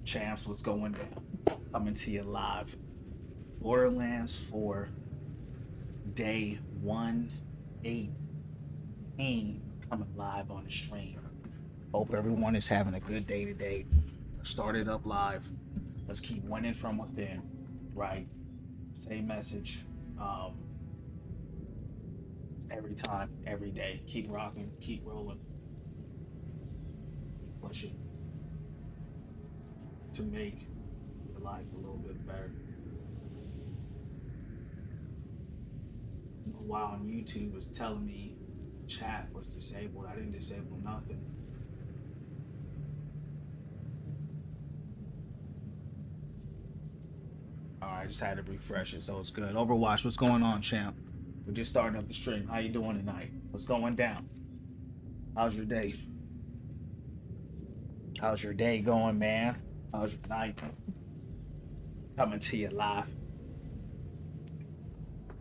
Champs, what's going down? Coming to you live. Borderlands 4, day 118, coming live on the stream. Hope everyone is having a good day today. Start it up live. Let's keep winning from within, right? Same message. Every time, every day. Keep rocking, keep rolling. Push it to make your life a little bit better. While on YouTube was telling me chat was disabled, I didn't disable nothing. Alright, I just had to refresh it, so it's good. Overwatch, what's going on, champ? We're just starting up the stream. How you doing tonight? What's going down? How's your day? How's your day going, man? How's your night? Coming to you live.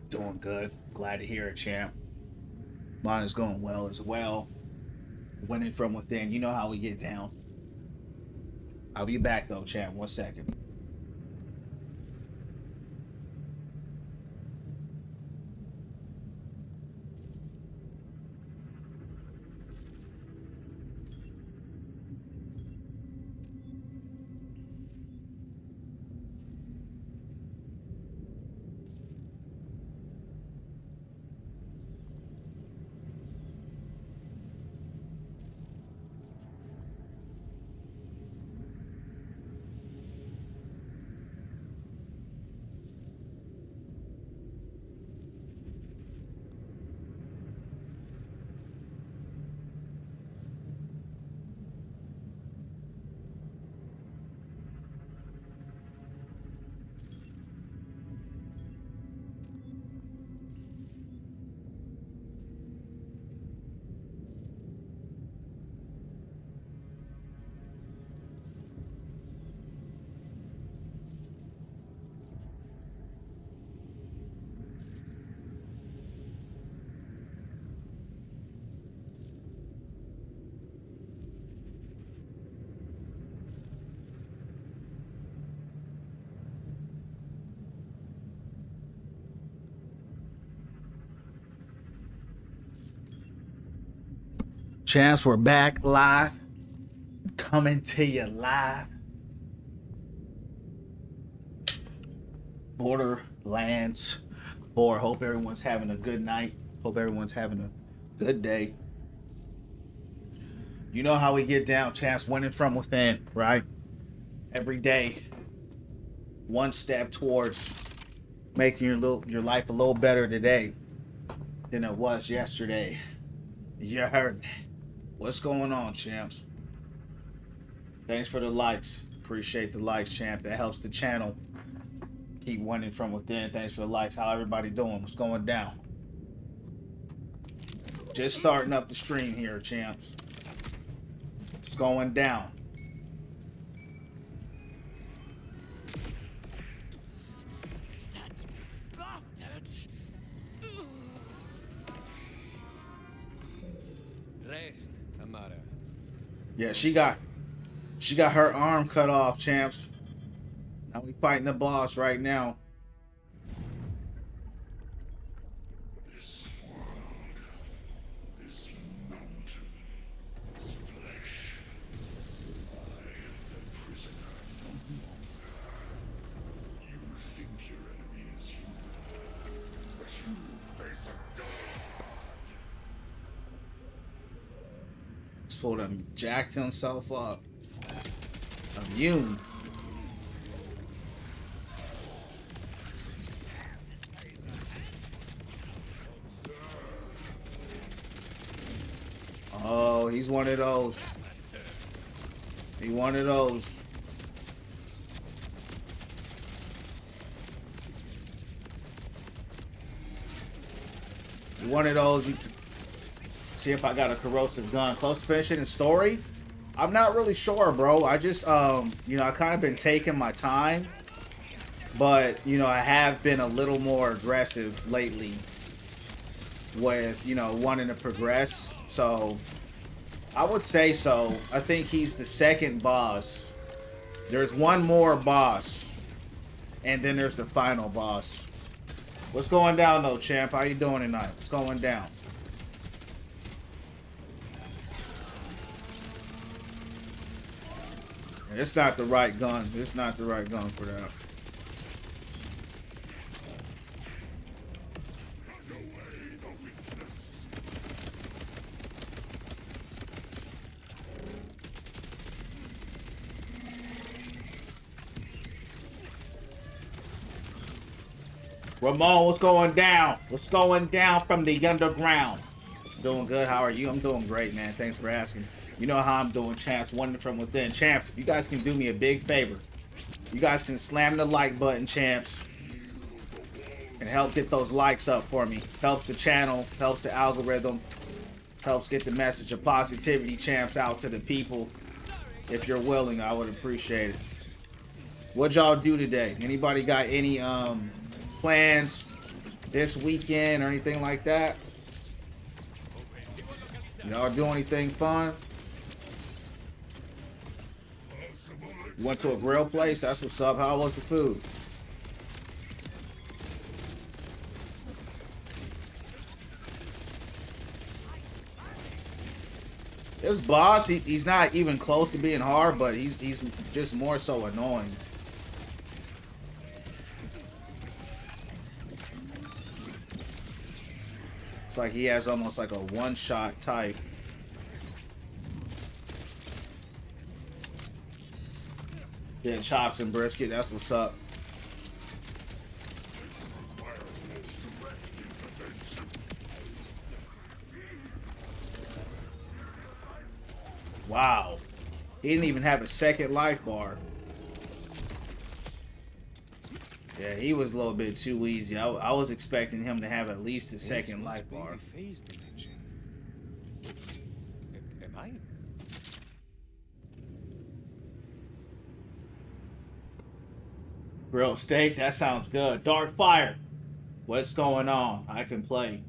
Doing good. Glad to hear it, champ. Mine is going well as well. Winning from within. You know how we get down. I'll be back though, champ. 1 second. Champs, we're back live. Coming to you live. Borderlands 4. Hope everyone's having a good night. Hope everyone's having a good day. You know how we get down, champs. Winning from within, right? Every day. One step towards making your life a little better today than it was yesterday. You heard me. What's going on, champs? Thanks for the likes. Appreciate the likes, champ. That helps the channel keep winning from within. Thanks for the likes. How everybody doing? What's going down? Just starting up the stream here, champs. What's going down? Rest, Amara. Yeah, she got her arm cut off, champs. Now we fighting the boss right now. This world, this mountain, this flesh. I am the prisoner no longer. You think your enemy is human, but you face a god. This fool done jacked himself up. Immune. Oh, he's one of those. He one of those. One of those. You see if I got a corrosive gun. Close to finishing the story. I'm not really sure, bro. I just, you know, I kind of been taking my time, but you know, I have been a little more aggressive lately with, you know, wanting to progress. So I would say so. I think he's the second boss There's one more boss. And then there's the final boss. What's going down though, champ? How you doing tonight? What's going down? It's not the right gun. It's not the right gun for that. Ramon, what's going down? What's going down from the underground? Doing good. How are you? I'm doing great, man. Thanks for asking. You know how I'm doing, champs. One from within. Champs, you guys can do me a big favor. You guys can slam the like button, champs. And help get those likes up for me. Helps the channel. Helps the algorithm. Helps get the message of positivity, champs, out to the people. If you're willing, I would appreciate it. What y'all do today? Anybody got any plans this weekend or anything like that? Y'all do anything fun? You went to a grill place? That's what's up. How was the food? This boss, he's not even close to being hard, but he's just more so annoying. It's like he has almost like a one-shot type. Yeah, chops and brisket, that's what's up. Wow. He didn't even have a second life bar. Yeah, he was a little bit too easy. I was expecting him to have at least a second life bar. Am I? Grilled steak, that sounds good. Dark Fire, what's going on? I can play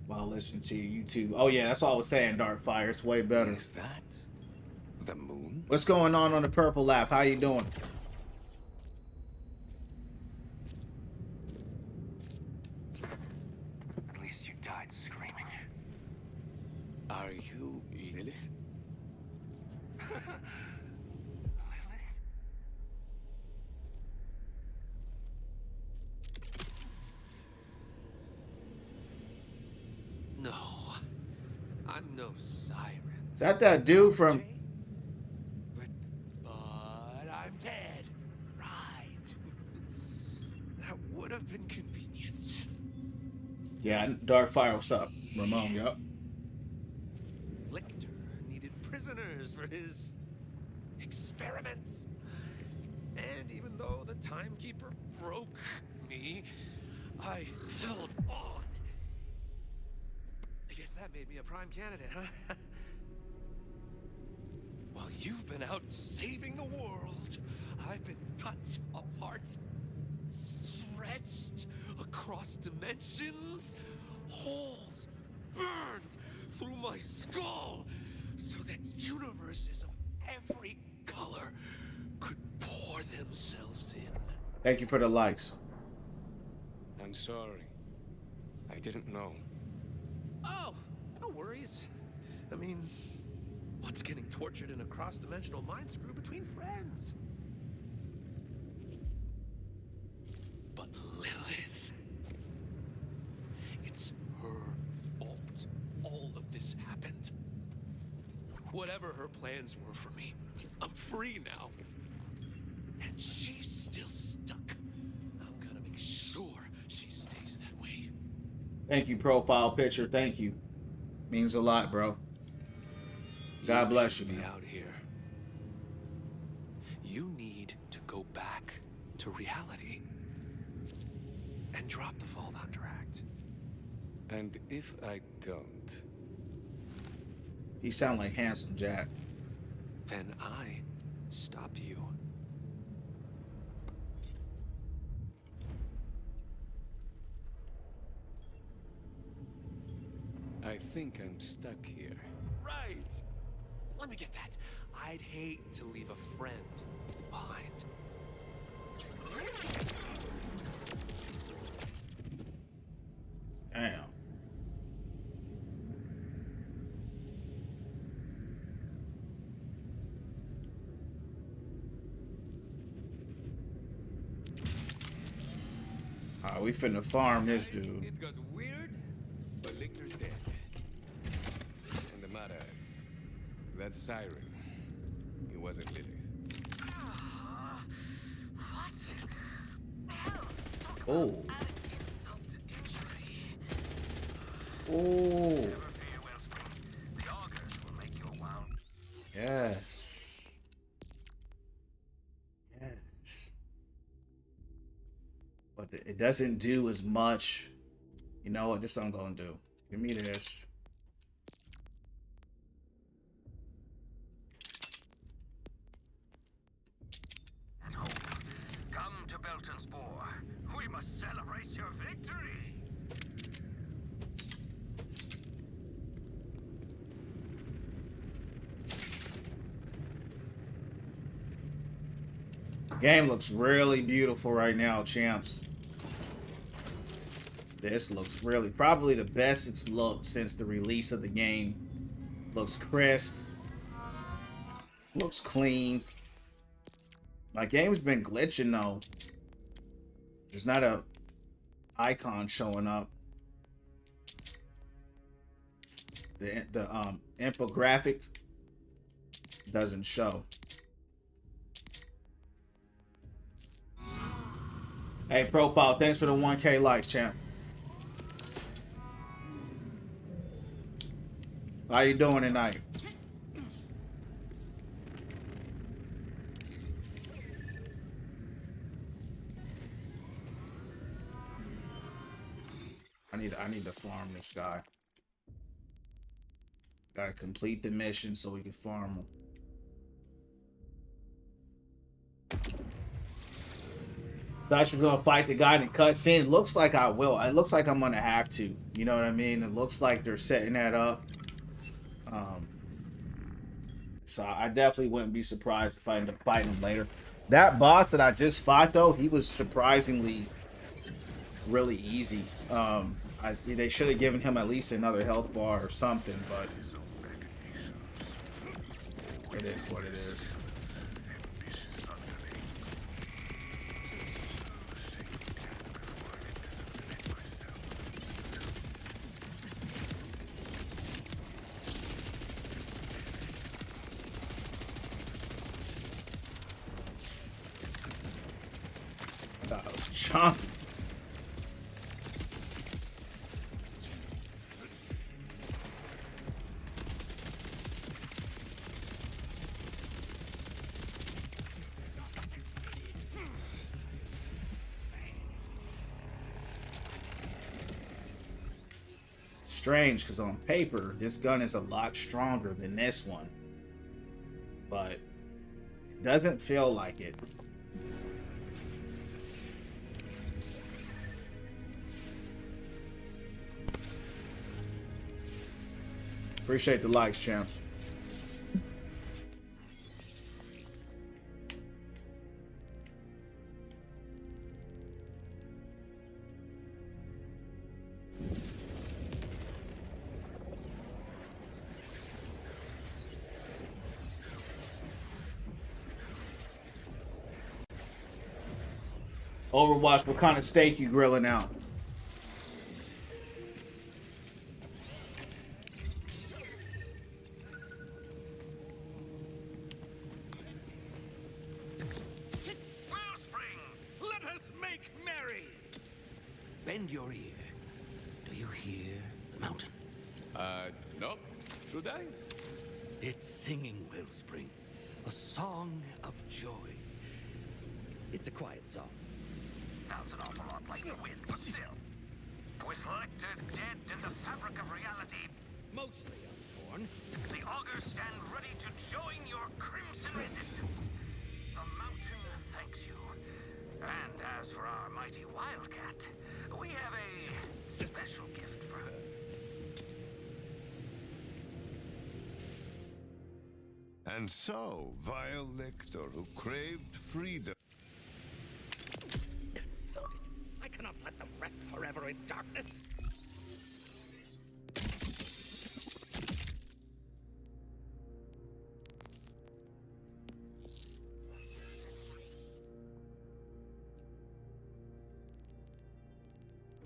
while listening to YouTube. Oh yeah, that's all I was saying. Dark Fire, it's way better. Is that the moon? What's going on the purple lap? How you doing? At least you died screaming. Are you Lilith? No, I'm no siren. Is that dude from? But I'm dead. Right. That would have been convenient. Yeah, Dark Fire. What's up, Ramon? Yup. Lictor needed prisoners for his experiments. And even though the timekeeper broke me, I held on. I guess that made me a prime candidate, huh? While you've been out saving the world, I've been cut apart, stretched across dimensions, holes burned through my skull, so that universes of every color could pour themselves in. Thank you for the likes. I'm sorry. I didn't know. Oh, no worries. I mean, what's getting tortured in a cross-dimensional mind screw between friends? But Lilith, it's her fault all of this happened. Whatever her plans were for me, I'm free now. And she's still stuck. I'm gonna make sure she stays that way. Thank you, profile picture. Thank you. Means a lot, bro. God bless you, man. Out here. You need to go back to reality and drop the Vault Interact. And if I don't, He sound like Handsome Jack. then I stop you. I think I'm stuck here. Right. Let me get that. I'd hate to leave a friend behind. Damn. Alright, we finna farm this dude. It got weird, but Lictor's dead. And the matter, that siren, it wasn't Lilith. What else? Talk about Oh. adding insult to injury. Oh. Never fear, Wellspring. The augurs will make you a wound. Yes. Yes. But it doesn't do as much. You know what? This is what I'm gonna do. Give me this. Come to Belton's Spore. We must celebrate your victory. Game looks really beautiful right now, champs. This looks really probably the best it's looked since the release of the game. Looks crisp. Looks clean. My game's been glitching though. There's not a icon showing up. The infographic doesn't show. Hey, Profile, thanks for the 1K likes, champ. How you doing tonight? I need to farm this guy. Gotta complete the mission so we can farm him. Thought you were gonna fight the guy in the cutscene. It looks like I will. It looks like I'm gonna have to. You know what I mean? It looks like they're setting that up. So I definitely wouldn't be surprised if I end up fighting him later. That boss that I just fought though, he was surprisingly really easy. They should have given him at least another health bar or something, but it is what it is. I thought I was chomping. Strange because on paper this gun is a lot stronger than this one, but it doesn't feel like it. Appreciate the likes, champs. Overwatch, what kind of steak you grilling out? Wellspring, let us make merry. Bend your ear. Do you hear the mountain? Nope. Should I? It's singing, Wellspring. A song of joy. It's a quiet song. Sounds an awful lot like the wind, but still. With Lecter dead and the fabric of reality, Mostly untorn. the augurs stand ready to join your crimson resistance. The mountain thanks you. And as for our mighty wildcat, we have a special gift for her. And so, vile lictor who craved freedom. Confound it. I cannot let them rest forever in darkness.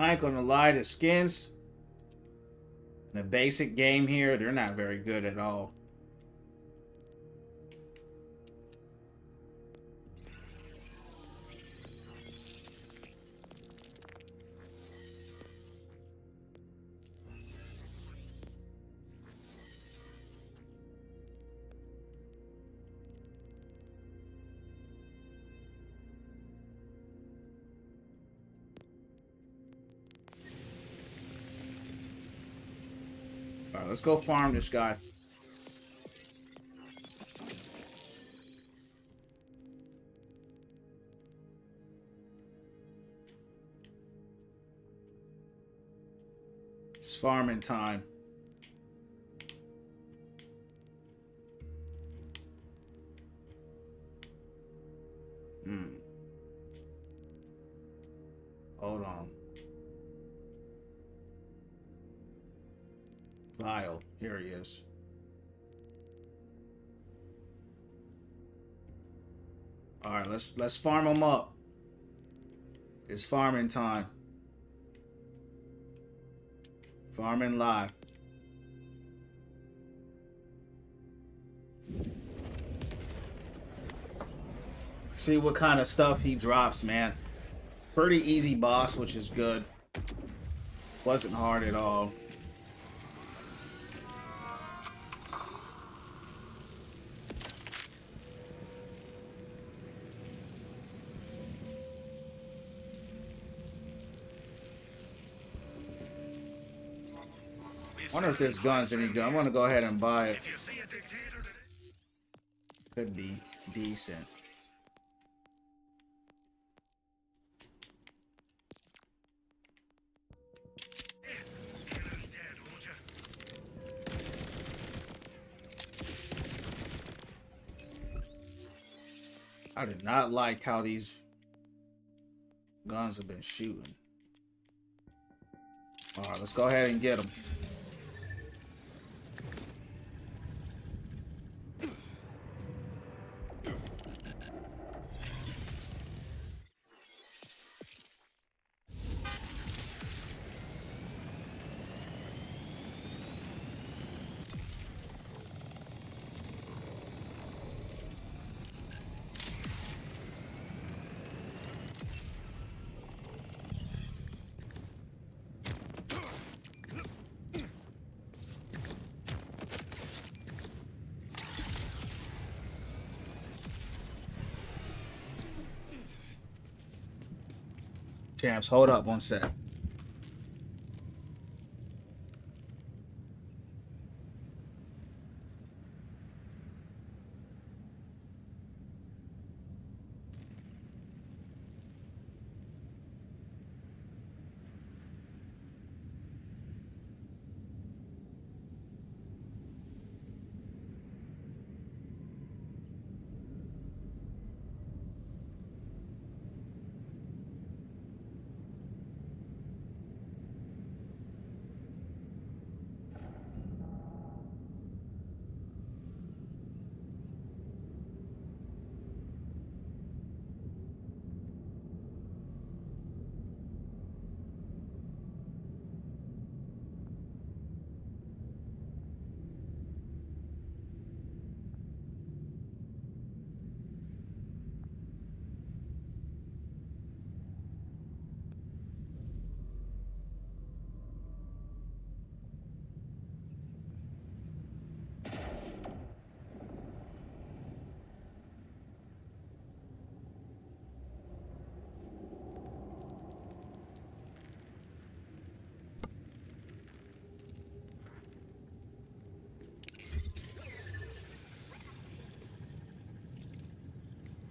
I ain't gonna lie, the skins in the basic game here, they're not very good at all. Alright, let's go farm this guy. It's farming time. Hold on. Lyle, here he is. All right, let's farm him up. It's farming time. Farming live. See what kind of stuff he drops, man. Pretty easy boss, which is good. Wasn't hard at all. I wonder if this gun's any good. I'm gonna go ahead and buy it. Could be decent. I do not like how these guns have been shooting. Alright, let's go ahead and get them. Champs, hold up one sec.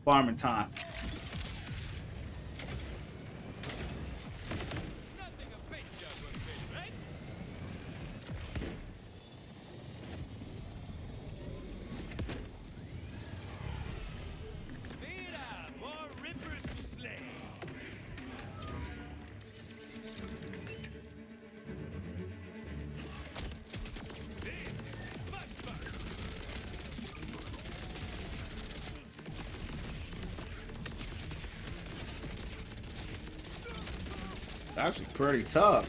Farming time. Actually pretty tough.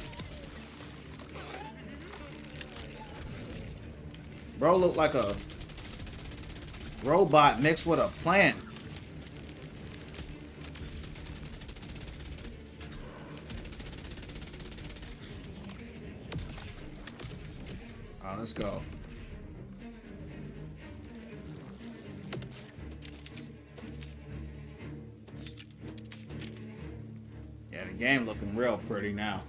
Bro looked like a robot mixed with a plant. Alright, let's go. Yeah, the game looking real pretty now.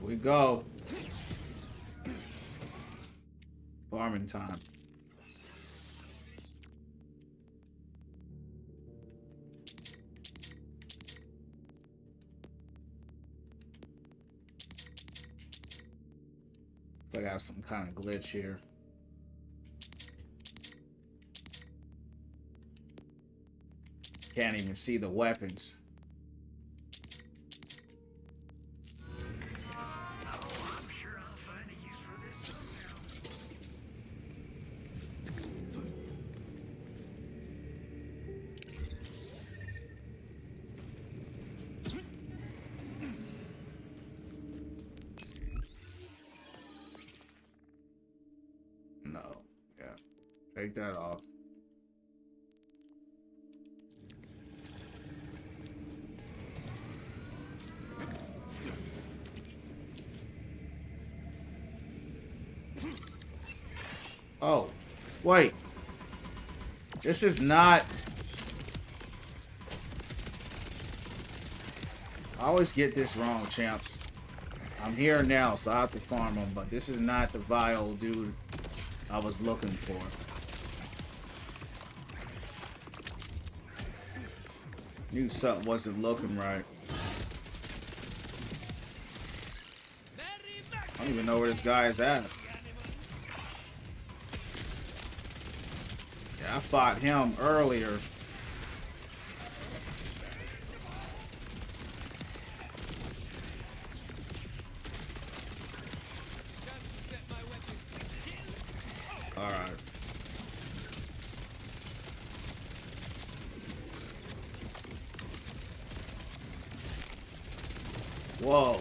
Here we go. Farming time. Looks like I have some kind of glitch here. Can't even see the weapons. No. Yeah. Take that off. Oh, wait. This is not... I always get this wrong, champs. I'm here now, so I have to farm them, but this is not the vile dude I was looking for. Knew something wasn't looking right. I don't even know where this guy is at. Yeah, I fought him earlier. Alright. Whoa.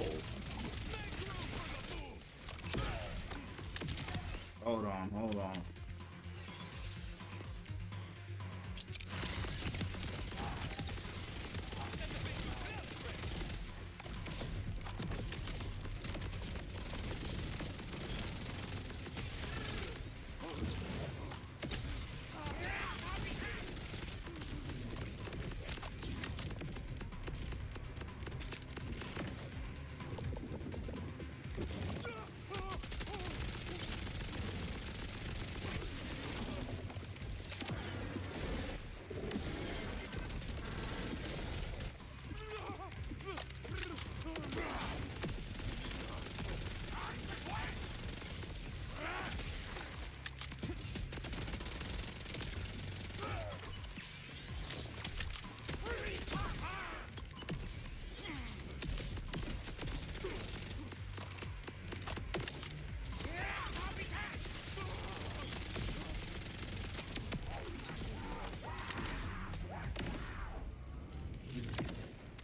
Hold on, hold on.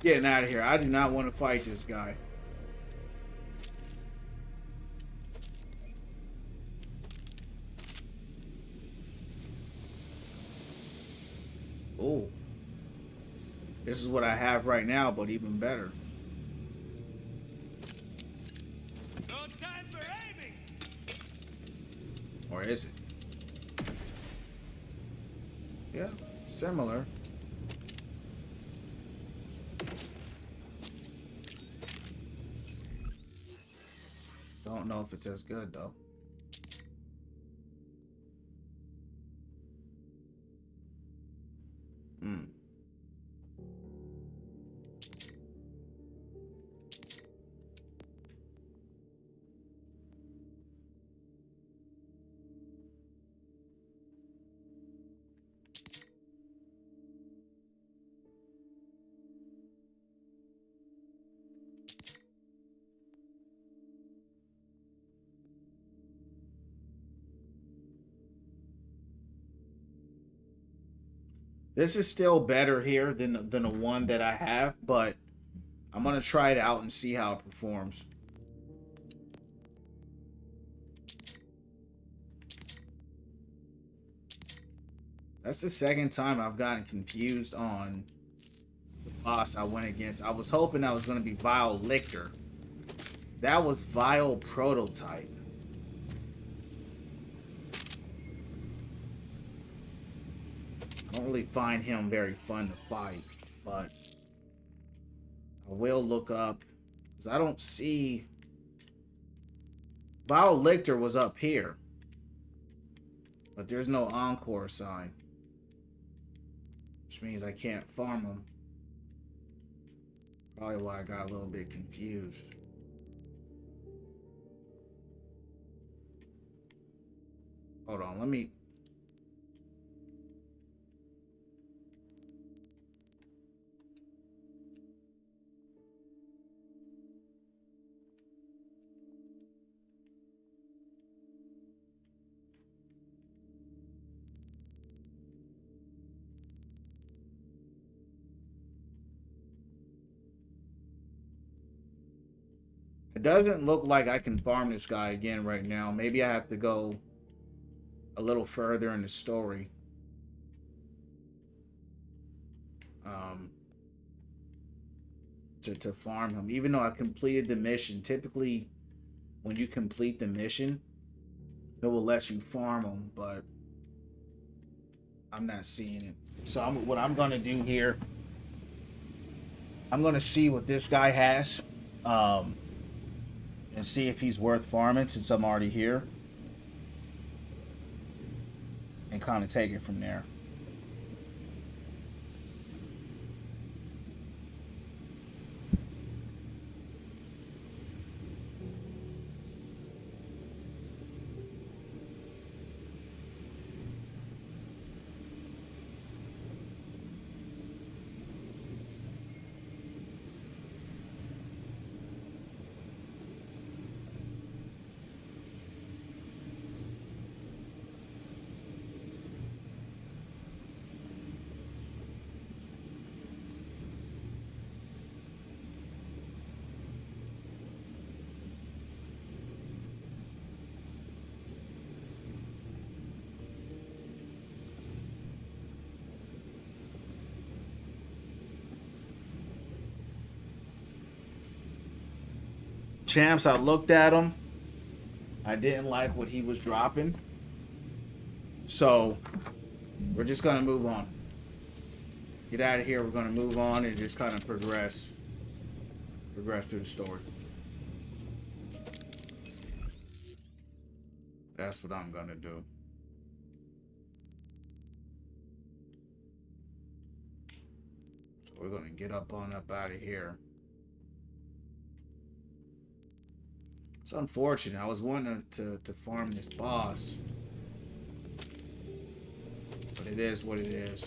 Getting out of here. I do not want to fight this guy. Oh. This is what I have right now, but even better. No time for aiming. Or is it? Yeah, similar. Don't know if it's as good though. Hmm. This is still better here than the one that I have, but I'm gonna try it out and see how it performs. That's the second time I've gotten confused on the boss I went against. I was hoping that was gonna be Vile Lictor. That was Vile Prototype. I don't really find him very fun to fight, but I will look up because I don't see. Vile Lictor was up here, but there's no Encore sign, which means I can't farm him. Probably why I got a little bit confused. Hold on, let me. It doesn't look like I can farm this guy again right now. Maybe I have to go a little further in the story. To farm him. Even though I completed the mission. Typically, when you complete the mission, it will let you farm him, but I'm not seeing it. So what I'm going to do here, I'm going to see what this guy has. And see if he's worth farming since I'm already here. And kind of take it from there. Champs, I looked at him. I didn't like what he was dropping. So, we're just going to move on. Get out of here. We're going to move on and just kind of progress through the story. That's what I'm going to do. So we're going to get up out of here. It's unfortunate. I was wanting to farm this boss. But it is what it is.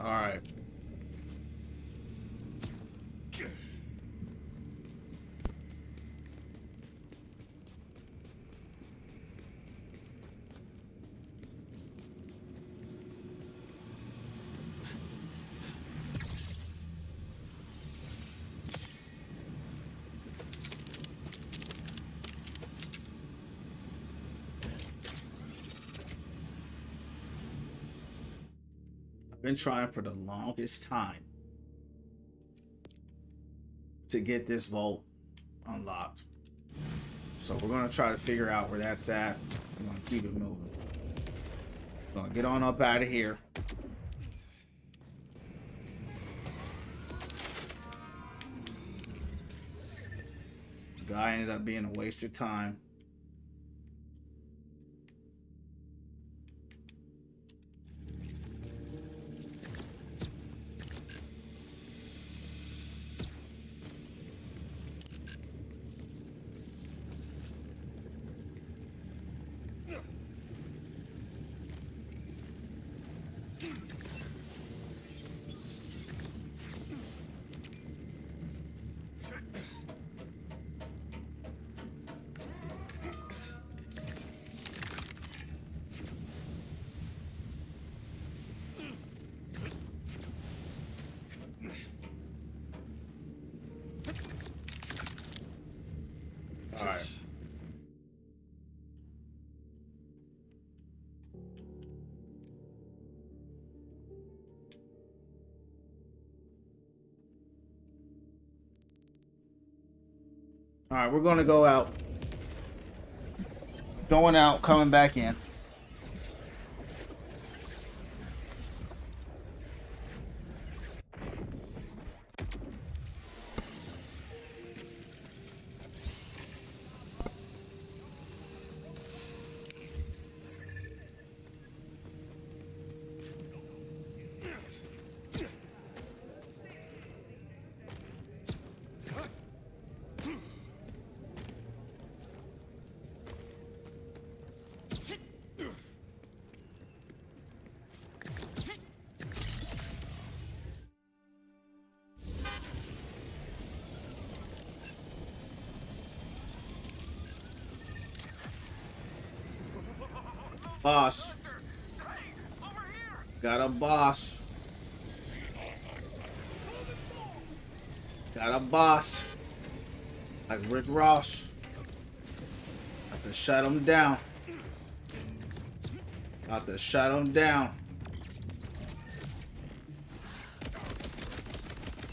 All right. Been trying for the longest time to get this vault unlocked. So we're gonna try to figure out where that's at. We're gonna keep it moving. Gonna get on up out of here. The guy ended up being a waste of time. All right. All right, we're gonna go out. Going out, coming back in. Boss. Hey, over here! Got a boss. Got a boss. Like Rick Ross. Have to shut him down. Have to shut him down.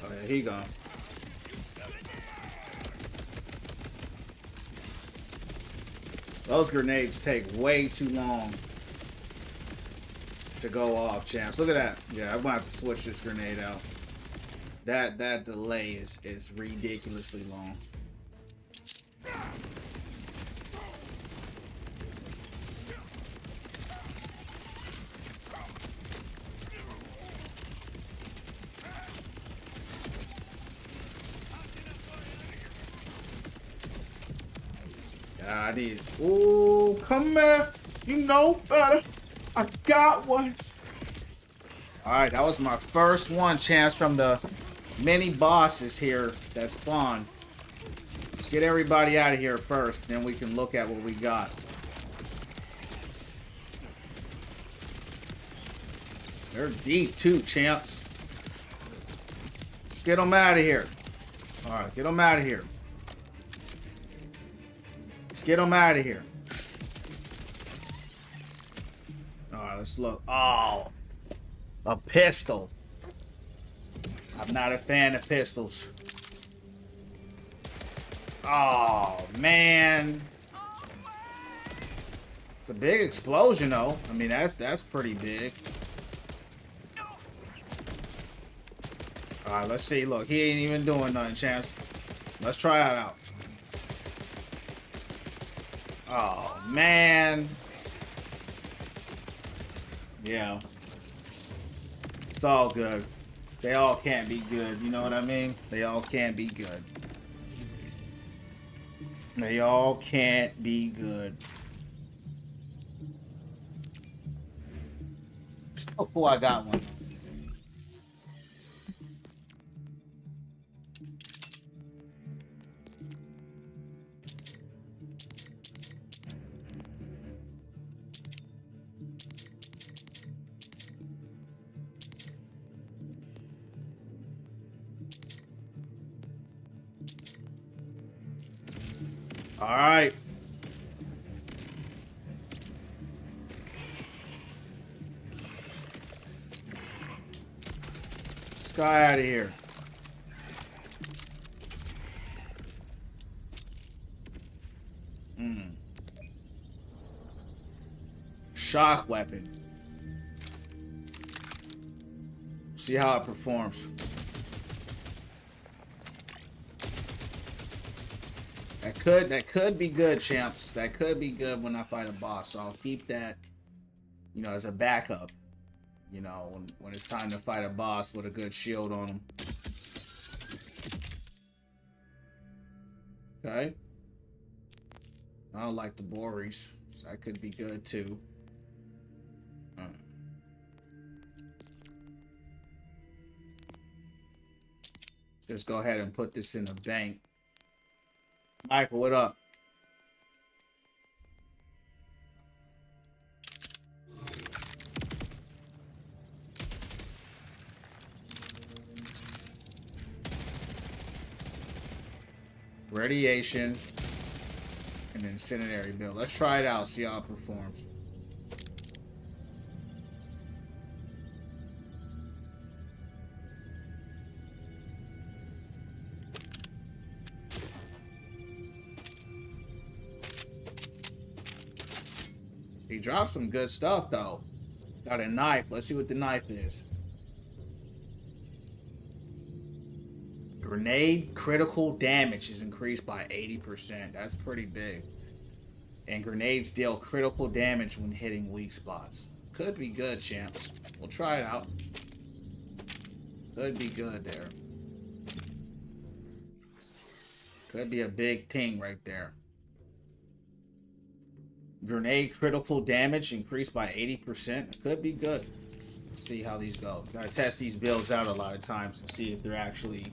Oh, there he go. Those grenades take way too long to go off, champs. Look at that. Yeah, I'm gonna have to switch this grenade out. That delay is ridiculously long. Yeah, I need. Ooh, come here. You know better. I got one. All right, that was my first one, chance from the many bosses here that spawn. Let's get everybody out of here first, then we can look at what we got. They're deep too, champs. Let's get them out of here. All right, get them out of here. Let's get them out of here. All right, let's look. Oh, a pistol. I'm not a fan of pistols. Oh, man. It's a big explosion, though. I mean, that's pretty big. All right, let's see. Look, he ain't even doing nothing, champs. Let's try it out. Oh, man. Yeah. It's all good. They all can't be good. You know what I mean? They all can't be good. They all can't be good. Oh, I got one. All right. This guy out of here. Shock weapon. See how it performs. That could be good, champs. That could be good when I fight a boss. So I'll keep that, you know, as a backup. You know, when it's time to fight a boss with a good shield on him. Okay. I don't like the Boris. So that could be good too. Just go ahead and put this in the bank. Michael, what up? Radiation and incendiary build. Let's try it out, see how it performs. He dropped some good stuff though. Got a knife. Let's see what the knife is. Grenade critical damage is increased by 80%. That's pretty big. And grenades deal critical damage when hitting weak spots. Could be good, champs. We'll try it out. Could be good there. Could be a big thing right there. Grenade critical damage increased by 80%. Could be good. Let's see how these go. Gotta test these builds out a lot of times and see if they're actually,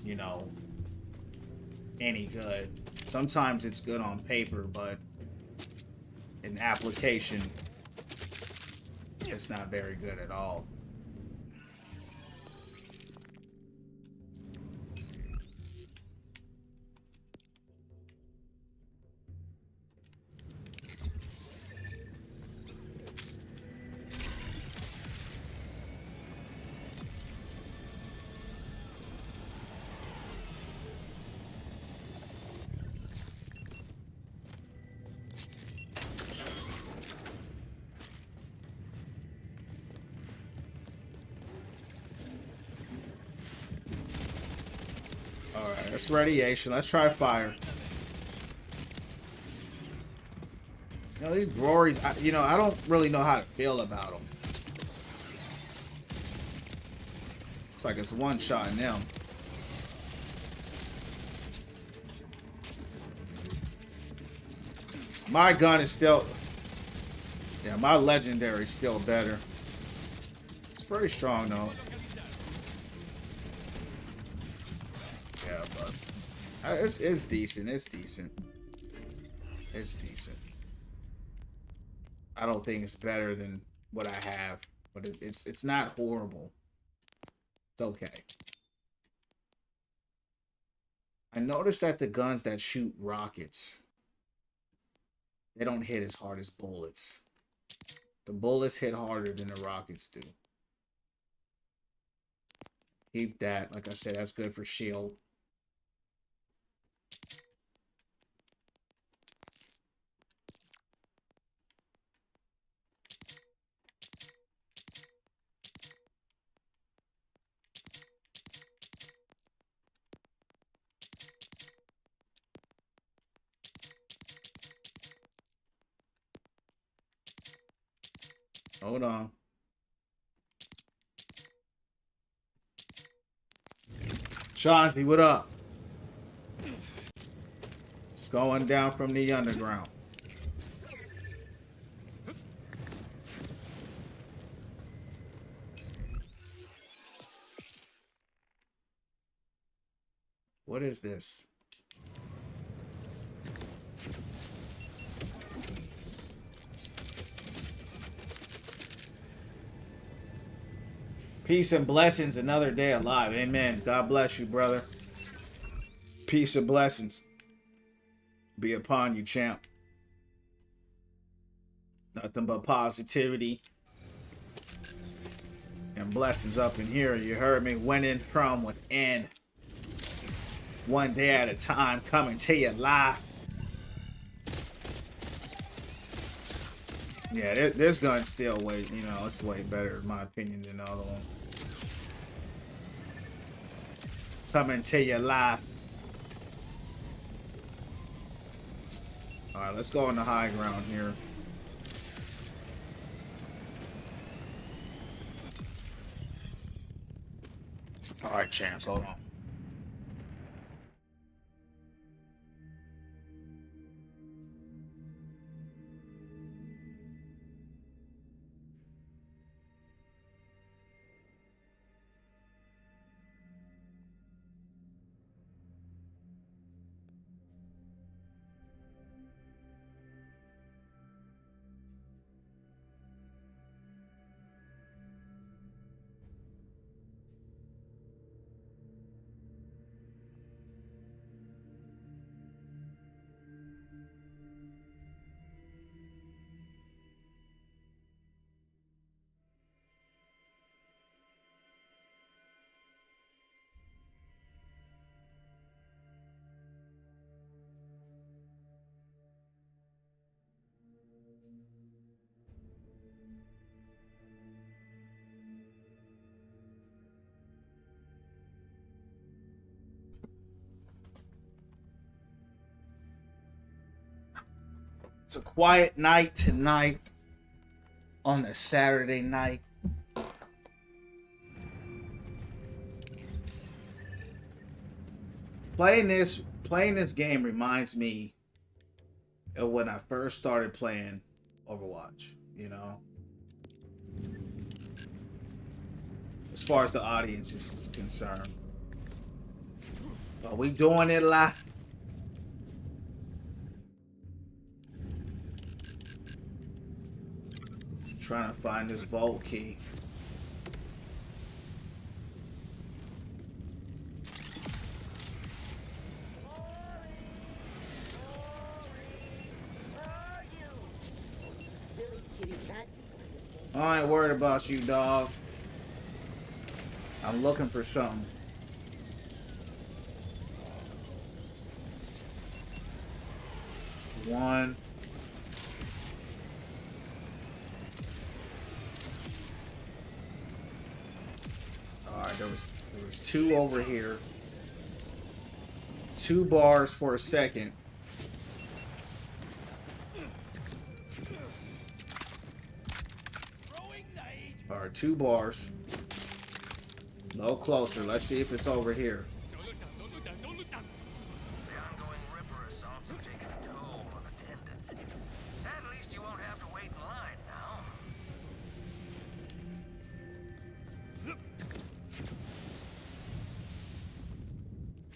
you know, any good. Sometimes it's good on paper, but in application, it's not very good at all. Alright, that's radiation. Let's try fire. You know, these Rories, I don't really know how to feel about them. Looks like it's one shot in them. My gun is still... Yeah, my legendary is still better. It's pretty strong, though. Yeah, but... It's decent. It's decent. It's decent. I don't think it's better than what I have. But it's not horrible. It's okay. I noticed that the guns that shoot rockets... they don't hit as hard as bullets. The bullets hit harder than the rockets do. Keep that. Like I said, that's good for shield. Hold on. Chauncey, what up? It's going down from the underground. What is this? Peace and blessings, another day alive. Amen. God bless you, brother. Peace and blessings. be upon you, champ. Nothing but positivity and blessings up in here. You heard me. Winning from within. One day at a time, coming to you live. Yeah, this gun's still way, you know, it's way better in my opinion than the other one. Coming to you live. All right, let's go on the high ground here. All right, champs, hold on. It's a quiet night tonight on a Saturday night. Playing this game reminds me of when I first started playing Overwatch, you know? As far as the audience is concerned. Are we doing it live? Trying to find this vault key. I ain't worried about you, dog. I'm looking for something. It's one. Alright, there was two over here. 2 bars for a second. Alright, 2 bars. A little closer. Let's see if it's over here. The ongoing Ripper assaults have taken a toll on attendance. At least you won't have to wait in line now.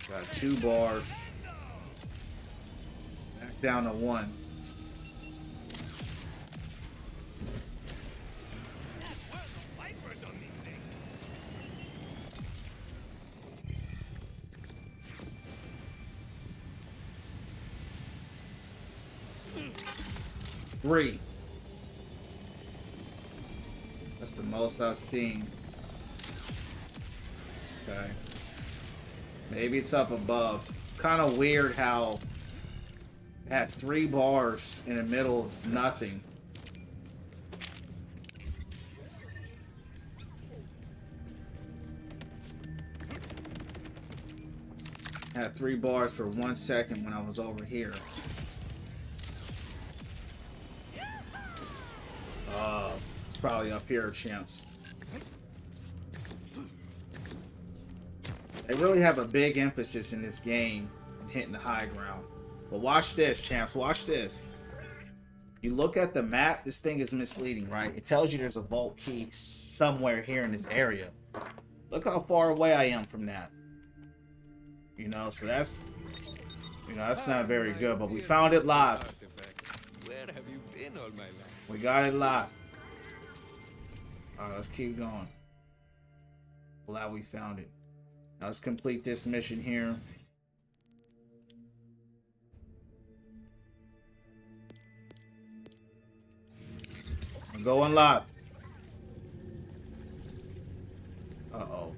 Got 2 bars. Back down to 1. Three. That's the most I've seen. Okay. Maybe it's up above. It's kind of weird how it had 3 bars in the middle of nothing. Had 3 bars for 1 second when I was over here. It's probably up here, champs. They really have a big emphasis in this game hitting the high ground. But watch this, champs. Watch this. You look at the map, this thing is misleading, right? It tells you there's a vault key somewhere here in this area. Look how far away I am from that. You know, so that's, you know, that's not very good, but we found it live. Where have you been all my life? We got it live. Alright, let's keep going. Glad we found it. Now let's complete this mission here. Go unlock. Uh-oh.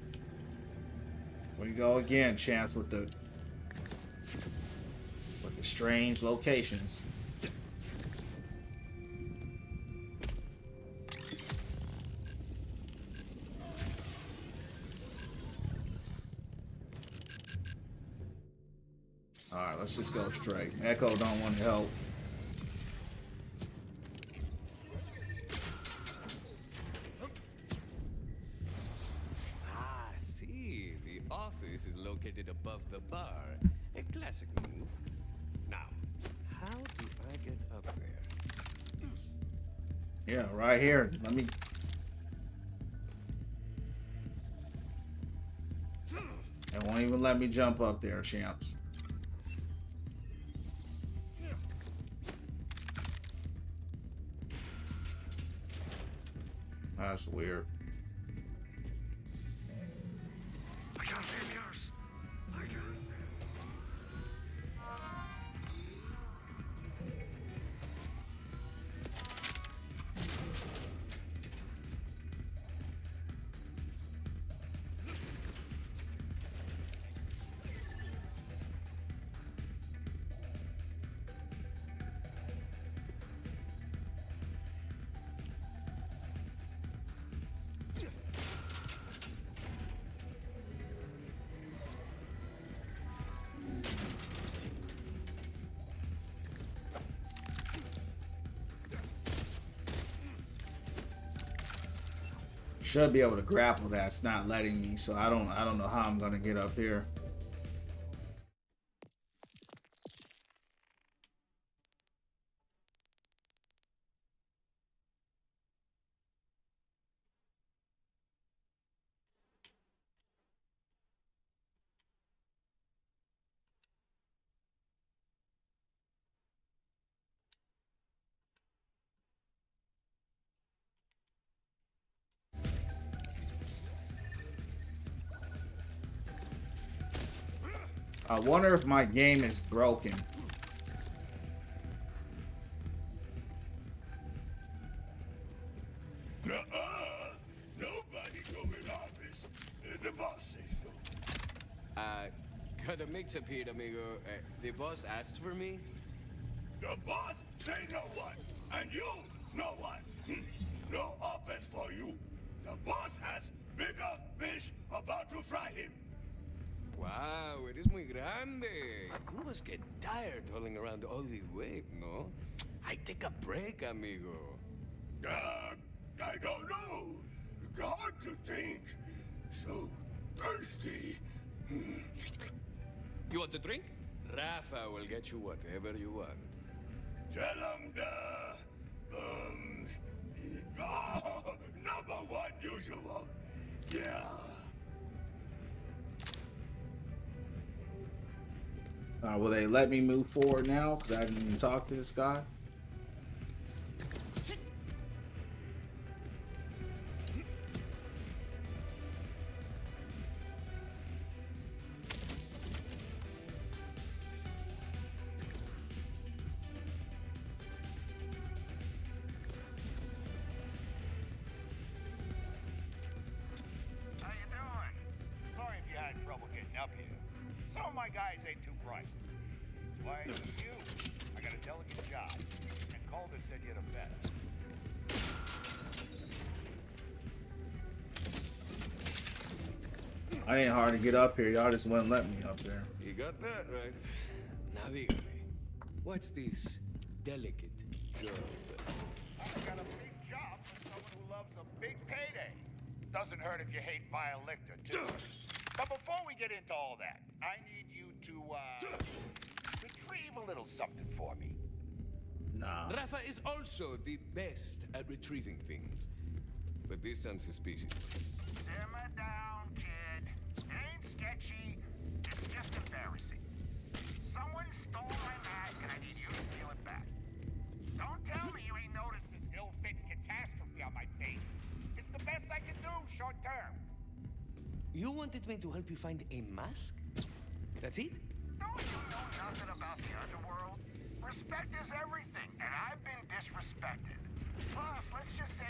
We go again, Chance, with the strange locations. Alright, let's just go straight. Echo don't want to help. Ah, see, the office is located above the bar. A classic move. Now, how do I get up there? Yeah, right here. Let me... It won't even let me jump up there, champs. That's weird. I can't feel yours. I can. Should be able to grapple that. It's not letting me, so I don't know how I'm gonna get up here. I wonder if my game is broken. Nobody go in office. The boss says so. Got a mix-up here, amigo. The boss asked for me? The boss say no one. And you, no one. No office for you. The boss has bigger fish about to fry him. Wow, eres muy grande. You must get tired hauling around all the weight, no? I take a break, amigo. I don't know. Hard to think. So thirsty. You want a drink? Rafa will get you whatever you want. Tell him number one usual. Yeah. Will they let me move forward now? Because I didn't even talk to this guy. How you doing? Sorry if you had trouble getting up here. Some of my guys ain't too bright. Why you? I got a delicate job, and Calder said you're the best. I ain't hard to get up here. Y'all just wouldn't let me up there. You got that right. Now dígame, what's this delicate job? I got a big job for someone who loves a big payday. Doesn't hurt if you hate vile liquor, too. But before we get into all that, I need you to, retrieve a little something for me. Nah. Rafa is also the best at retrieving things. But this sounds suspicious. Simmer down, kid. It ain't sketchy. It's just embarrassing. Someone stole my mask, and I need you to steal it back. Don't tell me you ain't noticed this ill-fitting catastrophe on my face. It's the best I can do, short term. You wanted me to help you find a mask? That's it? Don't you know nothing about the underworld? Respect is everything, and I've been disrespected. Plus, let's just say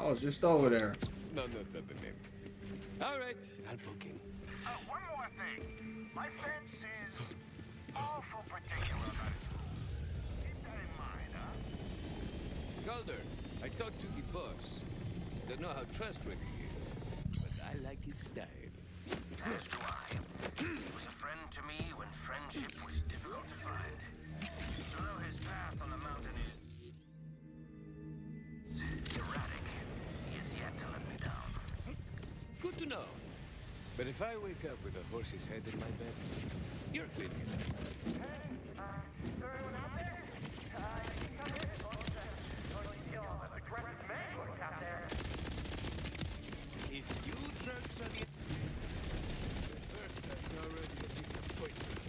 I was just over there. No, not at the name. All right, I'll book in. One more thing. My fence is awful particular about it. Keep that in mind, huh? Calder, I talked to the boss. Don't know how trustworthy he is, but I like his style. As do I. He was a friend to me when friendship was difficult to find. Although his path on the mountain is erratic, he is yet to let me down. Good to know. But if I wake up with a horse's head in my bed, you're cleaning it up. If you jerks are the first that's already a disappointment.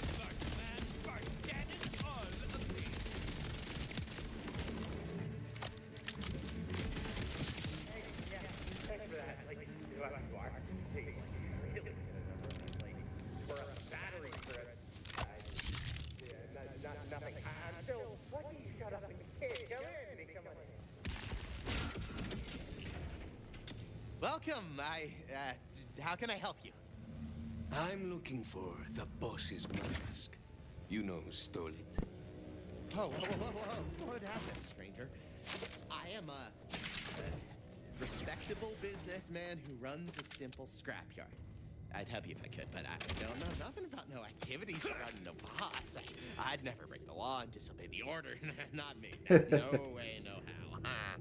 Spark man, spark cannon, all agree. Nothing. I'm still lucky you shut up and kid. Come in. Come on in. Welcome. How can I help you? I'm looking for the boss's mask. You know who stole it. Whoa. Slow down there, stranger. I am a respectable businessman who runs a simple scrapyard. I'd help you if I could, but I don't know nothing about no activities regarding no boss. I'd never break the law and disobey the order. Not me. No way, no how.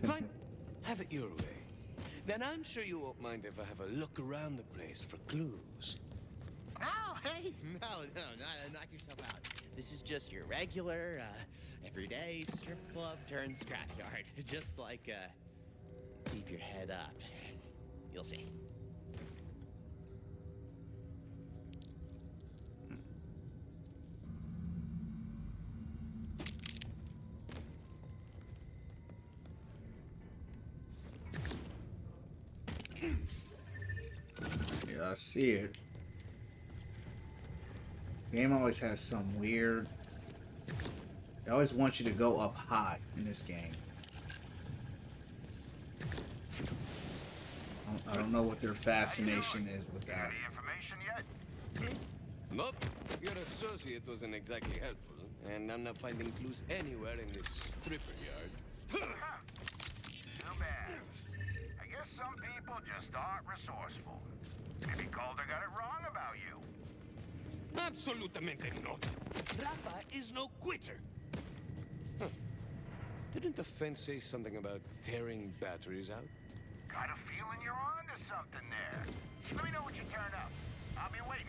Fine. Have it your way. Then I'm sure you won't mind if I have a look around the place for clues. Oh, hey, no, knock yourself out. This is just your regular, everyday strip club turned scrapyard. Just like, keep your head up. You'll see. Yeah, I see it. Game always has some weird. They always want you to go up high in this game. I don't know what their fascination is with that. Any information yet? Nope. Your associate wasn't exactly helpful, and I'm not finding clues anywhere in this stripper yard. Huh. Too bad. I guess some people just aren't resourceful. Maybe Calder got it wrong about you. Absolutamente not. Rafa is no quitter. Huh. Didn't the fence say something about tearing batteries out? Got a feeling you're onto something there. Let me know what you turn up. I'll be waiting.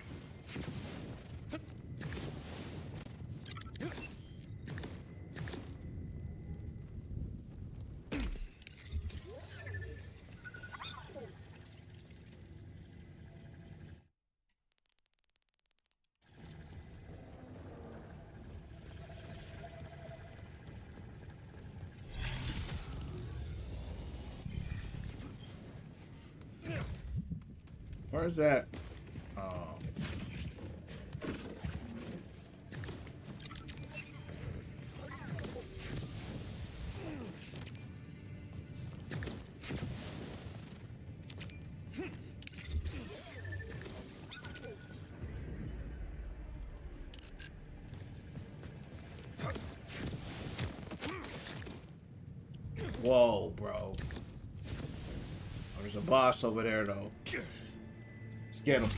Where's that? Oh. Whoa, bro. Oh, there's a boss over there, though. Let's get him.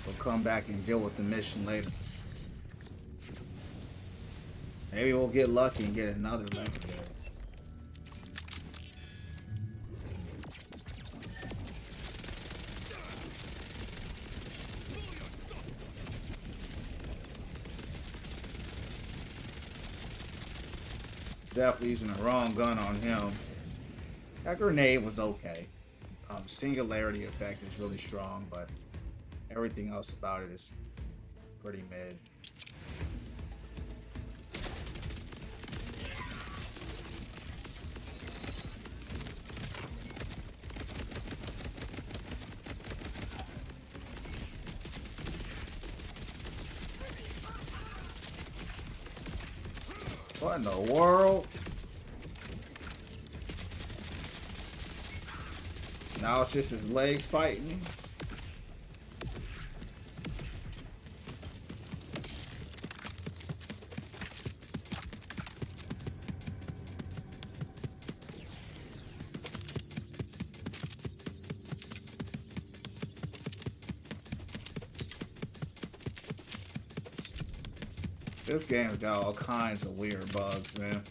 We'll come back and deal with the mission later. Maybe we'll get lucky and get another legendary. Definitely using the wrong gun on him. That grenade was okay. Singularity effect is really strong, but everything else about it is pretty mid. What in the world? Now it's just his legs fighting me. This game's got all kinds of weird bugs, man.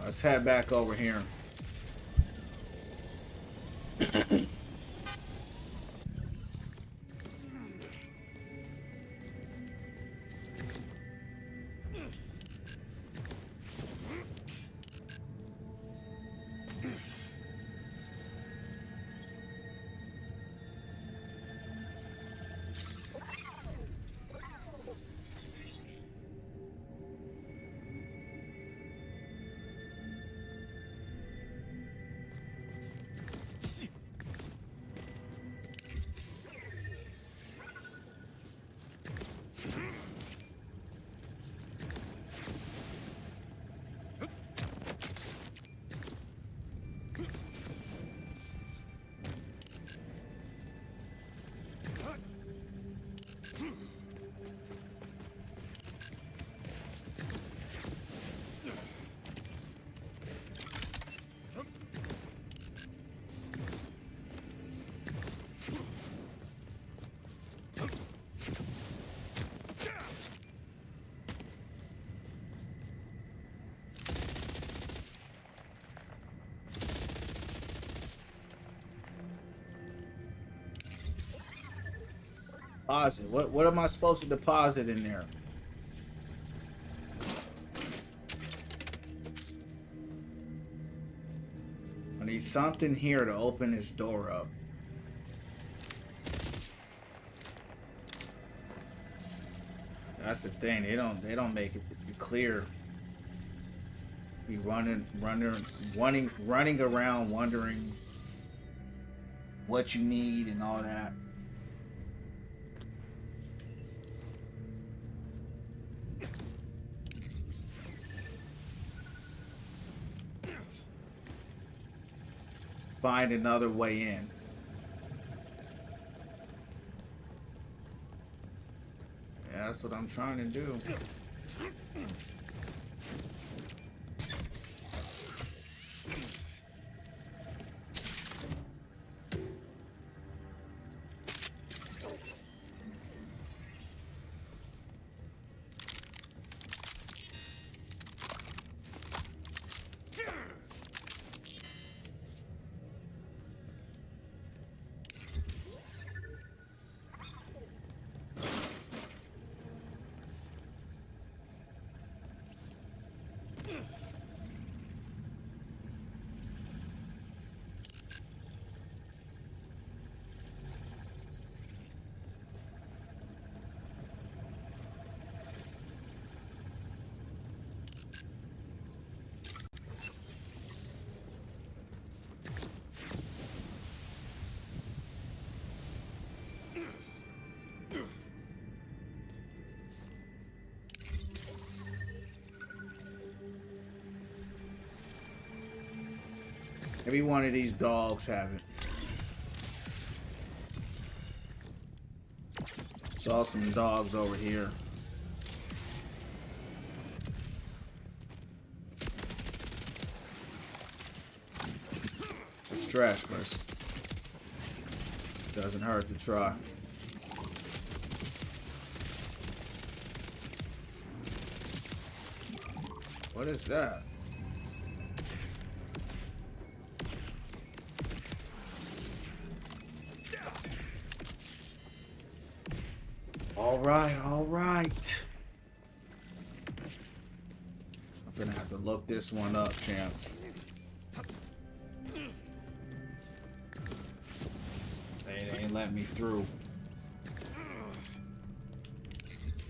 Let's head back over here. Deposit. What am I supposed to deposit in there? I need something here to open this door up. That's the thing. They don't make it clear. Be running around wondering what you need and all that. Find another way in. Yeah, that's what I'm trying to do. Maybe one of these dogs have it. Saw some dogs over here. It's a stretch, but Doesn't hurt to try. What is that? All right, all right. I'm gonna have to look this one up, champs. They ain't let me through.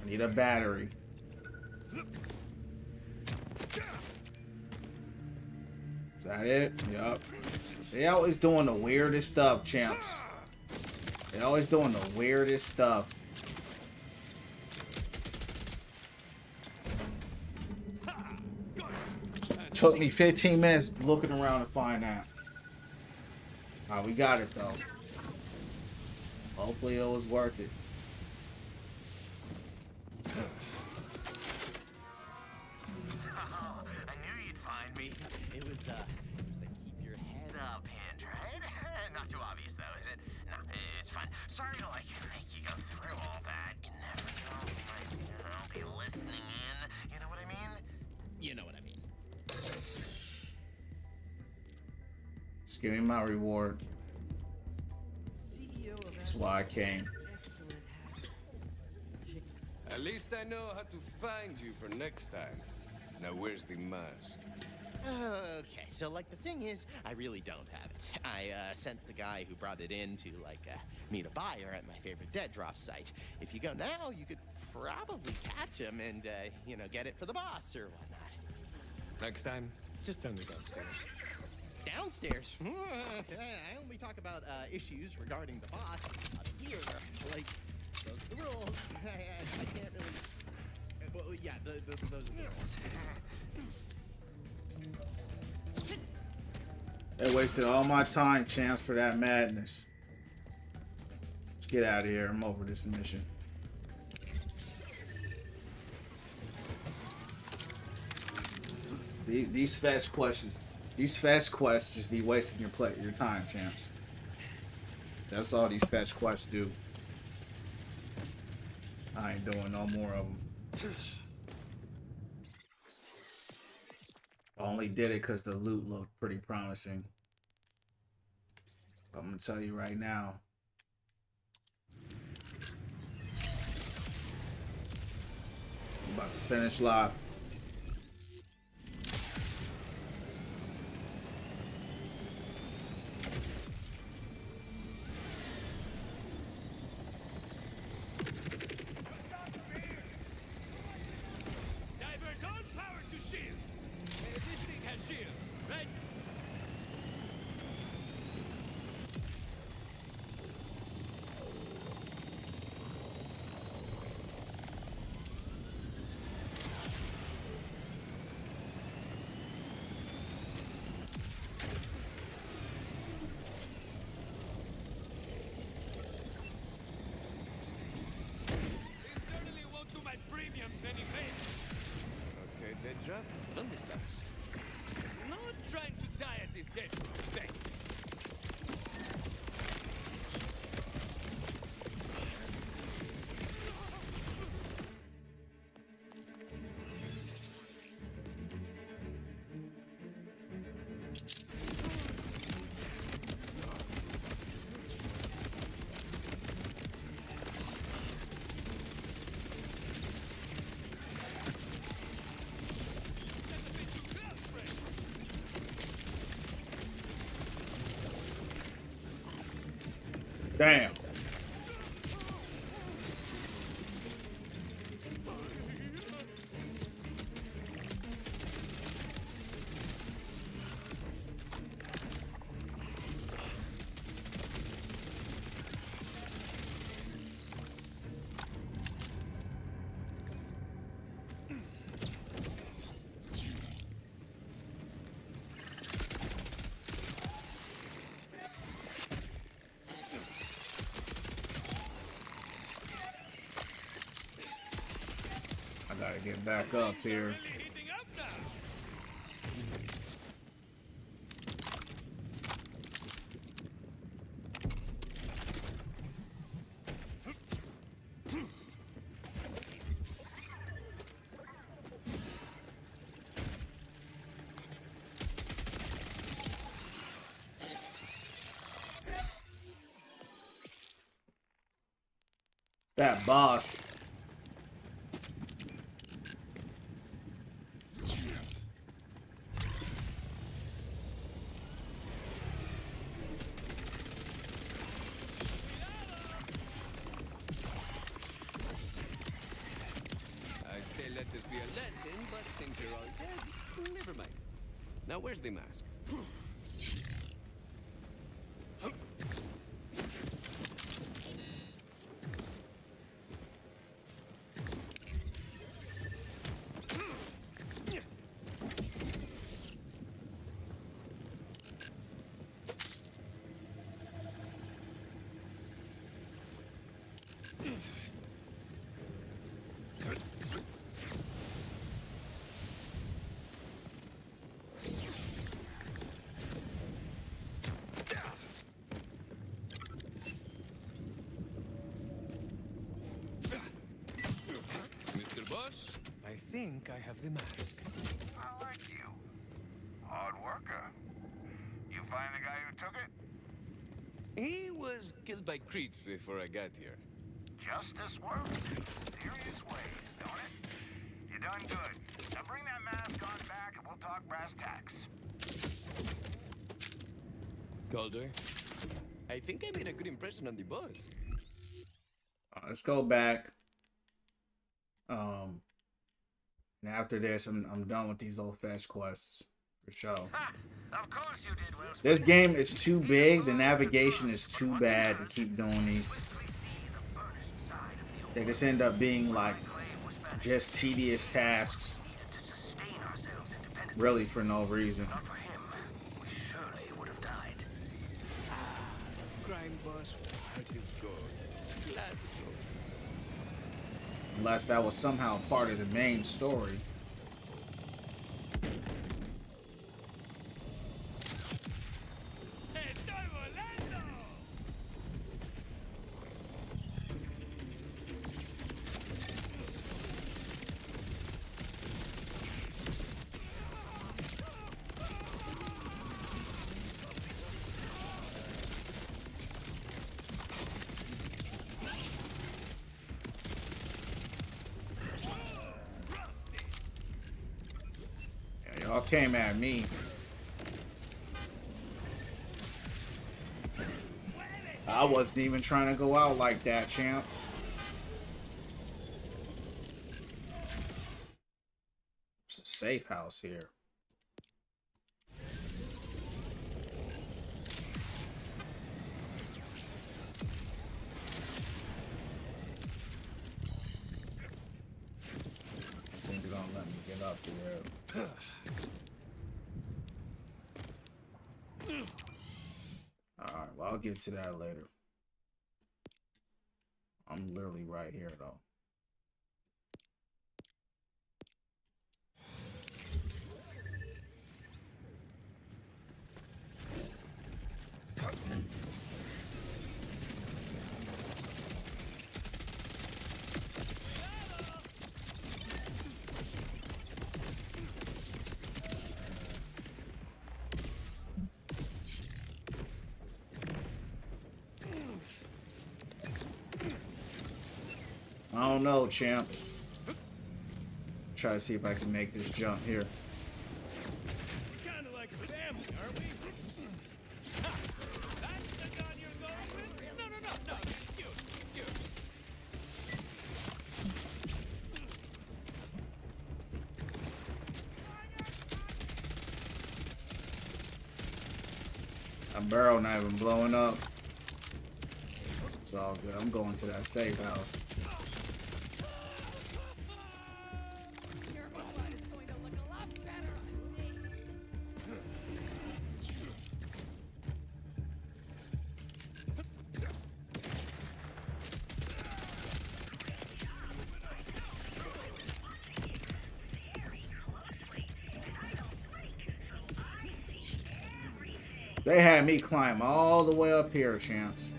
I need a battery. Is that it? Yup. They always doing the weirdest stuff, champs. They always doing the weirdest stuff. Took me 15 minutes looking around to find that. Alright, we got it though. Hopefully it was worth it. Oh, I knew you'd find me. It was the keep your head up hint, right? Not too obvious though, is it? No, it's fine. Sorry to make you go through all that. You never know, you might, be listening in. You know what I mean? You know what I mean. Just give me my reward. That's why I came. At least I know how to find you for next time. Now where's the mask? Okay, so like the thing is, I really don't have it. I sent the guy who brought it in to meet a buyer at my favorite dead drop site. If you go now, you could probably catch him and get it for the boss or whatnot. Next time, just tell me downstairs. Downstairs? I only talk about issues regarding the boss out here. Like, those are the rules. I can't really. Well, yeah, those are the rules. They wasted all my time, champs, for that madness. Let's get out of here. I'm over this mission. These fetch quests just be wasting your time, champs. That's all these fetch quests do. I ain't doing no more of them. I only did it because the loot looked pretty promising. I'm gonna tell you right now. I'm about to finish live. Divert all power to shields. This thing has shields, right? This certainly won't do my premiums any favors. Okay, dead drop. ¿Dónde estás? Not trying to die at this dead drop, thanks. Damn. I gotta get back up here. Heating up now. That boss. I'd say let this be a lesson, but since you're all dead, never mind. Now where's the mask? Mr. Boss, I think I have the mask. I like you. Hard worker. You find the guy who took it? He was killed by creeps before I got here. Justice works in mysterious ways, don't it? You done good. Now bring that mask on back and we'll talk brass tacks. Calder, I think I made a good impression on the boss. Let's go back. And after this, I'm done with these old fetch quests for sure. Ha! Of course you did, Will. This game is too big. The navigation is too bad to keep doing these. They just end up being like just tedious tasks, really for no reason. Not for him, we surely would have died. Crime boss, where to go? Classical. Unless that was somehow part of the main story. Y'all came at me. I wasn't even trying to go out like that, champs. It's a safe house here. I think they're gonna let me get up here. Alright, well, I'll get to that later. I'm literally right here, though. I don't know, champs. Try to see if I can make this jump here. Kind of like a family, aren't we? Ha! That's the gun you're going with? No. You. My barrel not even blowing up. It's all good. I'm going to that safe house. They had me climb all the way up here, champs.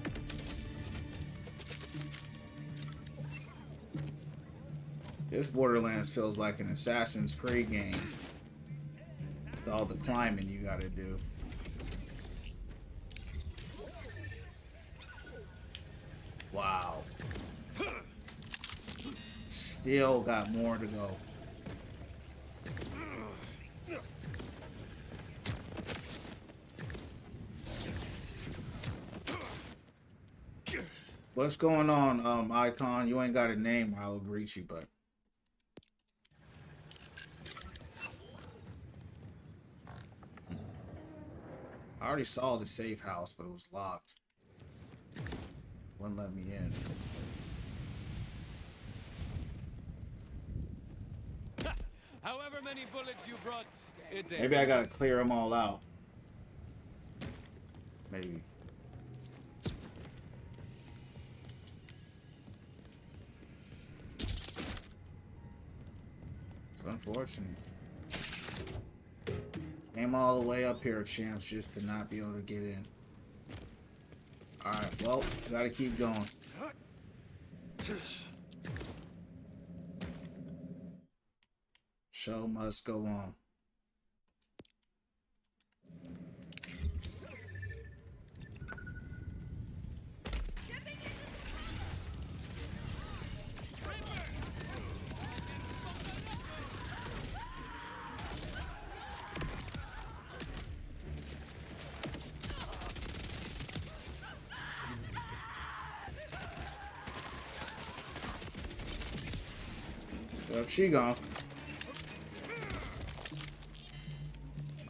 This Borderlands feels like an Assassin's Creed game. With all the climbing you gotta do. Wow. still got more to go. What's going on, Icon? You ain't got a name, I'll greet you, but I already saw the safe house, but it was locked. Wouldn't let me in. However many bullets you brought, it's Maybe I gotta clear them all out. Maybe. It's unfortunate. Came all the way up here, champs, just to not be able to get in. Alright, well, gotta keep going. Show must go on. Well, she gone.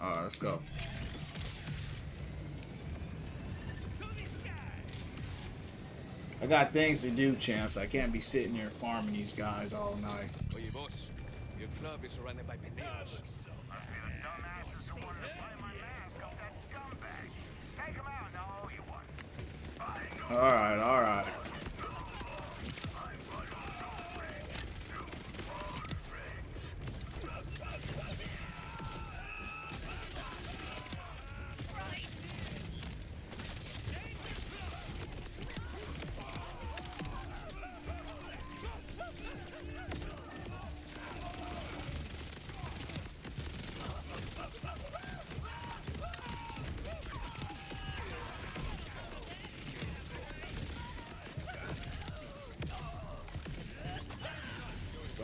Alright, let's go. I got things to do, champs. I can't be sitting here farming these guys all night. Oye, boss, your club is surrounded by pendejos. Dumbasses who wanted to buy my mask off that scumbag. Take him out and I'll owe you one. Alright, alright.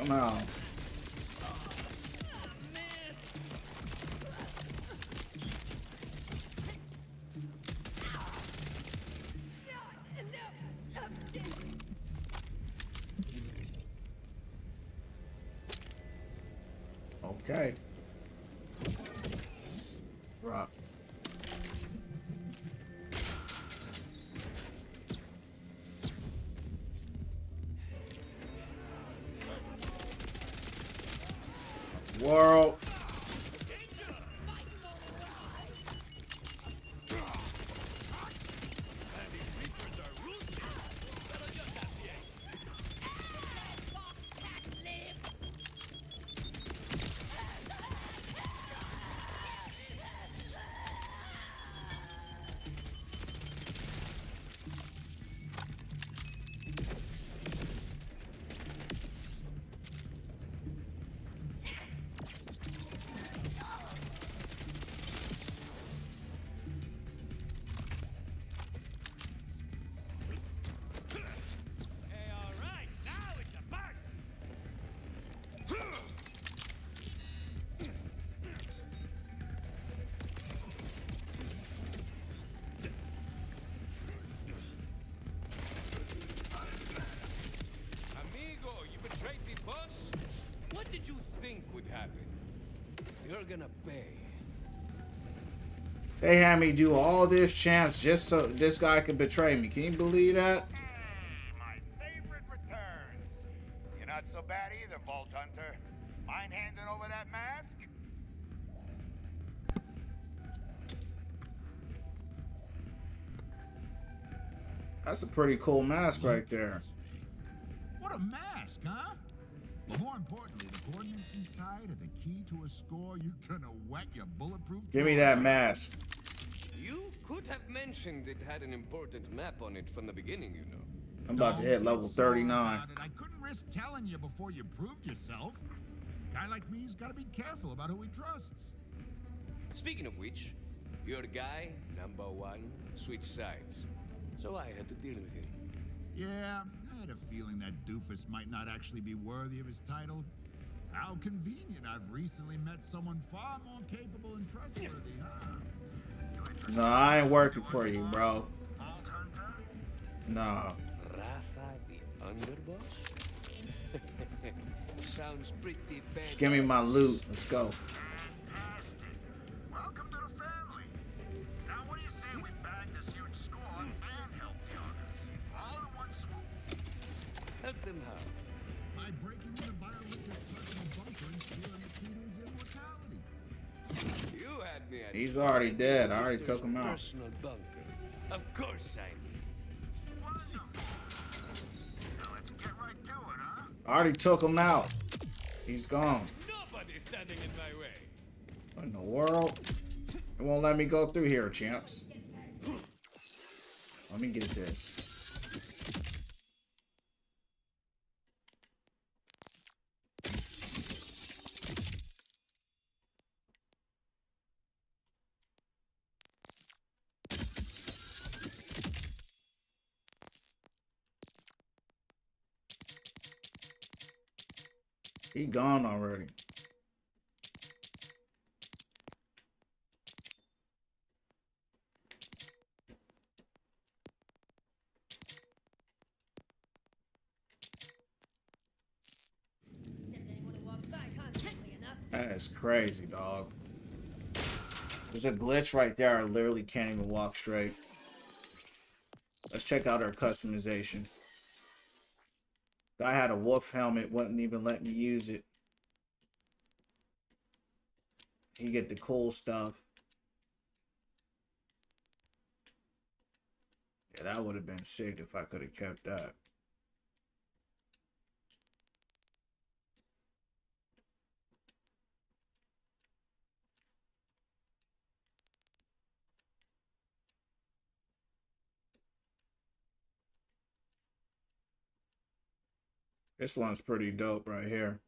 Somehow. Okay. Rock. World. What did you think would happen? You're gonna pay. They had me do all this, champs, just so this guy could betray me. Can you believe that? Hey, my favorite returns. You're not so bad either, Vault Hunter. Mind handing over that mask? That's a pretty cool mask right there. What a mask, huh? But more importantly, the coordinates inside are the key to a score you're gonna wet your bulletproof. Give me that mask. You could have mentioned it had an important map on it from the beginning, you know. I'm about to hit level 39. I couldn't risk telling you before you proved yourself. A guy like me's gotta be careful about who he trusts. Speaking of which, your guy, number one, switched sides. So I had to deal with him. Yeah, had a feeling that doofus might not actually be worthy of his title. How convenient. I've recently met someone far more capable and trustworthy, huh? No, I ain't working for you, bro. Vault Hunter? Nah. Rafa the underboss? Sounds pretty bad. Just give me my loot. Let's go. Fantastic. Welcome to the family. Now what do you say we bag this huge score and help the others? All in one swoop. Help them how? By breaking into Biologic's personal bunker and stealing the key to his immortality. You had me at He's already dead. I already took him out. Personal bunker. Of course I need. Wonderful. Now let's get right to it, huh? I already took him out. He's gone. Nobody's standing in my way. What in the world? It won't let me go through here, champs. Let me get this. He gone already. That is crazy, dog. There's a glitch right there. I literally can't even walk straight. Let's check out our customization. Guy had a wolf helmet, wouldn't even let me use it. He get the cool stuff. Yeah, that would have been sick if I could have kept that. This one's pretty dope right here.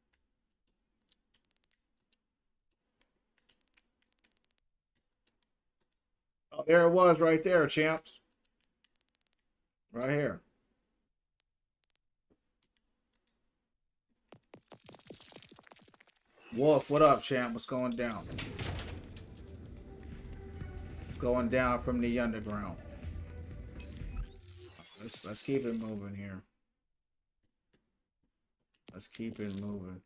Oh, there it was right there, champs. Right here. Wolf, what up, champ? What's going down? What's going down from the underground? Let's keep it moving here. Let's keep it moving.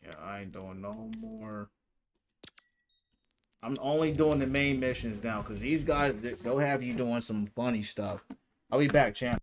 Yeah, I ain't doing no more. I'm only doing the main missions now because these guys, they'll have you doing some funny stuff. I'll be back, champ.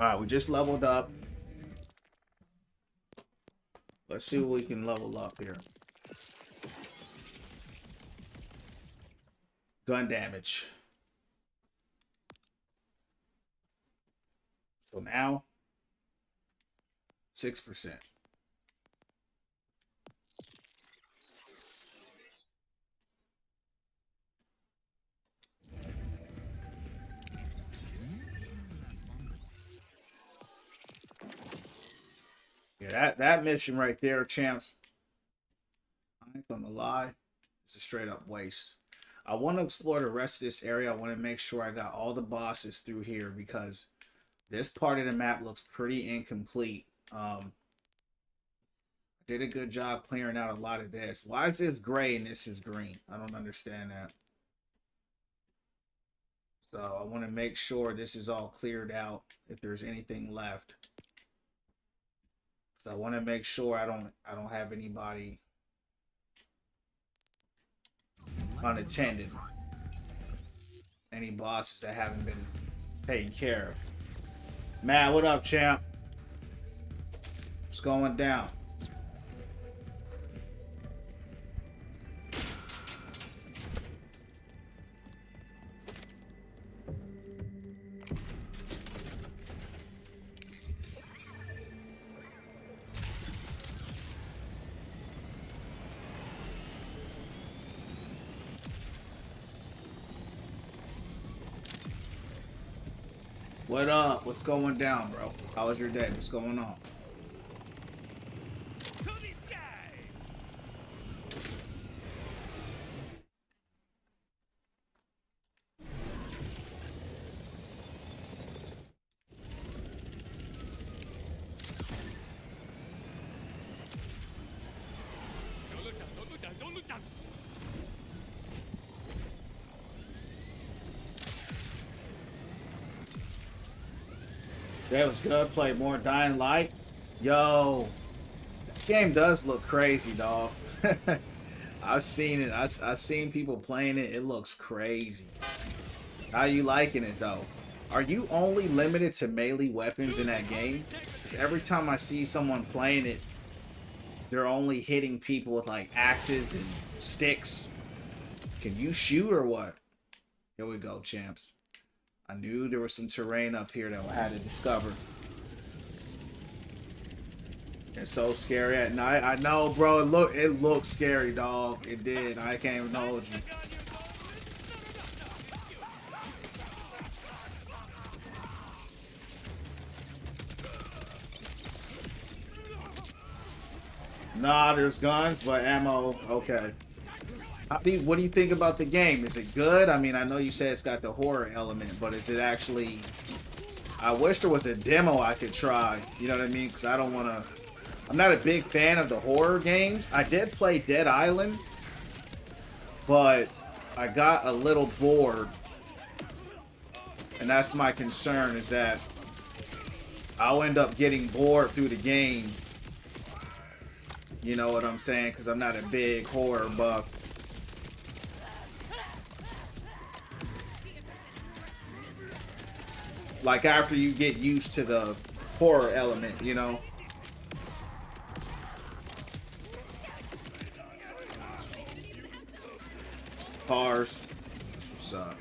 All right, we just leveled up. Let's see what we can level up here. Gun damage. So now, 6%. Yeah, Yeah, that mission right there, champs. I ain't gonna lie. It's a straight up waste. I want to explore the rest of this area. I want to make sure I got all the bosses through here because this part of the map looks pretty incomplete. Did a good job clearing out a lot of this. Why is this gray and this is green? I don't understand that. So I want to make sure this is all cleared out if there's anything left. So I want to make sure I don't have anybody unattended. Any bosses that haven't been taken care of. Matt, what up, champ? What's going down? What up? What's going down, bro? How was your day? What's going on? That was good. Play more Dying Light. Yo, that game does look crazy, dog. I've seen it. I've seen people playing it. It looks crazy. How you liking it, though? Are you only limited to melee weapons in that game? Because every time I see someone playing it, they're only hitting people with, like, axes and sticks. Can you shoot or what? Here we go, champs. I knew there was some terrain up here that I had to discover. It's so scary at night. I know, bro. It looked scary, dog. It did. I can't even hold you. Nah, there's guns, but ammo. Okay. What do you think about the game? Is it good? I mean, I know you said it's got the horror element, but is it actually... I wish there was a demo I could try. You know what I mean? Because I don't want to... I'm not a big fan of the horror games. I did play Dead Island, but I got a little bored. And that's my concern, is that I'll end up getting bored through the game. You know what I'm saying? Because I'm not a big horror buff. Like, after you get used to the horror element, you know? Cars. That's what's up.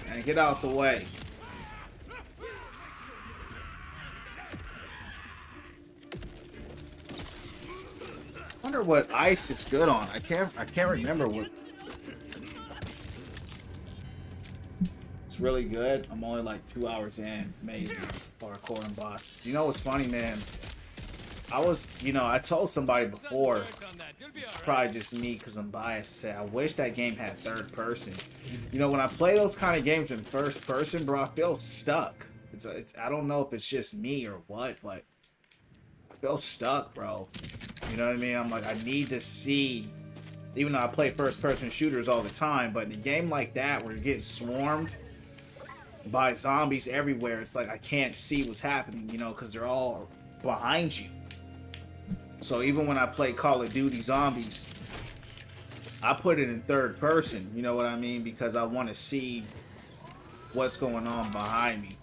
And get out the way. I wonder what ice is good on. I can't remember what. It's really good. I'm only like 2 hours in, maybe. Parkour and bosses. You know what's funny, man? I told somebody before, it's probably just me because I'm biased, to say I wish that game had third person. You know, when I play those kind of games in first person, bro, I feel stuck. I don't know if it's just me or what, but I feel stuck, bro. You know what I mean? I'm like, I need to see, even though I play first person shooters all the time, but in a game like that where you're getting swarmed by zombies everywhere, it's like I can't see what's happening, you know, because they're all behind you. So even when I play Call of Duty Zombies, I put it in third person, you know what I mean? Because I want to see what's going on behind me.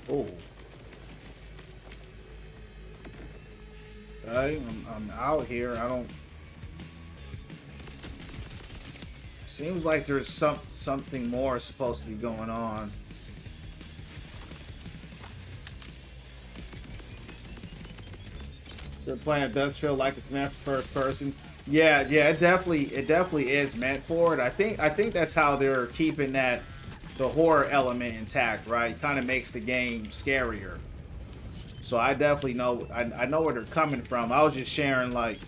Oh. Okay, I'm out here. I don't... Seems like there's something more supposed to be going on. The planet does feel like it's meant for first person. Yeah, yeah, it definitely is meant for it. I think that's how they're keeping the horror element intact, right? Kind of makes the game scarier. So I definitely know I know where they're coming from. I was just sharing like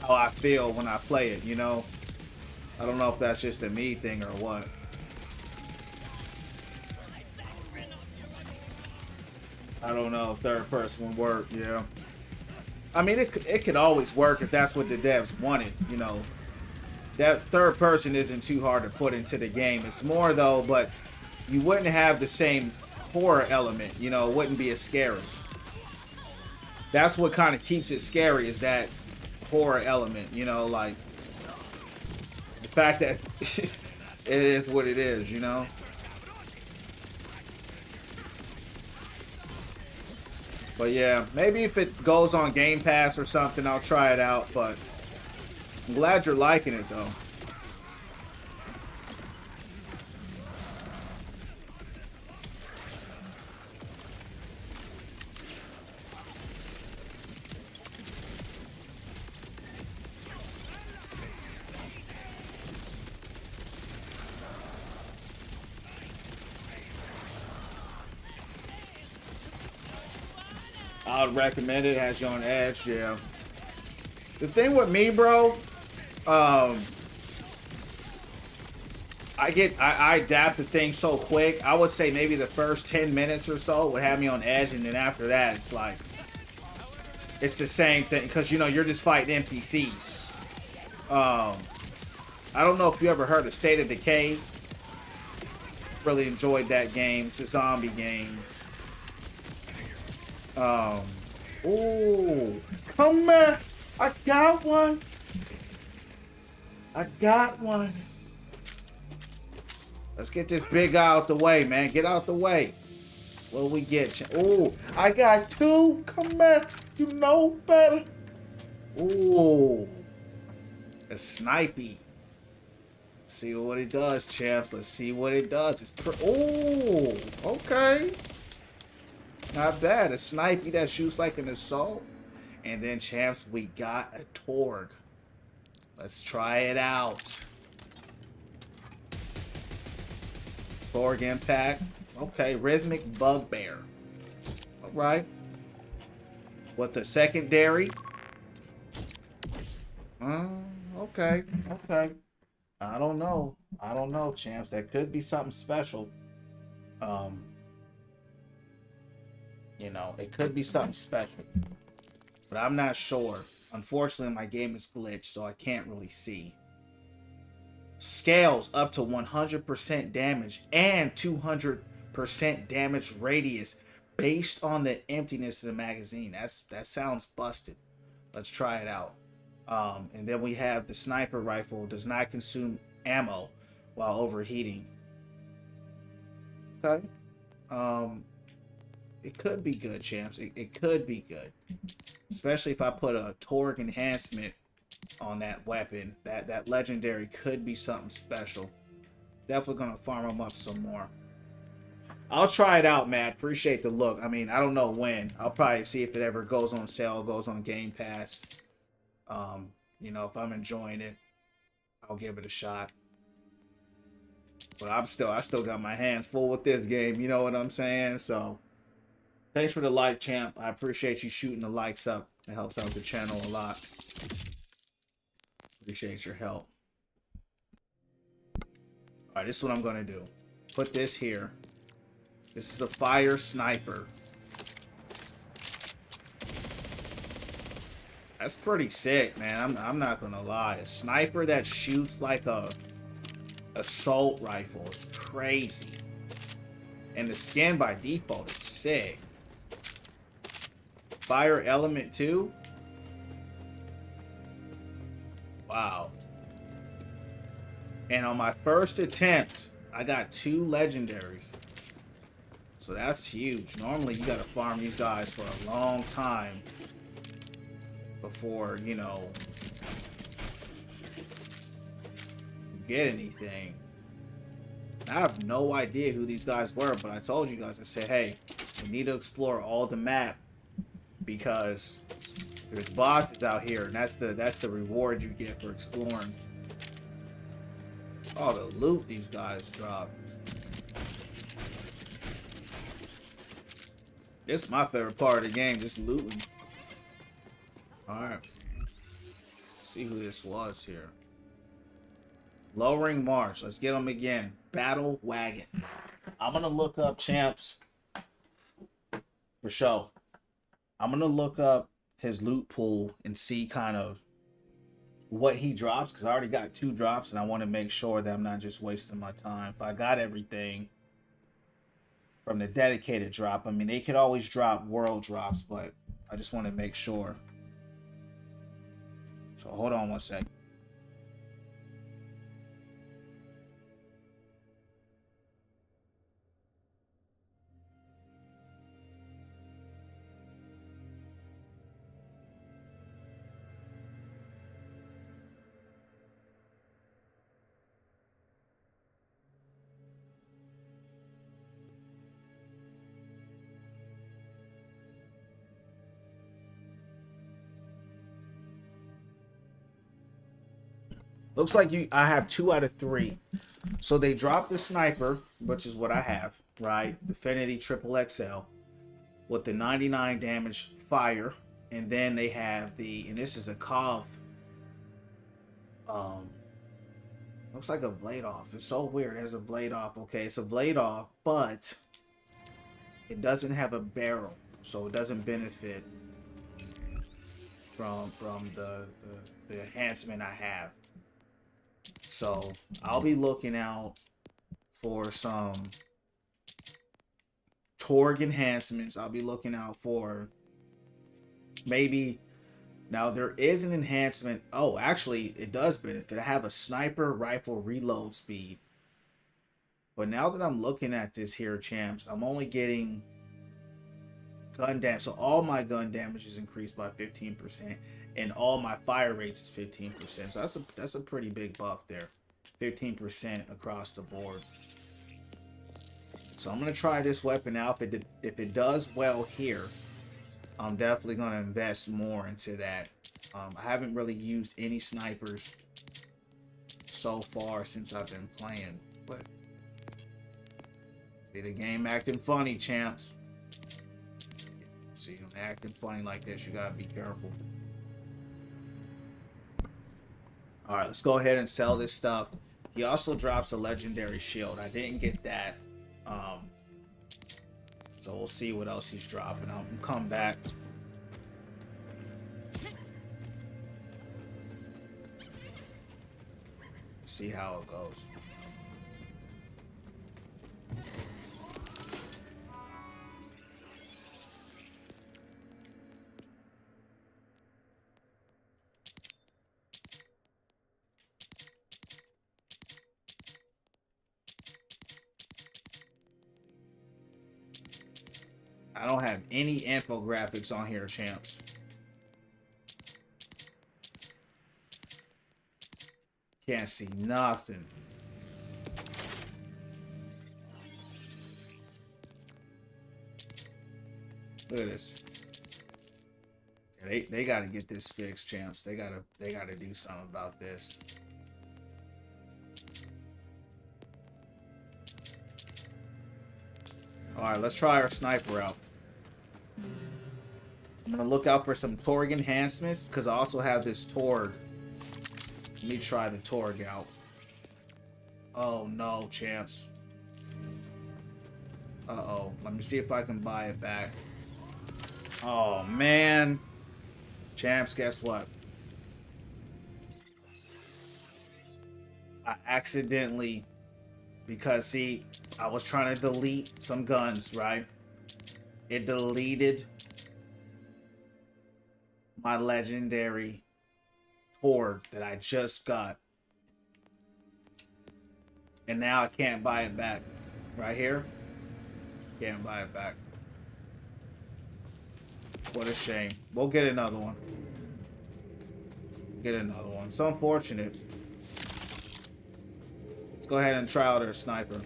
how I feel when I play it, you know. I don't know if that's just a me thing or what. I don't know if third person would work, yeah. I mean, it could always work if that's what the devs wanted, you know. That third person isn't too hard to put into the game. It's more, though, but you wouldn't have the same horror element, you know. It wouldn't be as scary. That's what kind of keeps it scary, is that horror element, you know, like the fact that it is what it is, you know. But yeah, maybe if it goes on Game Pass or something, I'll try it out. But I'm glad you're liking it, though. I would recommend it. Has you on edge, yeah. The thing with me, bro, I adapt to things so quick. I would say maybe the first 10 minutes or so would have me on edge, and then after that, it's like it's the same thing because you know you're just fighting NPCs. I don't know if you ever heard of State of Decay. Really enjoyed that game. It's a zombie game. Ooh, come on! I got one. I got one. Let's get this big guy out the way, man. Get out the way. What do we get? Ooh, I got two. Come on, you know better. Ooh, a snipey. See what it does, champs. Let's see what it does. It's ooh, okay. Not bad. A snipey that shoots like an assault. And then, champs, we got a Torg. Let's try it out. Torg impact. Okay, rhythmic bugbear. Alright. What the secondary? Okay. Okay. I don't know. I don't know, champs. That could be something special. You know, it could be something special. But I'm not sure. Unfortunately, my game is glitched, so I can't really see. Scales up to 100% damage and 200% damage radius based on the emptiness of the magazine. That sounds busted. Let's try it out. And then we have the sniper rifle. Does not consume ammo while overheating. Okay. It could be good, champs. It could be good. Especially if I put a Torg enhancement on that weapon. That legendary could be something special. Definitely going to farm them up some more. I'll try it out, Matt. Appreciate the look. I mean, I don't know when. I'll probably see if it ever goes on sale, goes on Game Pass. You know, if I'm enjoying it, I'll give it a shot. But I still got my hands full with this game. You know what I'm saying? So, thanks for the like, champ. I appreciate you shooting the likes up. It helps out the channel a lot. Appreciate your help. Alright, this is what I'm going to do. Put this here. This is a fire sniper. That's pretty sick, man. I'm not going to lie. A sniper that shoots like a assault rifle is crazy. And the skin by default is sick. Fire element too? Wow. And on my first attempt, I got 2 legendaries. So that's huge. Normally you gotta farm these guys for a long time before, you know, you get anything. I have no idea who these guys were, but I told you guys, I said, hey, we need to explore all the map because There's bosses out here, and that's the reward you get for exploring. Oh, the loot these guys drop. This is my favorite part of the game, just looting. Alright. See who this was here. Lowering March. Let's get them again. Battle Wagon. I'm going to look up champs. For sure. I'm going to look up his loot pool and see kind of what he drops. Because I already got 2 drops. And I want to make sure that I'm not just wasting my time. If I got everything from the dedicated drop. I mean, they could always drop world drops. But I just want to make sure. So hold on one second. Looks like I have 2 out of 3. So they dropped the sniper, which is what I have, right? Definity Triple XL with the 99 damage fire. And then they have and this is a COV. Looks like a blade off. It's so weird. It has a blade off. Okay, it's a blade off, but it doesn't have a barrel. So it doesn't benefit from the enhancement I have. So I'll be looking out for some Torg enhancements. I'll be looking out for maybe. Now there is an enhancement. Oh, actually it does benefit. I have a sniper rifle reload speed. But now that I'm looking at this here, champs, I'm only getting gun damage. So all my gun damage is increased by 15%. And all my fire rates is 15%. So that's a pretty big buff there. 15% across the board. So I'm going to try this weapon out. If it does well here, I'm definitely going to invest more into that. I haven't really used any snipers so far since I've been playing. But see the game acting funny, champs. See them acting funny like this. You got to be careful. Alright, let's go ahead and sell this stuff. He also drops a legendary shield. I didn't get that. So we'll see what else he's dropping. I'll come back. See how it goes. I don't have any infographics on here, champs. Can't see nothing. Look at this. They got to get this fixed, champs. They gotta do something about this. All right, let's try our sniper out. I'm gonna look out for some Torg enhancements because I also have this Torg. Let me try the Torg out. Oh no, champs. Uh-oh. Let me see if I can buy it back. Oh man. Champs, guess what? I accidentally, because see, I was trying to delete some guns, right? It deleted my legendary Torg that I just got. And now I can't buy it back. Right here. Can't buy it back. What a shame. We'll get another one. Get another one. It's unfortunate. Let's go ahead and try out our sniper.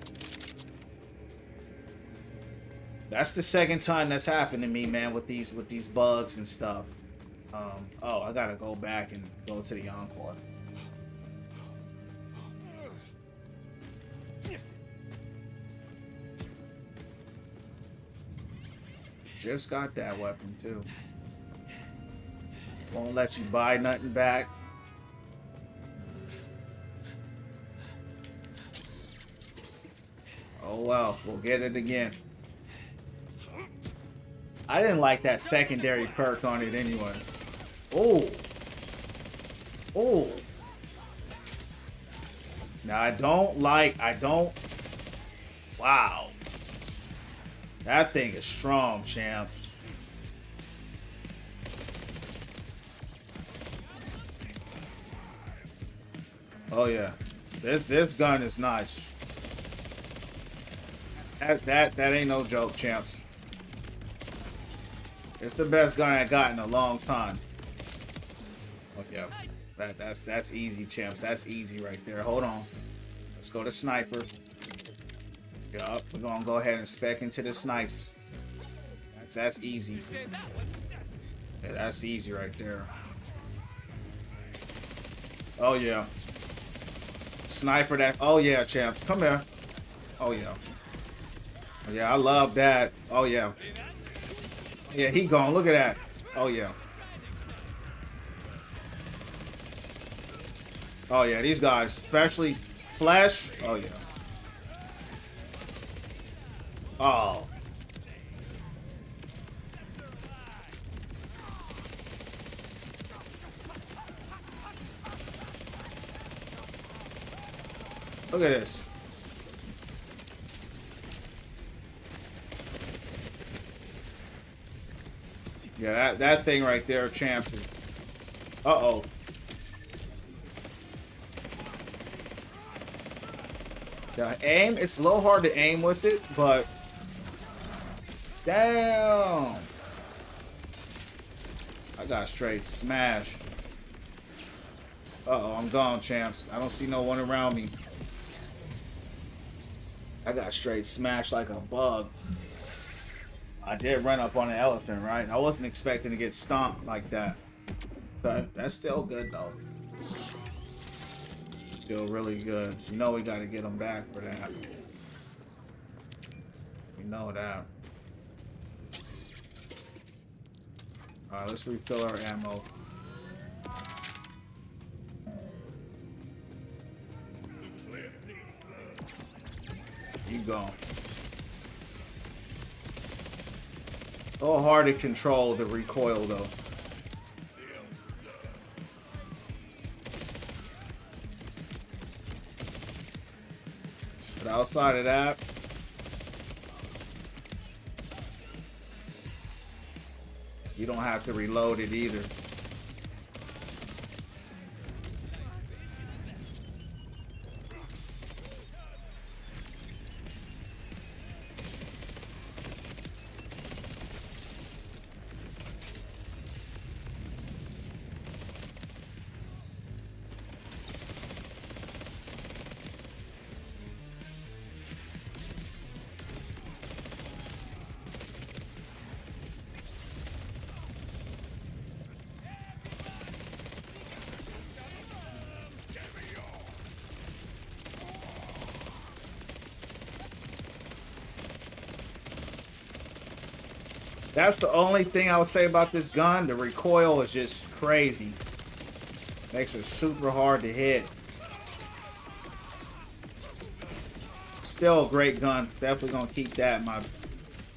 That's the second time that's happened to me, man, with these bugs and stuff. Oh, I gotta go back and go to the encore. Just got that weapon too. Won't let you buy nothing back. Oh well, we'll get it again. I didn't like that secondary perk on it anyway. Oh. Oh. Now I don't. Wow. That thing is strong, champs. Oh yeah. This gun is nice. That ain't no joke, champs. It's the best gun I got in a long time. Okay. That's easy, champs. That's easy right there. Hold on. Let's go to sniper. Yup, we're gonna go ahead and spec into the snipes. That's easy. Yeah, that's easy right there. Oh yeah. Sniper that. Oh yeah, champs. Come here. Oh yeah. Oh, yeah, I love that. Oh yeah. Yeah, he gone. Look at that. Oh yeah. Oh yeah, these guys, especially Flash. Oh yeah. Oh. Look at this. Yeah, that thing right there, champs. Uh-oh. The aim, it's a little hard to aim with it, but damn. I got straight smashed. Uh-oh, I'm gone, champs. I don't see no one around me. I got straight smashed like a bug. I did run up on an elephant, right? I wasn't expecting to get stomped like that. But that's still good, though. Still really good. You know we got to get them back for that. We know that. Alright, let's refill our ammo. You go. A little hard to control the recoil, though. But outside of that, you don't have to reload it either. That's the only thing I would say about this gun. The recoil is just crazy. Makes it super hard to hit. Still a great gun. Definitely gonna keep that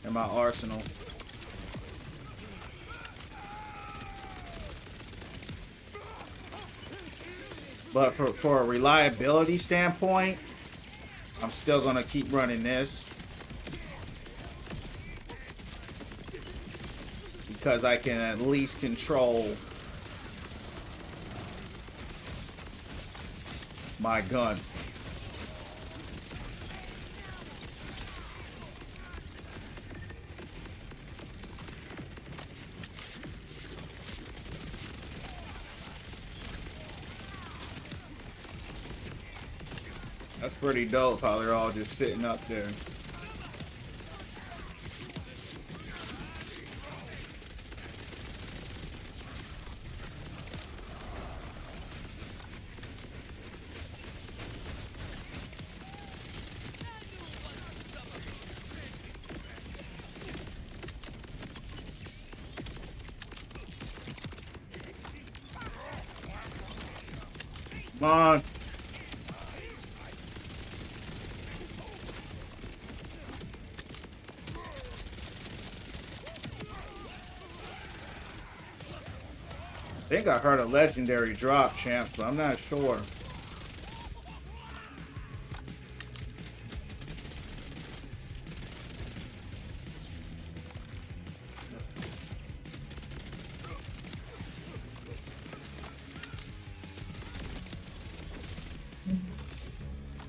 in my arsenal. But for a reliability standpoint, I'm still gonna keep running this. Because I can at least control my gun. That's pretty dope how they're all just sitting up there. Come on. I think I heard a legendary drop, champs, but I'm not sure.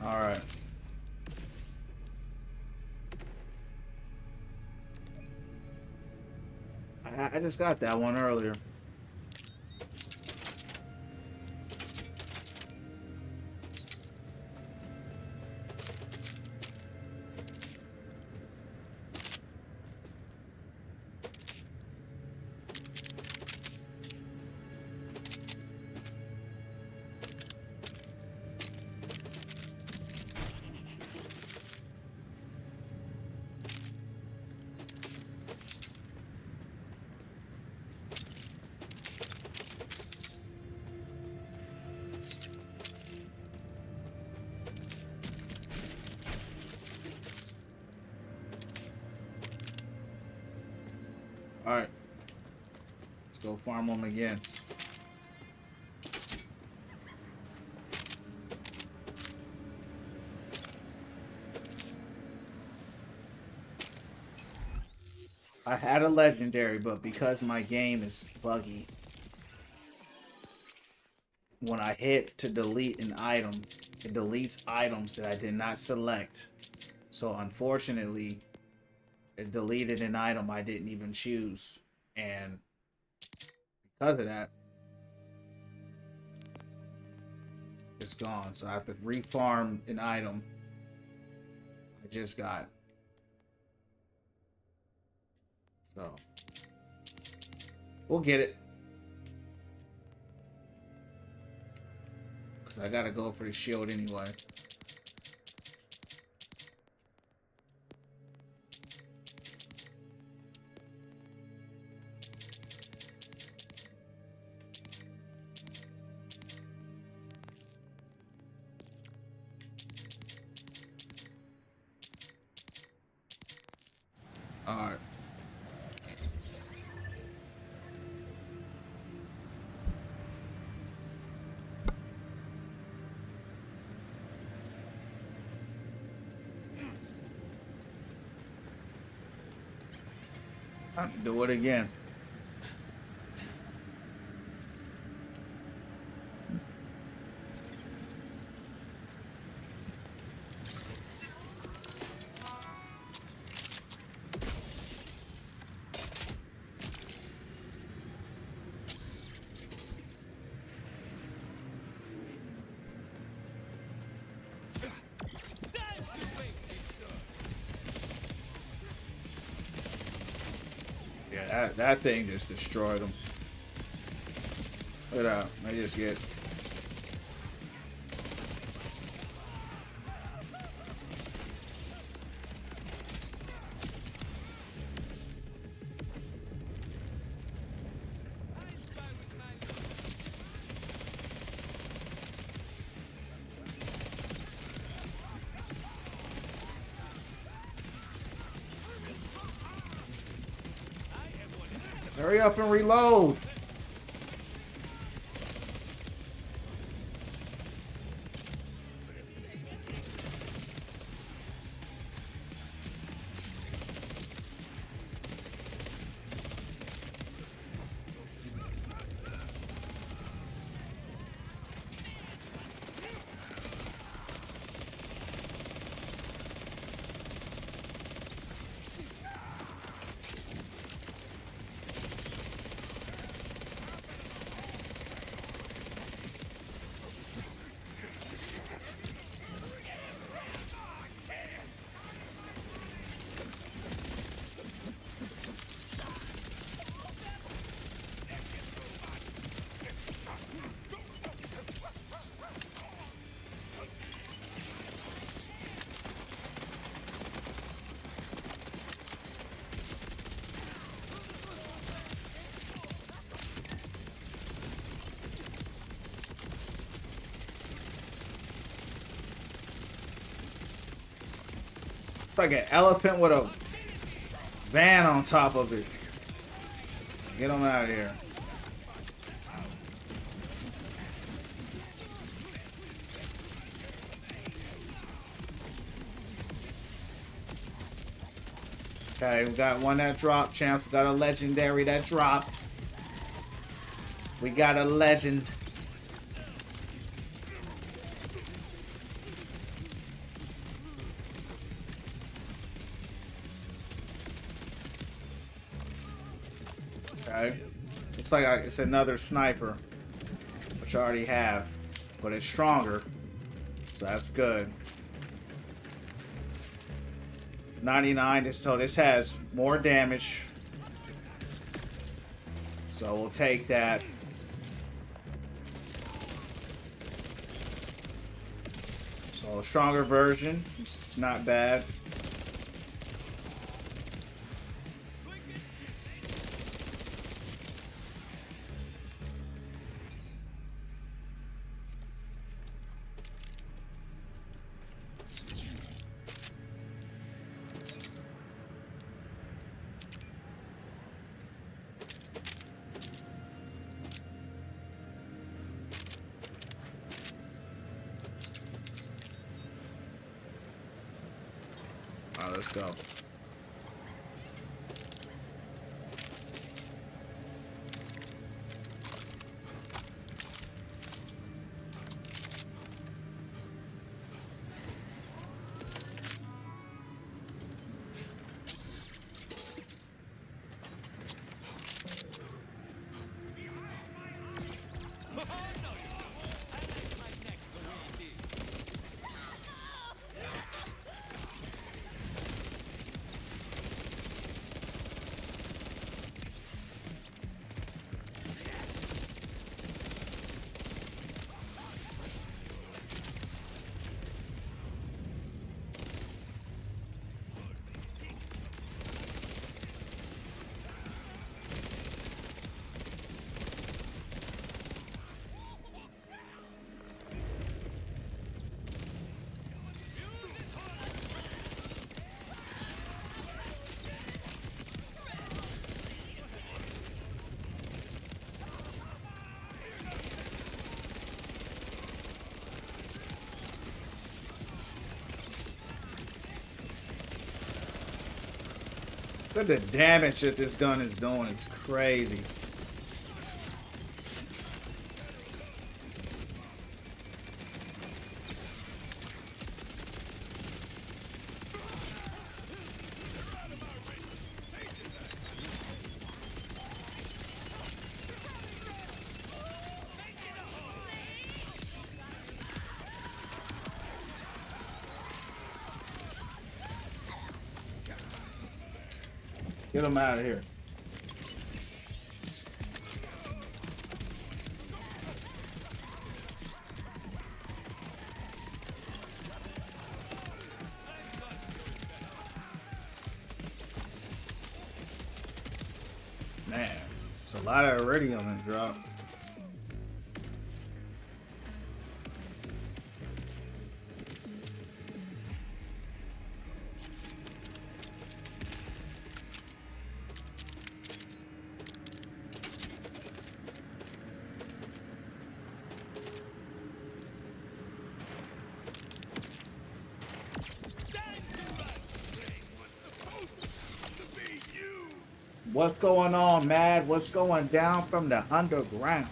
All right. I just got that one earlier. All right. Let's go farm them again. I had a legendary, but because my game is buggy, when I hit to delete an item, it deletes items that I did not select. So unfortunately, it deleted an item I didn't even choose. And because of that, it's gone. So I have to refarm an item I just got. So we'll get it. Because I gotta go for the shield anyway. Alright. Time to do it again. Yeah, that thing just destroyed them. Look at that. I just get... Hurry up and reload. It's like an elephant with a van on top of it. Get him out of here. Okay, we got one that dropped, champs. We got a legendary that dropped. We got a legend. Okay. Looks like it's another sniper, which I already have, but it's stronger, so that's good. 99, so this has more damage, so we'll take that. So a stronger version, it's not bad. Alright, let's go. Look at the damage that this gun is doing. It's crazy. Get him out of here. Man, it's a lot already on that drop. What's going on, Mad? What's going down from the underground?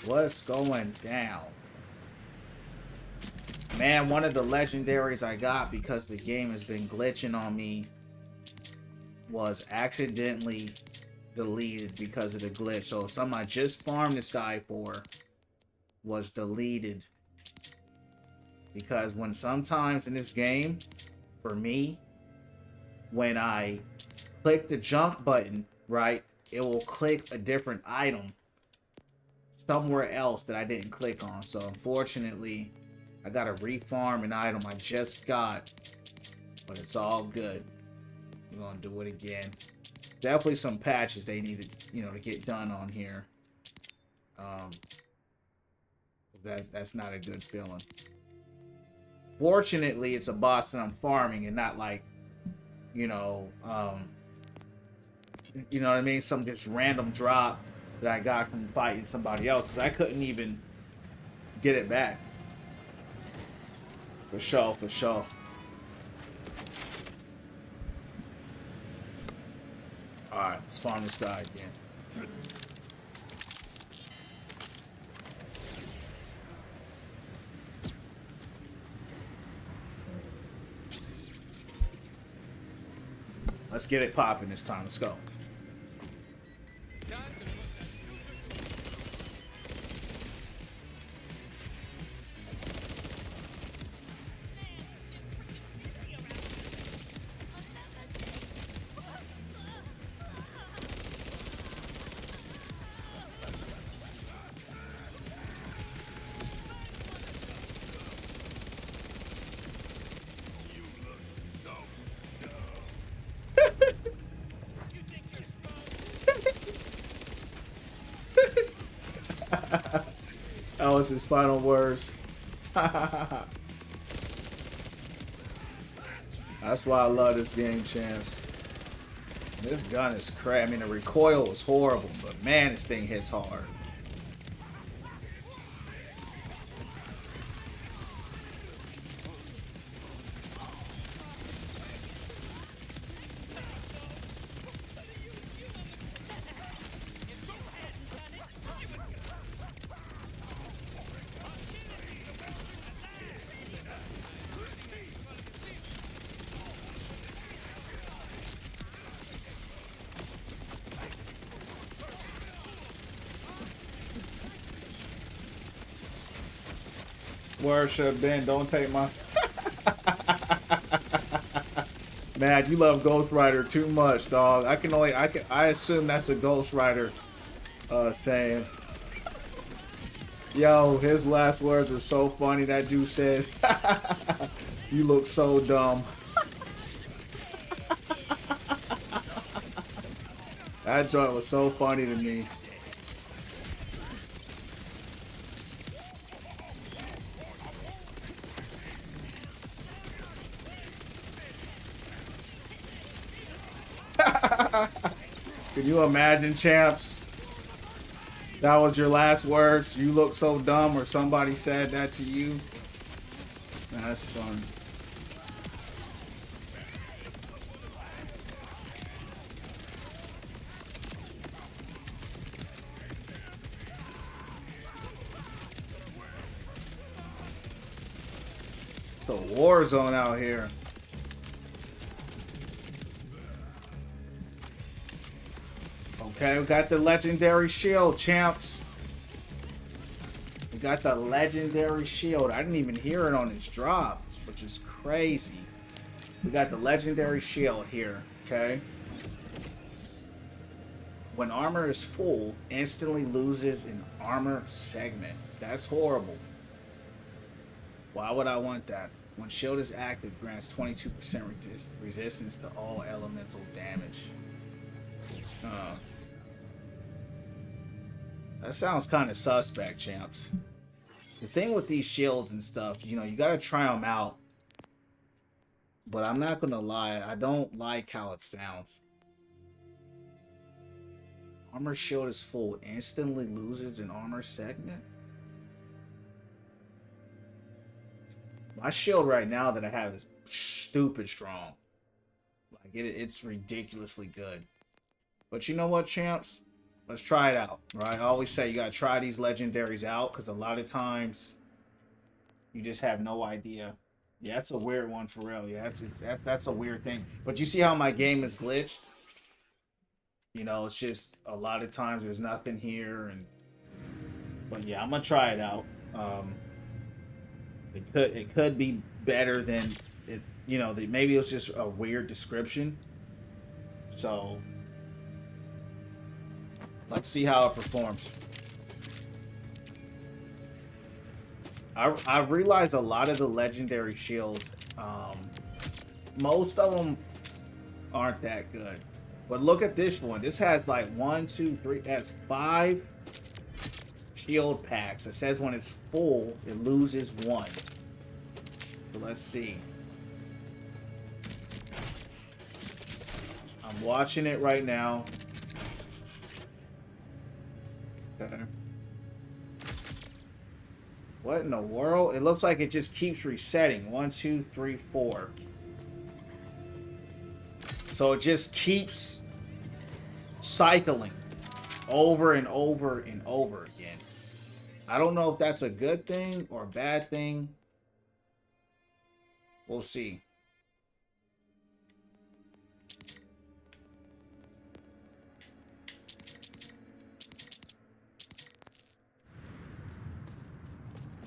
What's going down? Man, one of the legendaries I got because the game has been glitching on me was accidentally deleted because of the glitch. So something I just farmed this guy for was deleted. Because when sometimes in this game, for me, when I click the junk button, right, it will click a different item somewhere else that I didn't click on. So unfortunately, I gotta refarm an item I just got, but it's all good. We're gonna do it again. Definitely some patches they needed, to get done on here. That's not a good feeling. Fortunately, it's a boss that I'm farming and not like, you know what I mean? Some just random drop that I got from fighting somebody else, because I couldn't even get it back. For sure, for sure. Alright, let's farm this guy again. Let's get it popping this time. Let's go. That was his final words. That's why I love this game, champs. This gun is crap. I mean, the recoil was horrible, but man, this thing hits hard. Word should have been, don't take my... Man, you love Ghost Rider too much, dog. I assume that's a Ghost Rider saying. Yo, his last words were so funny. That dude said, you look so dumb. That joint was so funny to me. Can you imagine, champs? That was your last words. You look so dumb, or somebody said that to you. That's fun. It's a war zone out here. Okay, we got the legendary shield, champs. We got the legendary shield. I didn't even hear it on its drop, which is crazy. We got the legendary shield here, okay? When armor is full, instantly loses an armor segment. That's horrible. Why would I want that? When shield is active, grants 22% resistance to all elemental damage. That sounds kind of suspect, champs. The thing with these shields and stuff, you know, you gotta try them out. But I'm not gonna lie, I don't like how it sounds. Armor shield is full, instantly loses an armor segment. My shield right now that I have is stupid strong. Like it's ridiculously good. But you know what, champs? Let's try it out, right? I always say you gotta try these legendaries out, because a lot of times you just have no idea. Yeah, that's a weird one for real. Yeah, that's a weird thing. But you see how my game is glitched? You know, it's just a lot of times there's nothing here, but yeah, I'm gonna try it out. It could be better than it. You know, maybe it was just a weird description. So let's see how it performs. I realized a lot of the legendary shields, most of them aren't that good. But look at this one. This has like 1, 2, 3, that's 5 shield packs. It says when it's full, it loses 1. So let's see. I'm watching it right now. Okay. What in the world? It looks like it just keeps resetting. 1, 2, 3, 4. So it just keeps cycling over and over and over again. I don't know if that's a good thing or a bad thing. We'll see.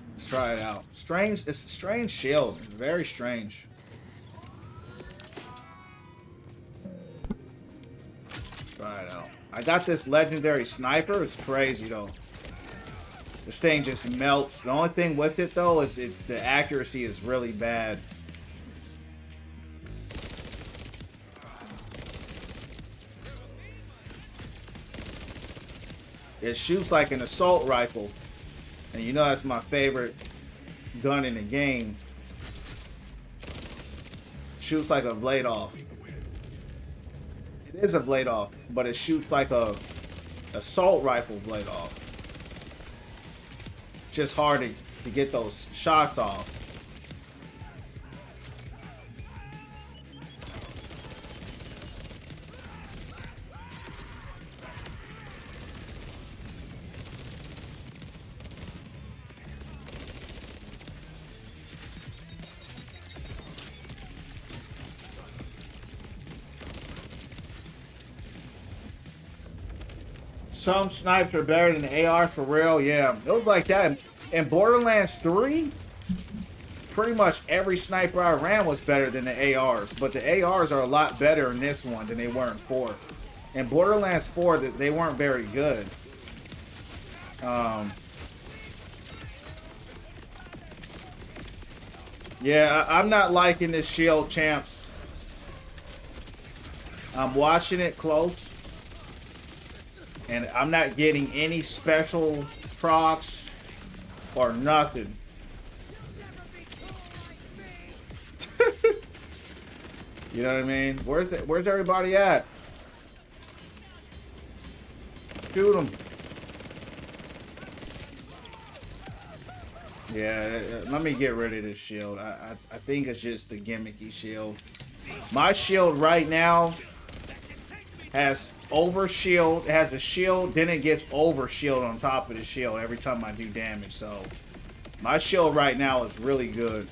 Let's try it out. Strange. It's a strange shield. Very strange. Try it out. I got this legendary sniper. It's crazy though. This thing just melts. The only thing with it though is the accuracy is really bad. It shoots like an assault rifle. And you know that's my favorite gun in the game. Shoots like a Vladof. It is a Vladof, but it shoots like a assault rifle Vladof. Just hard to get those shots off. Some snipes are better than the AR for real. Yeah, it was like that in Borderlands 3. Pretty much every sniper I ran was better than the ARs, but the ARs are a lot better in this one than they were in 4. In Borderlands 4, they weren't very good. Yeah, I'm not liking this shield, champs. I'm watching it close. And I'm not getting any special procs or nothing. You know what I mean? Where's everybody at? Shoot them. Yeah, let me get rid of this shield. I think it's just a gimmicky shield. My shield right now has over shield. It has a shield, then it gets over shield on top of the shield every time I do damage. So my shield right now is really good.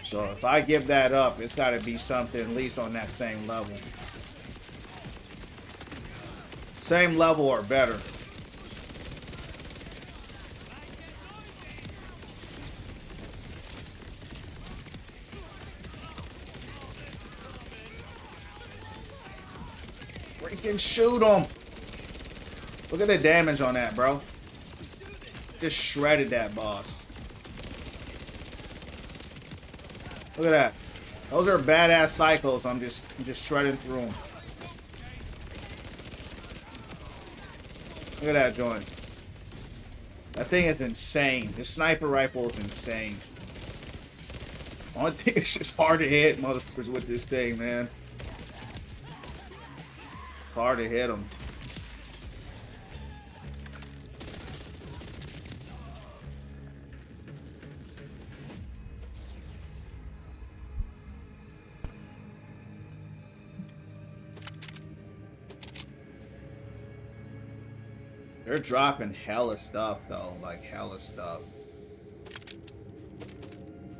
So if I give that up, it's got to be something at least on that same level. Same level or better. Freaking shoot him. Look at the damage on that, bro. Just shredded that boss. Look at that. Those are badass cycles. I'm just shredding through them. Look at that joint. That thing is insane. This sniper rifle is insane. Only thing is just hard to hit motherfuckers with this thing, man. It's hard to hit them. They're dropping hella stuff though, like hella stuff.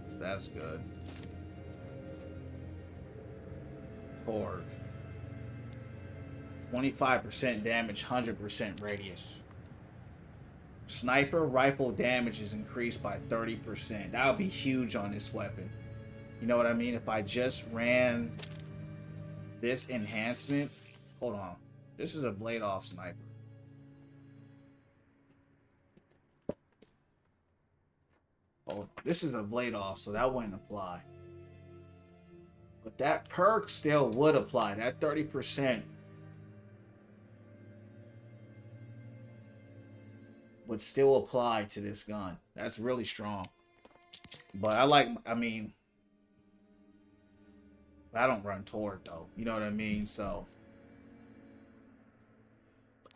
So that's good. Torque. 25% damage, 100% radius. Sniper rifle damage is increased by 30%. That would be huge on this weapon. You know what I mean? If I just ran this enhancement. Hold on. This is a Vladof sniper. Oh, this is a Vladof, so that wouldn't apply. But that perk still would apply. That 30% would still apply to this gun. That's really strong. But I like, I mean, I don't run toward though. You know what I mean? So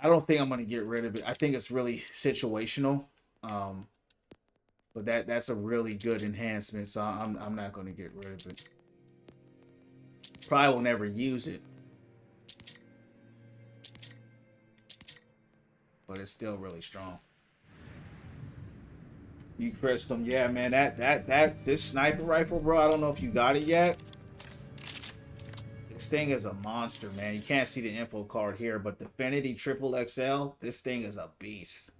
I don't think I'm gonna get rid of it. I think it's really situational. Um, but that's a really good enhancement. So I'm not gonna get rid of it. Probably will never use it. But it's still really strong. You pressed them, yeah, man. This sniper rifle, bro. I don't know if you got it yet. This thing is a monster, man. You can't see the info card here, but the Definity Triple XL, this thing is a beast.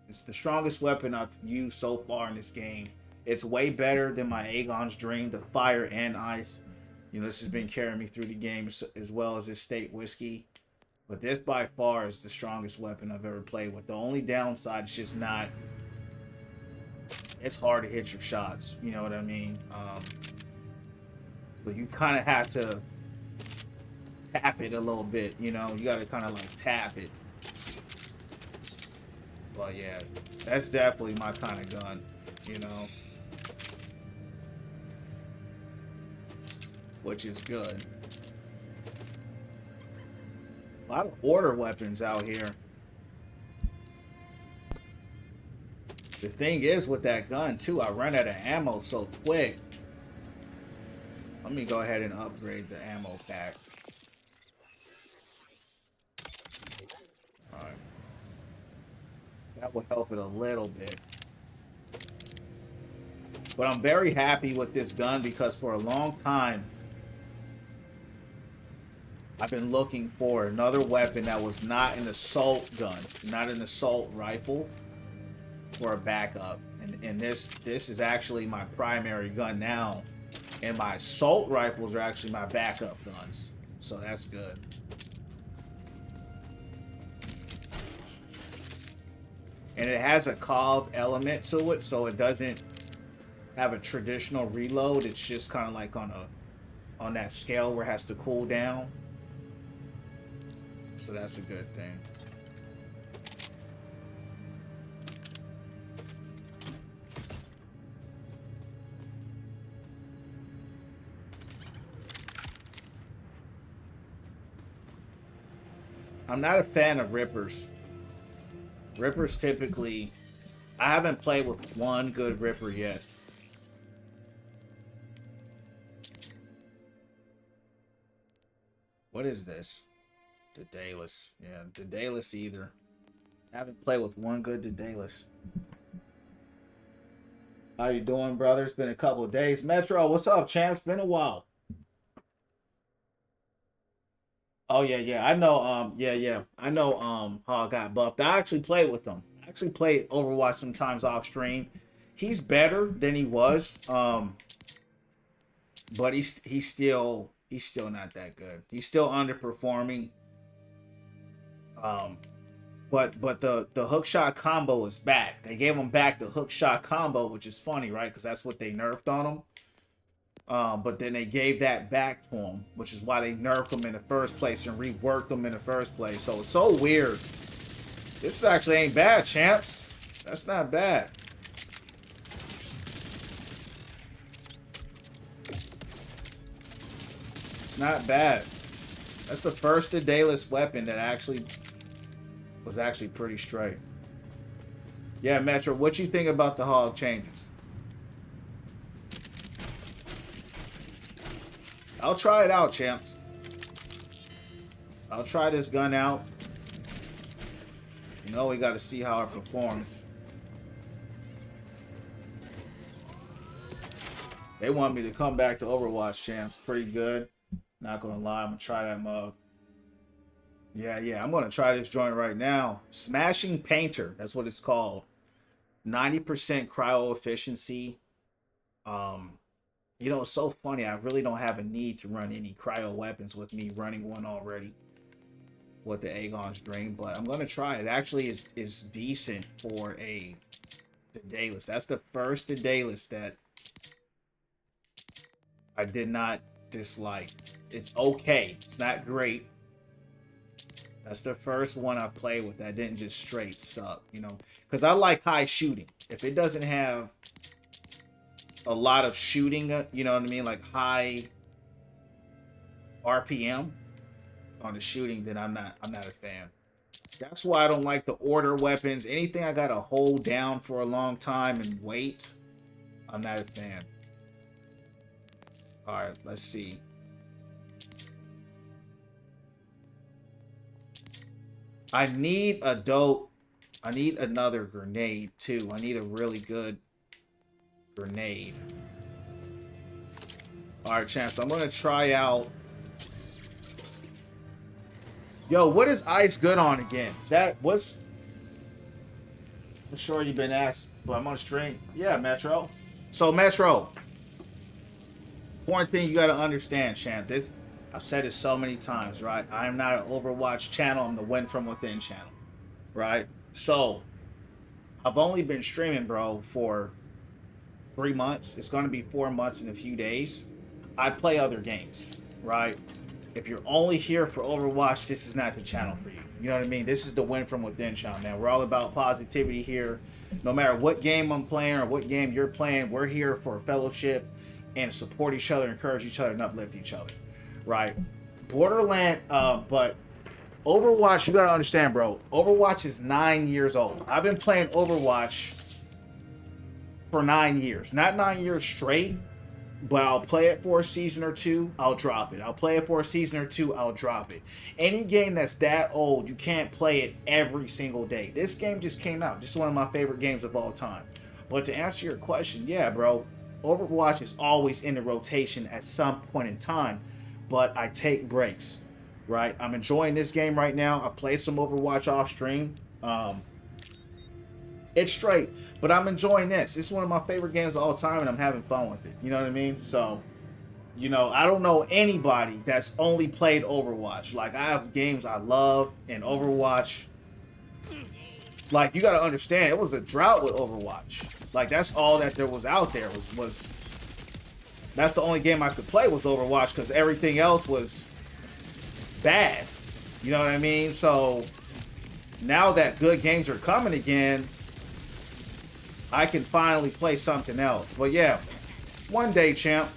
It's the strongest weapon I've used so far in this game. It's way better than my Aegon's Dream, the fire and ice. You know, this has been carrying me through the game as well as this state whiskey. But this by far is the strongest weapon I've ever played with. The only downside is just not... It's hard to hit your shots. You know what I mean? So you kind of have to tap it a little bit. You know? You got to kind of like tap it. But yeah, that's definitely my kind of gun. You know? Which is good. A lot of order weapons out here. The thing is with that gun too, I run out of ammo so quick. Let me go ahead and upgrade the ammo pack. Alright. That will help it a little bit. But I'm very happy with this gun because for a long time I've been looking for another weapon that was not an assault gun, not an assault rifle, for a backup. And this is actually my primary gun now. And my assault rifles are actually my backup guns. So that's good. And it has a COV element to it, so it doesn't have a traditional reload. It's just kind of like on that scale where it has to cool down. So that's a good thing. I'm not a fan of Rippers. Rippers typically... I haven't played with one good Ripper yet. What is this? Daedalus. Yeah, Daedalus either. I haven't played with one good Daedalus. How you doing, brother? It's been a couple of days. Metro, what's up, champ? It's been a while. Oh yeah. I know I know how I got buffed. I actually played with him. I actually played Overwatch sometimes off stream. He's better than he was. But he's still not that good. He's still underperforming. But the hookshot combo is back. They gave him back the hookshot combo, which is funny, right? Because that's what they nerfed on him. But then they gave that back to him, which is why they nerfed him in the first place and reworked him in the first place. So it's so weird. This actually ain't bad, champs. That's not bad. It's not bad. That's the first Daedalus weapon that was actually pretty straight. Yeah, Metro, what you think about the hog changes? I'll try it out, champs. I'll try this gun out. You know, we got to see how it performs. They want me to come back to Overwatch, champs. Pretty good. Not gonna lie, I'm gonna try that mug. Yeah, I'm gonna try this joint right now. Smashing Painter, that's what it's called. 90% cryo efficiency. You know, it's so funny. I really don't have a need to run any cryo weapons with me running one already with the Aegon's Dream, but I'm gonna try it. It actually is decent for a Daedalus. That's the first Daedalus that I did not dislike. It's okay. It's not great. That's the first one I played with that didn't just straight suck, you know, because I like high shooting. If it doesn't have a lot of shooting, you know what I mean, like high RPM on the shooting, then I'm not a fan. That's why I don't like the order weapons. Anything I gotta hold down for a long time and wait, I'm not a fan. All right, let's see. I need another grenade too. I need a really good grenade. All right, champs. I'm gonna try out. Yo, what is Ice good on again? That was. I'm sure you've been asked, but I'm on stream. Yeah, Metro. So Metro. One thing you gotta understand, champ. This I've said it so many times, right? I am not an Overwatch channel. I'm the Win From Within channel, right? So I've only been streaming, bro, for 3 months. It's gonna be 4 months in a few days. I play other games, right? If you're only here for Overwatch, this is not the channel for you. You know what I mean? This is the Win From Within channel, man. We're all about positivity here. No matter what game I'm playing or what game you're playing, we're here for fellowship and support each other, encourage each other, and uplift each other, right? Borderlands, but Overwatch, you gotta understand, bro. Overwatch is 9 years old. I've been playing Overwatch for 9 years. Not 9 years straight, but I'll play it for a season or two, I'll drop it. I'll play it for a season or two, I'll drop it. Any game that's that old, you can't play it every single day. This game just came out. This is one of my favorite games of all time. But to answer your question, yeah, bro, Overwatch is always in the rotation at some point in time, but I take breaks, right? I'm enjoying this game right now. I played some Overwatch off stream. It's straight, but I'm enjoying this. This is one of my favorite games of all time, and I'm having fun with it. You know what I mean? So, you know, I don't know anybody that's only played Overwatch. Like, I have games I love, and Overwatch, like, you got to understand, it was a drought with Overwatch. Like, that's all that there was out there was that's the only game I could play was Overwatch, because everything else was bad. You know what I mean? So now that good games are coming again, I can finally play something else. But yeah, one day, champ.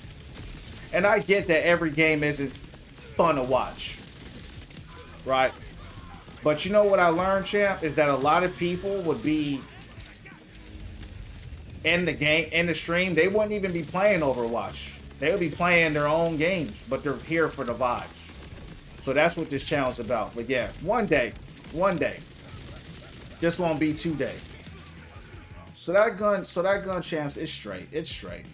And I get that every game isn't fun to watch, right? But you know what I learned, champ, is that a lot of people would be in the game, in the stream, they wouldn't even be playing Overwatch. They would be playing their own games, but they're here for the vibes. So that's what this channel's about. But yeah, one day. Just won't be 2 days. So that gun, champs, is straight. It's straight.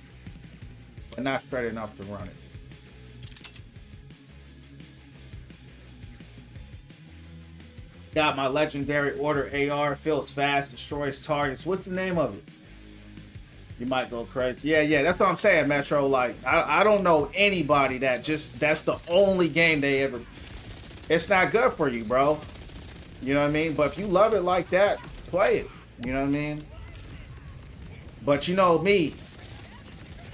But not straight enough to run it. Got my legendary order AR, fills fast, destroys targets. What's the name of it? You might go crazy. Yeah, that's what I'm saying, Metro. Like, I don't know anybody that that's the only game they ever. It's not good for you, bro. You know what I mean? But if you love it like that, play it. You know what I mean? But you know me,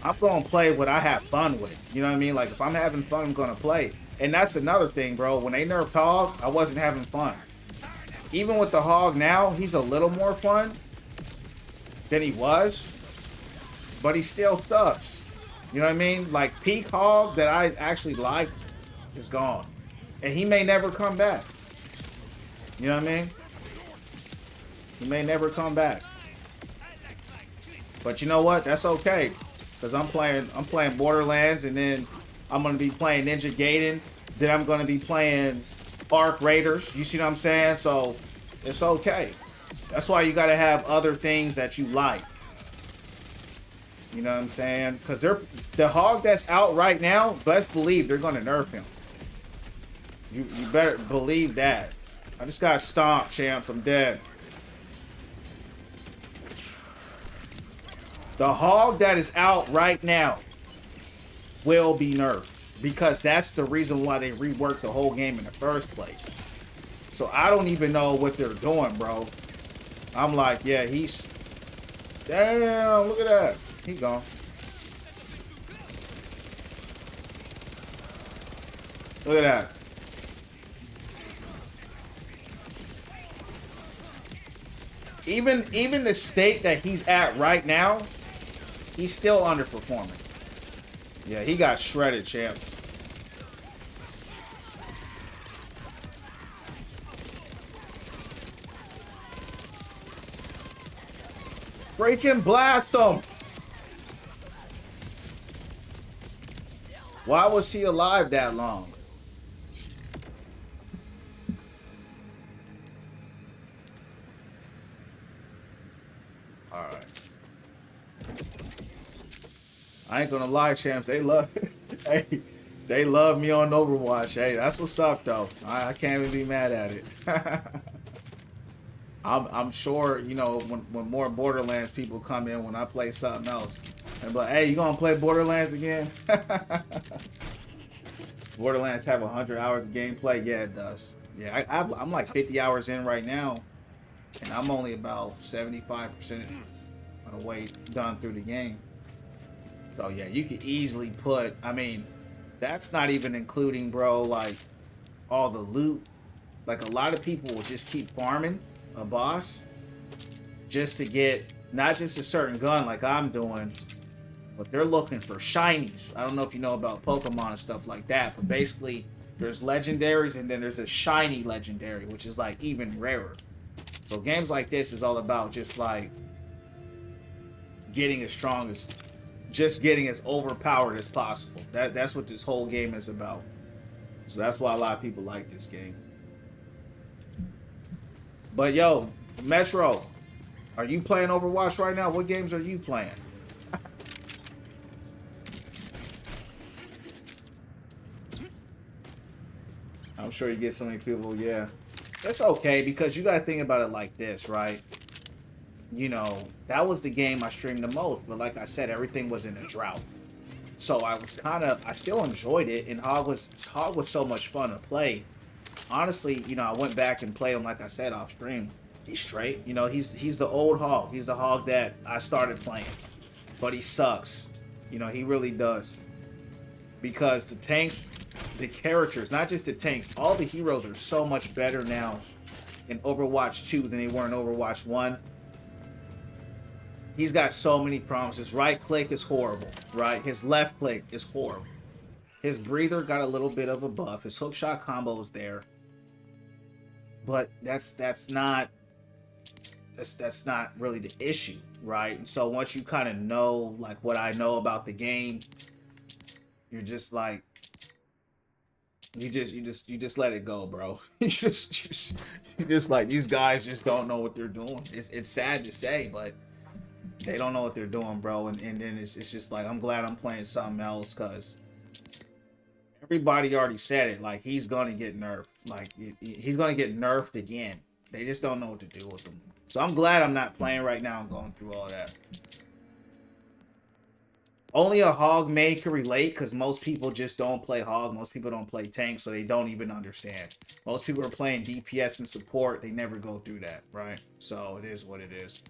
I'm going to play what I have fun with. You know what I mean? Like, if I'm having fun, I'm going to play. And that's another thing, bro. When they nerfed Hog, I wasn't having fun. Even with the Hog now, he's a little more fun than he was. But he still sucks. You know what I mean? Like, peak Hog that I actually liked is gone. And he may never come back. You know what I mean? He may never come back. But you know what? That's okay. Because I'm playing Borderlands, and then I'm going to be playing Ninja Gaiden. Then I'm going to be playing Arc Raiders. You see what I'm saying? So it's okay. That's why you got to have other things that you like. You know what I'm saying? Because the Hog that's out right now, best believe they're going to nerf him. You better believe that. I just got stomped, champs. I'm dead. The Hog that is out right now will be nerfed. Because that's the reason why they reworked the whole game in the first place. So I don't even know what they're doing, bro. I'm like, yeah, he's... Damn, look at that. He gone. Look at that. Even the state that he's at right now, He's still underperforming. Yeah, he got shredded, champs. Freaking blast him! Why was he alive that long? Alright. I ain't gonna lie, champs. They love hey, they love me on Overwatch. Hey, that's what's up though. I can't even be mad at it. I'm sure, you know, when more Borderlands people come in when I play something else. And be like, hey, you gonna play Borderlands again? Does Borderlands have 100 hours of gameplay? Yeah, it does. Yeah, I'm like 50 hours in right now, and I'm only about 75% of the way done through the game. So yeah, you could easily put, I mean, that's not even including, bro, like all the loot. Like a lot of people will just keep farming a boss just to get not just a certain gun like I'm doing, but they're looking for shinies. I don't know if you know about Pokemon and stuff like that, but basically there's legendaries and then there's a shiny legendary, which is like even rarer. So games like this is all about just like getting as strong as, just getting as overpowered as possible. That's what this whole game is about. So that's why a lot of people like this game. But yo, Metro, are you playing Overwatch right now? What games are you playing? I'm sure you get so many people, yeah. That's okay, because you got to think about it like this, right? You know, that was the game I streamed the most, but like I said, everything was in a drought. So I was I still enjoyed it, and Hog was so much fun to play. Honestly, you know, I went back and played him, like I said, off stream. He's straight. You know, he's the old Hog. He's the Hog that I started playing. But he sucks. You know, he really does. Because the tanks, the characters, not just the tanks, all the heroes are so much better now in Overwatch 2 than they were in Overwatch 1. He's got so many problems. His right click is horrible, right? His left click is horrible. His breather got a little bit of a buff. His hookshot combo is there. But that's not really the issue, right? And so once you kind of know like what I know about the game, you're just like you just let it go, bro. you just like, these guys just don't know what they're doing. It's sad to say, but they don't know what they're doing, bro. And then it's just like, I'm glad I'm playing something else, because everybody already said it. Like, he's gonna get nerfed. Like, he's gonna get nerfed again. They just don't know what to do with him. So I'm glad I'm not playing right now and going through all that. Only a Hog main can relate, because most people just don't play Hog. Most people don't play tank, so they don't even understand. Most people are playing DPS and support. They never go through that, right? So it is what it is.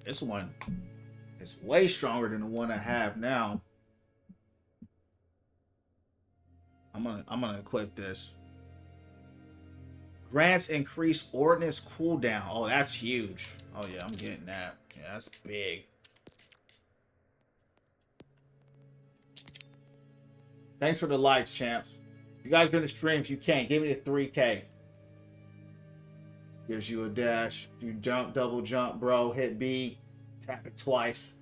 This one is way stronger than the one I have now. I'm gonna equip this. Grants increased ordnance cooldown. Oh, that's huge. Oh yeah, I'm getting that. Yeah, that's big. Thanks for the likes, champs. You guys gonna stream if you can. Give me the 3K. Gives you a dash. You jump, double jump, bro. Hit B. Tap it twice.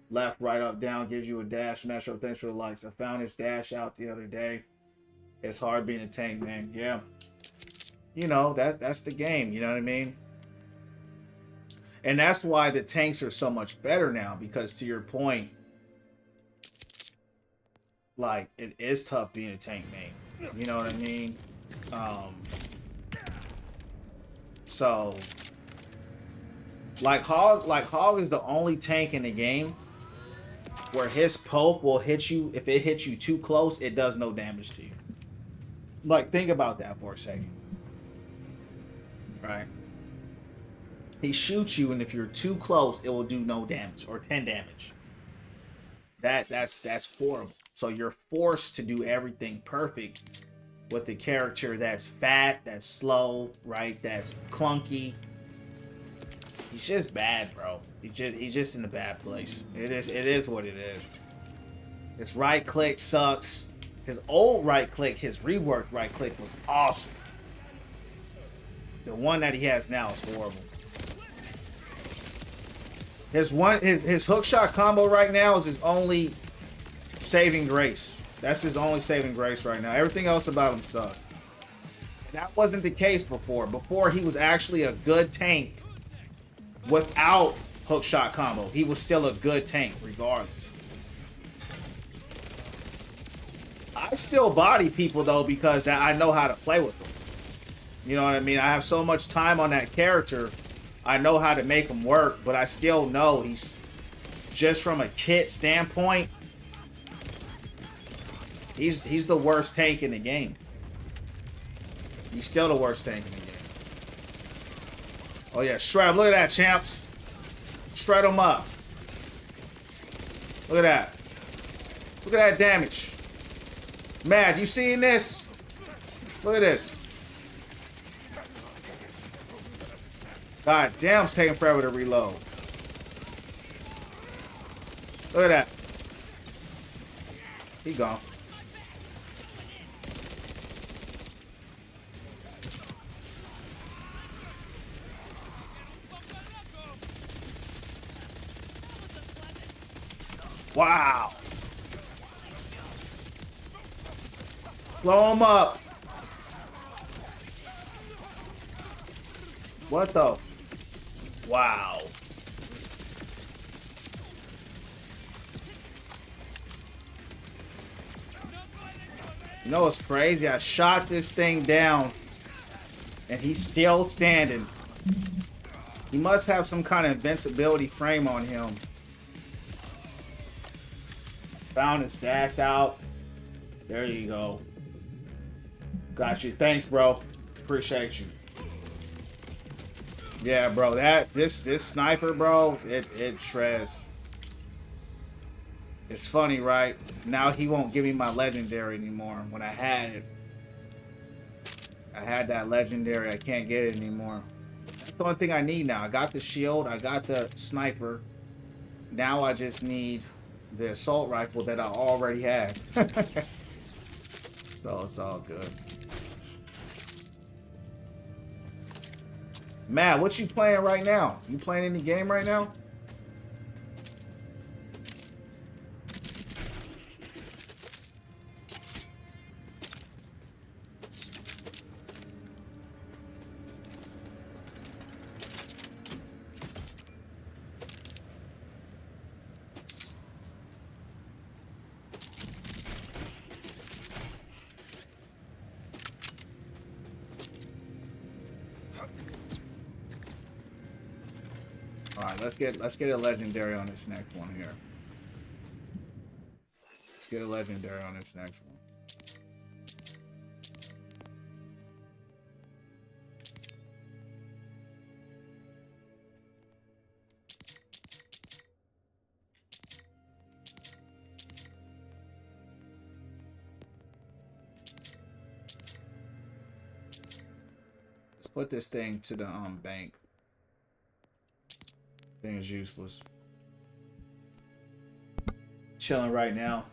Left, right, up, down. Gives you a dash. Metro, thanks for the likes. I found this dash out the other day. It's hard being a tank, man. Yeah. You know, that's the game. You know what I mean? And that's why the tanks are so much better now. Because to your point, like, it is tough being a tank main. You know what I mean? So, like Hog is the only tank in the game where his poke will hit you. If it hits you too close, it does no damage to you. Like, think about that for a second. Right? He shoots you, and if you're too close, it will do no damage or 10 damage. That's horrible. So you're forced to do everything perfect with the character that's fat, that's slow, right? That's clunky. He's just bad, bro. He's just in a bad place. It is what it is. His right click sucks. His old right click, his reworked right click was awesome. The one that he has now is horrible. His hook shot combo right now is his only saving grace. That's his only saving grace right now. Everything else about him sucks. That wasn't the case before. Before, he was actually a good tank without hook shot combo. He was still a good tank regardless. I still body people though because I know how to play with them. You know what I mean? I have so much time on that character. I know how to make him work, but I still know he's just from a kit standpoint. He's the worst tank in the game. He's still the worst tank in the game. Oh yeah, shred. Look at that, champs. Shred him up. Look at that. Look at that damage. Mad, you seeing this? Look at this. God damn, it's taking forever to reload. Look at that. He gone. Wow. Blow him up. What the? Wow. You know what's crazy? I shot this thing down and he's still standing. He must have some kind of invincibility frame on him. Found and stacked out. There you go. Got you. Thanks, bro. Appreciate you. Yeah, bro. This sniper, bro, it shreds. It's funny, right? Now he won't give me my legendary anymore. When I had that legendary. I can't get it anymore. That's the only thing I need now. I got the shield. I got the sniper. Now I just need the assault rifle that I already had. So it's all good. Matt, what you playing right now? You playing any game right now? Let's get a legendary on this next one here. Let's get a legendary on this next one. Let's put this thing to the bank. Thing is useless. Chilling right now.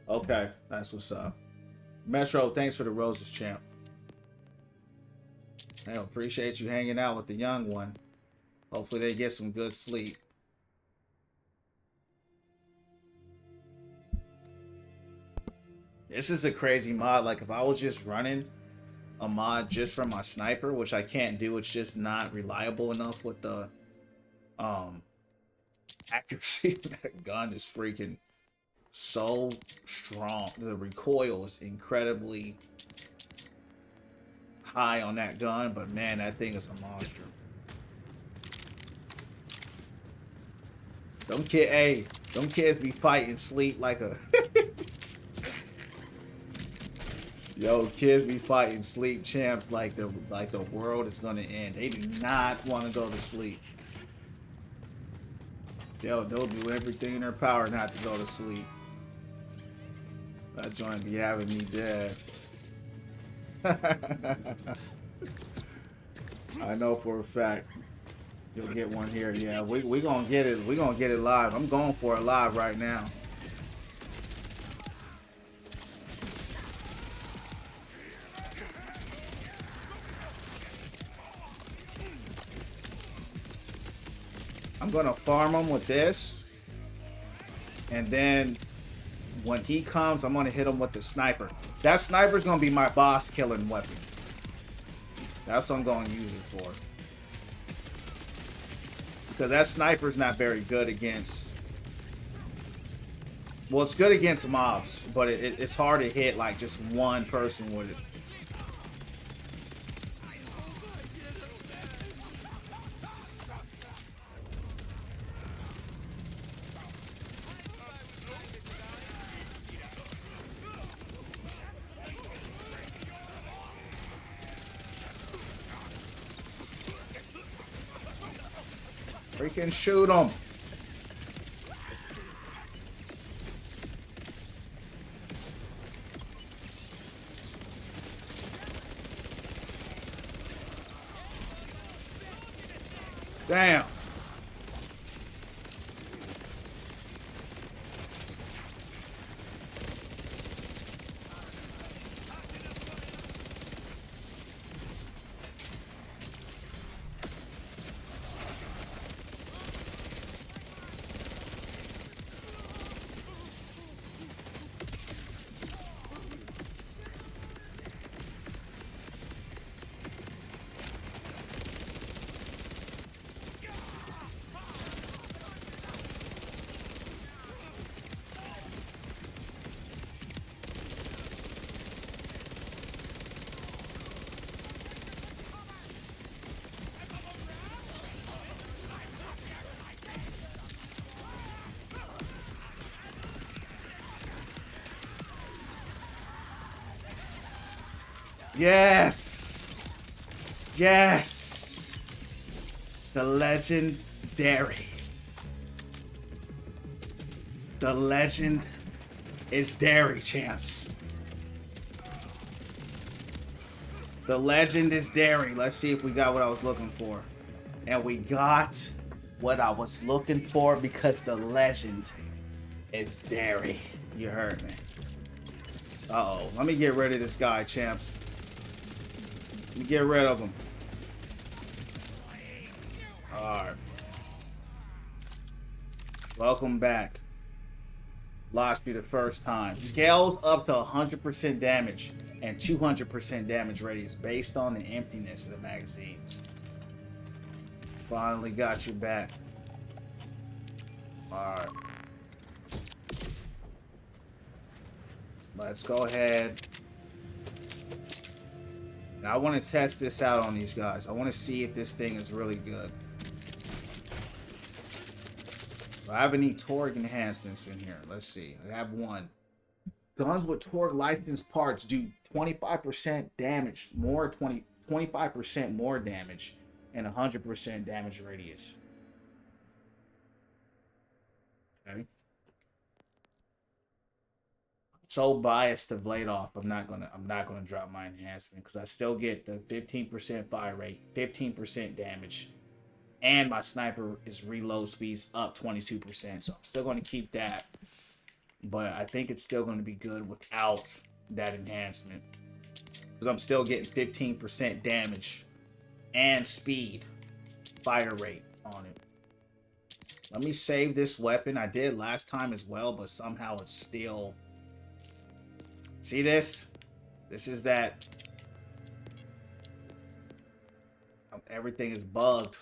Okay, that's what's up. Metro, thanks for the roses, champ. I appreciate you hanging out with the young one. Hopefully they get some good sleep. This is a crazy mod. Like if I was just running a mod just for my sniper, which I can't do, it's just not reliable enough with the accuracy. That gun is freaking so strong. The recoil is incredibly high on that gun, but man, that thing is a monster. Them kids be fighting sleep like a yo, kids be fighting sleep champs like the world is gonna end. They do not want to go to sleep. They'll do everything in their power not to go to sleep. That joint be having me dead. I know for a fact. You'll get one here. Yeah, we gonna get it. We gonna get it live. I'm going for it live right now. I'm gonna farm him with this, and then when he comes, I'm gonna hit him with the sniper. That sniper's gonna be my boss killing weapon. That's what I'm gonna use it for. Because that sniper's not very good against... Well, it's good against mobs, but it's hard to hit like just one person with it. Freaking shoot him. Damn. Yes! Yes! The legendary. The legend is dairy, champs. The legend is dairy. Let's see if we got what I was looking for. And we got what I was looking for because the legend is dairy. You heard me. Uh-oh. Let me get rid of this guy, champs. Let me get rid of him. Alright. Welcome back. Lost you the first time. Scales up to 100% damage and 200% damage radius based on the emptiness of the magazine. Finally got you back. Alright. Let's go ahead. Now I want to test this out on these guys. I want to see if this thing is really good. Do I have any torque enhancements in here? Let's see. I have one. Guns with torque licensed parts do 25% damage, 25% more damage, and 100% damage radius. Okay. So biased to blade off, I'm not gonna drop my enhancement because I still get the 15% fire rate, 15% damage, and my sniper is reload speeds up 22%. So I'm still gonna keep that, but I think it's still gonna be good without that enhancement because I'm still getting 15% damage and speed, fire rate on it. Let me save this weapon. I did last time as well, but somehow it's still. See this? This is that. Everything is bugged.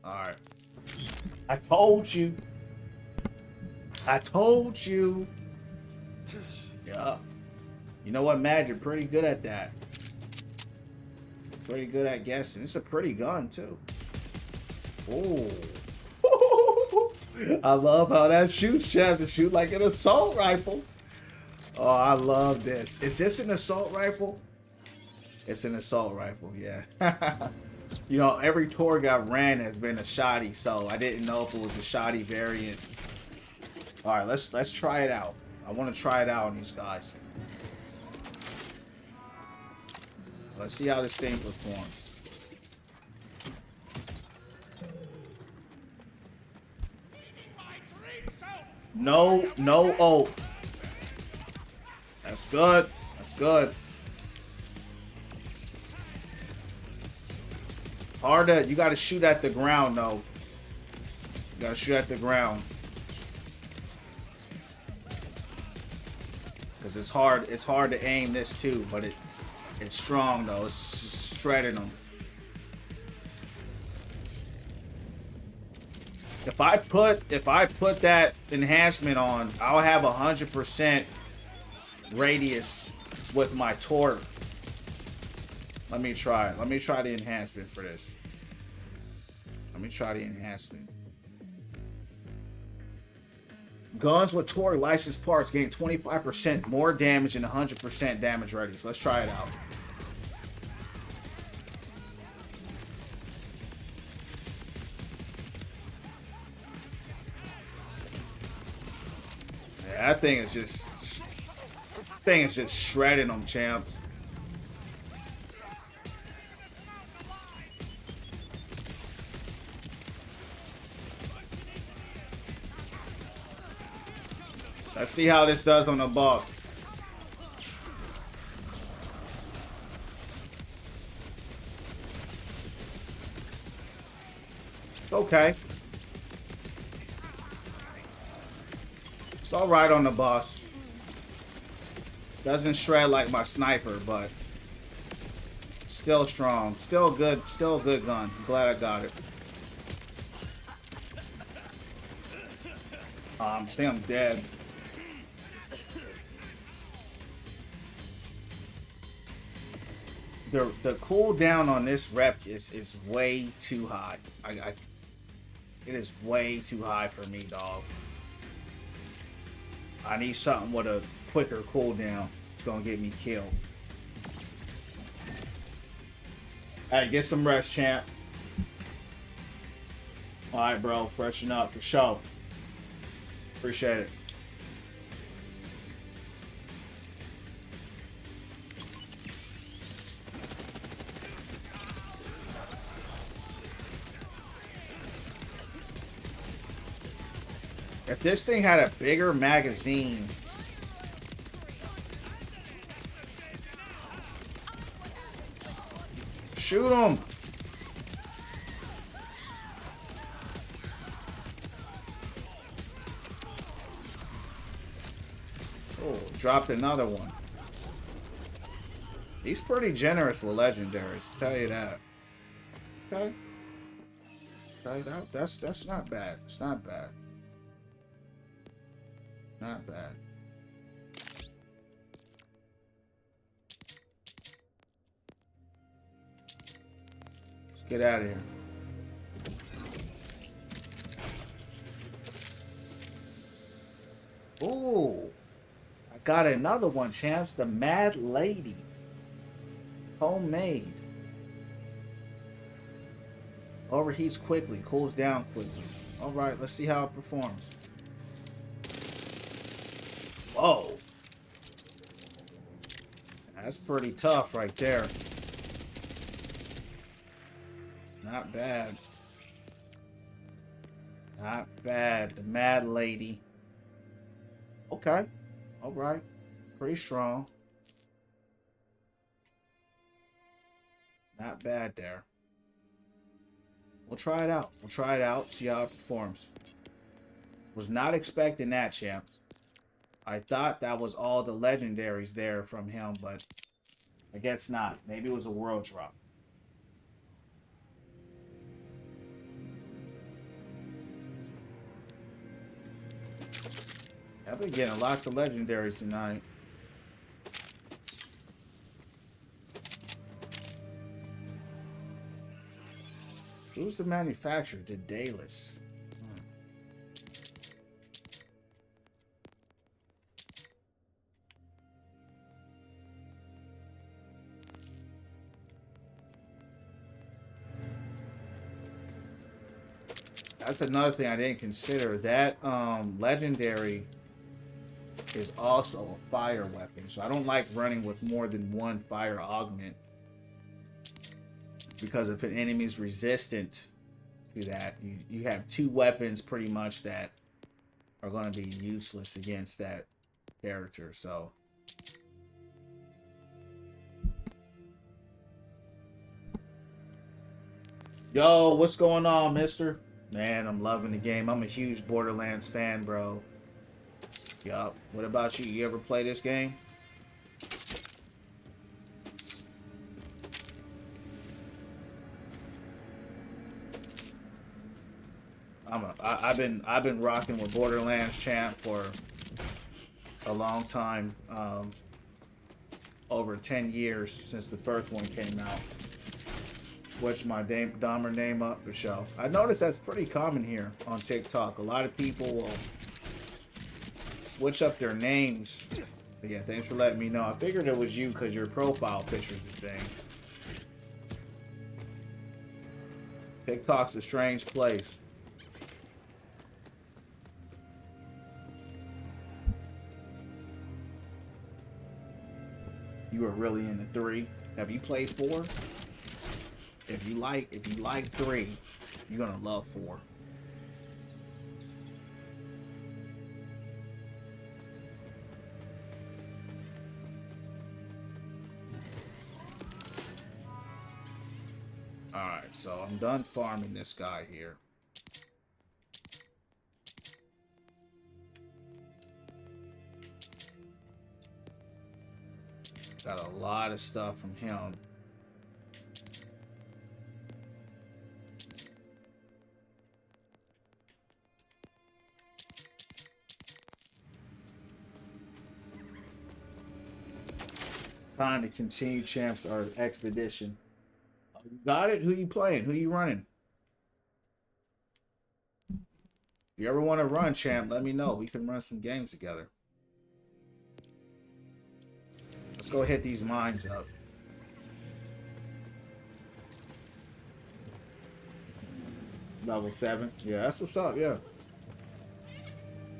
Alright. I told you. I told you. Yeah. You know what, Mad? You're pretty good at that. Pretty good at guessing. It's a pretty gun, too. Oh. I love how that shoots, Chad. To shoot like an assault rifle. Oh, I love this. Is this an assault rifle? It's an assault rifle, yeah. You know, every Torg I've ran has been a shoddy, so I didn't know if it was a shoddy variant. All right, let's try it out. I want to try it out on these guys. Let's see how this thing performs. No, no, oh. That's good. That's good. Hard to, you gotta shoot at the ground though. You gotta shoot at the ground. Cause it's hard to aim this too, but it's strong though. It's just shredding them. If I put that enhancement on, I'll have 100% radius with my torque. Let me try it. Let me try the enhancement for this. Let me try the enhancement. Guns with torque licensed parts gain 25% more damage and 100% damage radius. Let's try it out. Yeah, that thing is just... This thing is just shredding them, champs. Let's see how this does on the buff. Okay. It's alright on the boss. Doesn't shred like my sniper, but still strong. Still good. Still a good gun. I'm glad I got it. I think I'm dead. The cooldown on this rep is way too high. It is way too high for me, dog. I need something with a quicker cooldown. It's gonna get me killed. Hey, get some rest, champ. Alright, bro. Freshen up for sure. Appreciate it. If this thing had a bigger magazine... Shoot him! Oh, dropped another one. He's pretty generous with legendaries, I'll tell you that. Okay. Okay, that's not bad. It's not bad. Not bad. Let's get out of here. Ooh. I got another one, champs. The Mad Lady. Homemade. Overheats quickly. Cools down quickly. Alright, let's see how it performs. Whoa. That's pretty tough right there. Not bad. Not bad. The Mad Lady. Okay. Alright. Pretty strong. Not bad there. We'll try it out. We'll try it out. See how it performs. Was not expecting that, champs. I thought that was all the legendaries there from him, but I guess not. Maybe it was a world drop. I've been getting lots of legendaries tonight. Who's the manufacturer? Daedalus. That's another thing I didn't consider. That legendary is also a fire weapon. So I don't like running with more than one fire augment. Because if an enemy's resistant to that, you have two weapons pretty much that are going to be useless against that character. So yo, what's going on, mister? Man, I'm loving the game. I'm a huge Borderlands fan, bro. Yup. What about you? You ever play this game? I've been rocking with Borderlands champ for a long time. Over 10 years since the first one came out. Switch my Dahmer name up for show. I noticed that's pretty common here on TikTok. A lot of people will switch up their names. But yeah, thanks for letting me know. I figured it was you because your profile picture is the same. TikTok's a strange place. You were really into 3. Have you played 4? If you like 3, you're gonna love 4. Alright, so I'm done farming this guy here. Got a lot of stuff from him. Time to continue champs our expedition. You got it? Who you playing? Who you running? If you ever want to run, champ, let me know. We can run some games together. Let's go hit these mines up. Level 7. Yeah, that's what's up, yeah.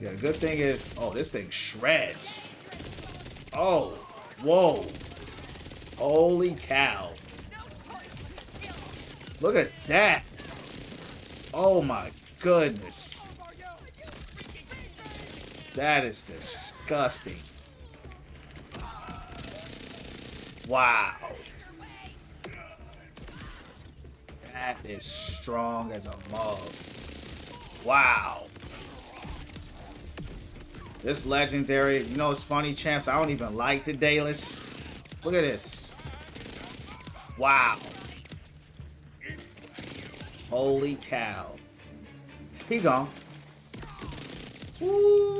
Yeah, the good thing is... Oh, this thing shreds. Oh, whoa. Holy cow. Look at that. Oh my goodness. That is disgusting. Wow. That is strong as a mug. Wow. This legendary, you know, it's funny, champs. I don't even like the Daedalus. Look at this. Wow. Holy cow. He gone. Woo.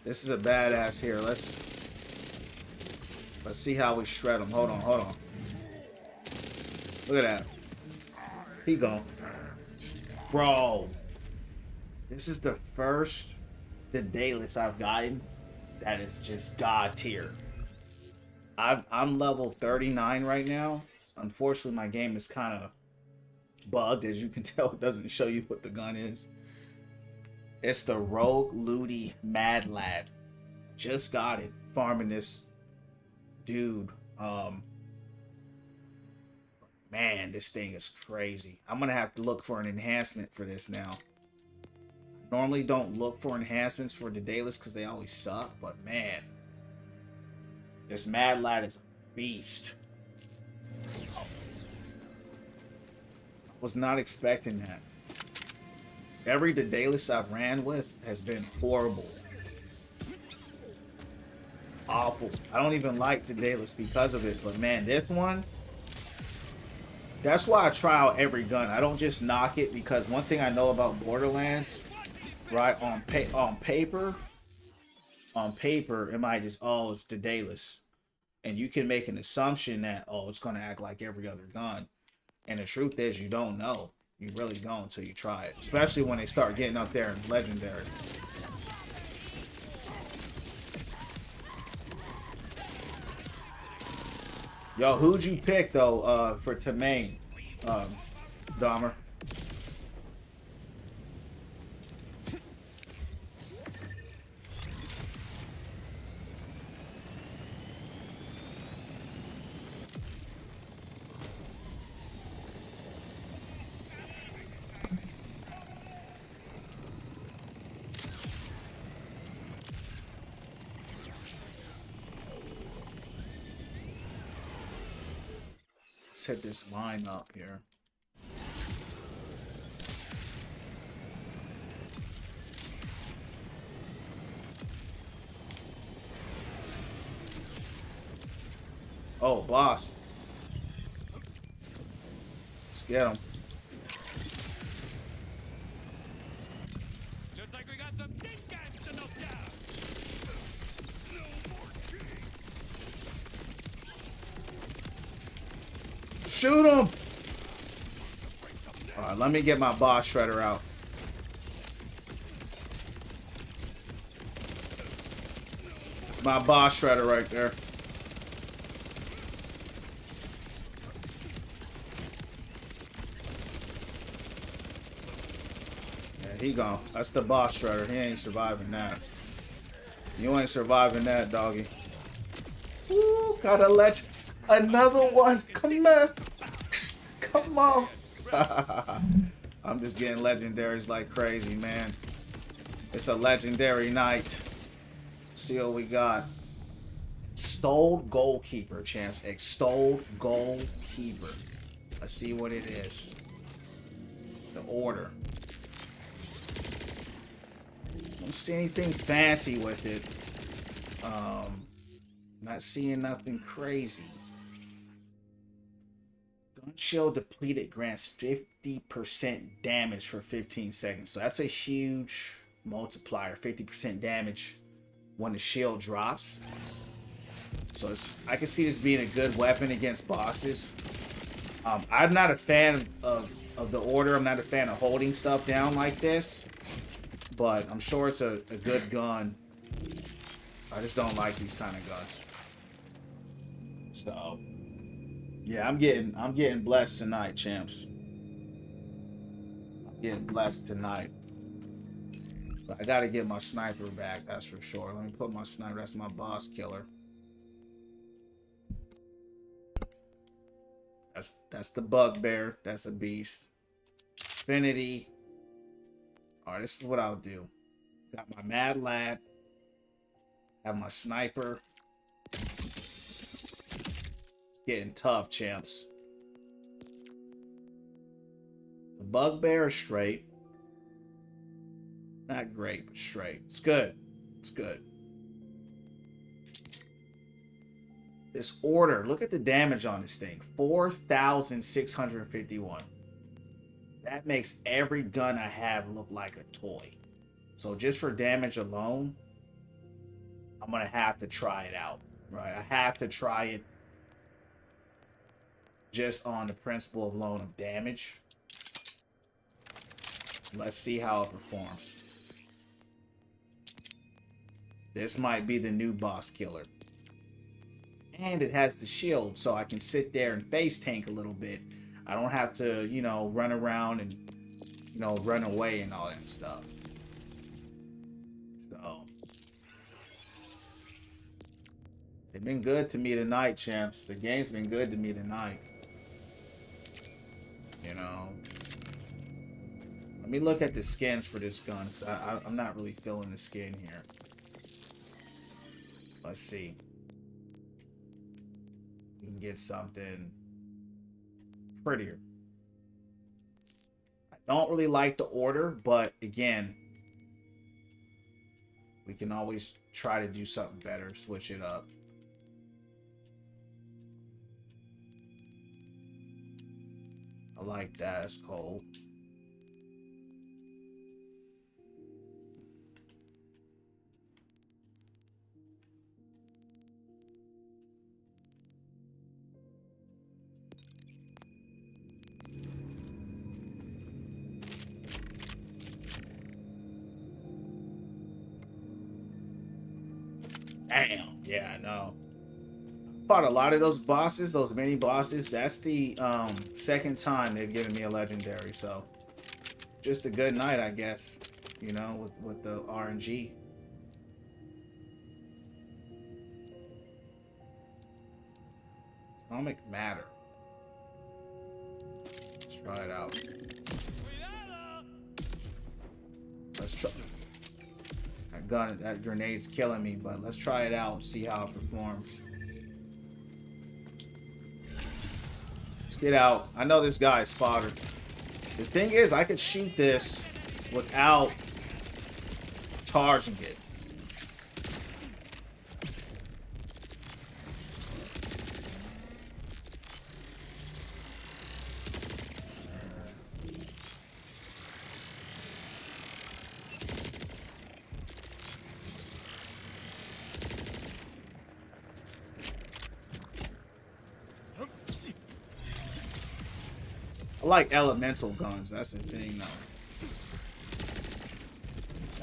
This is a badass here. Let's see how we shred him. Hold on. Look at that. He gone. Bro. This is the first Daedalus I've gotten that is just god tier. I'm level 39 right now. Unfortunately, my game is kind of bugged. As you can tell, it doesn't show you what the gun is. It's the Rogue Looty Mad Lad. Just got it. Farming this dude. Man, this thing is crazy. I'm going to have to look for an enhancement for this now. Normally don't look for enhancements for the Daedalus because they always suck. But man, this Mad Lad is a beast. I was not expecting that. Every Daedalus I've ran with has been horrible. Awful. I don't even like the Daedalus because of it. But man, this one, that's why I try out every gun. I don't just knock it because one thing I know about Borderlands, right, on paper, it might just, oh, it's the Daedalus. And you can make an assumption that, oh, it's going to act like every other gun. And the truth is, you don't know. You really don't until you try it. Especially when they start getting up there in Legendary. Yo, who'd you pick though? For to main, Dahmer. Let's hit this line up here. Oh, boss. Let's get him. Looks like we got some big guys to knock down. Shoot him! Alright, let me get my boss shredder out. That's my boss shredder right there. Yeah, he gone. That's the boss shredder. He ain't surviving that. You ain't surviving that, doggy. Ooh, gotta let another one. Come on. Come on. I'm just getting legendaries like crazy, man. It's a legendary night. See what we got. Extolled goalkeeper, champs. Extolled goalkeeper. Let's see what it is. The order. Don't see anything fancy with it. Not seeing nothing crazy. Gun shield depleted grants 50% damage for 15 seconds. So that's a huge multiplier. 50% damage when the shield drops. So I can see this being a good weapon against bosses. I'm not a fan of the order. I'm not a fan of holding stuff down like this. But I'm sure it's a good gun. I just don't like these kind of guns. So yeah, I'm getting blessed tonight, champs. I'm getting blessed tonight. But I gotta get my sniper back, that's for sure. Let me put my sniper, that's my boss killer. That's the bugbear, that's a beast. Infinity. Alright, this is what I'll do. Got my mad lad. Have my sniper. It's getting tough, champs. The bugbear is straight. Not great, but straight. It's good. It's good. This order, look at the damage on this thing. 4,651. That makes every gun I have look like a toy. So just for damage alone, I'm going to have to try it out. Right? I have to try it just on the principle alone of damage. Let's see how it performs. This might be the new boss killer. And it has the shield, so I can sit there and face tank a little bit. I don't have to, you know, run around and, you know, run away and all that stuff. So, they've been good to me tonight, champs. The game's been good to me tonight. You know. Let me look at the skins for this gun, because I'm not really feeling the skin here. Let's see. We can get something prettier. I don't really like the order, but again, we can always try to do something better, switch it up. I like that. It's cold. Damn. Yeah, I know. Fought a lot of those bosses, those mini bosses. That's the second time they've given me a legendary, so just a good night, I guess. You know, with the RNG. Atomic matter. Let's try it out. Let's try. That grenade's killing me, but let's try it out and see how it performs. Let's get out. I know this guy's fodder. The thing is, I could shoot this without charging it. I like elemental guns. That's the thing, though.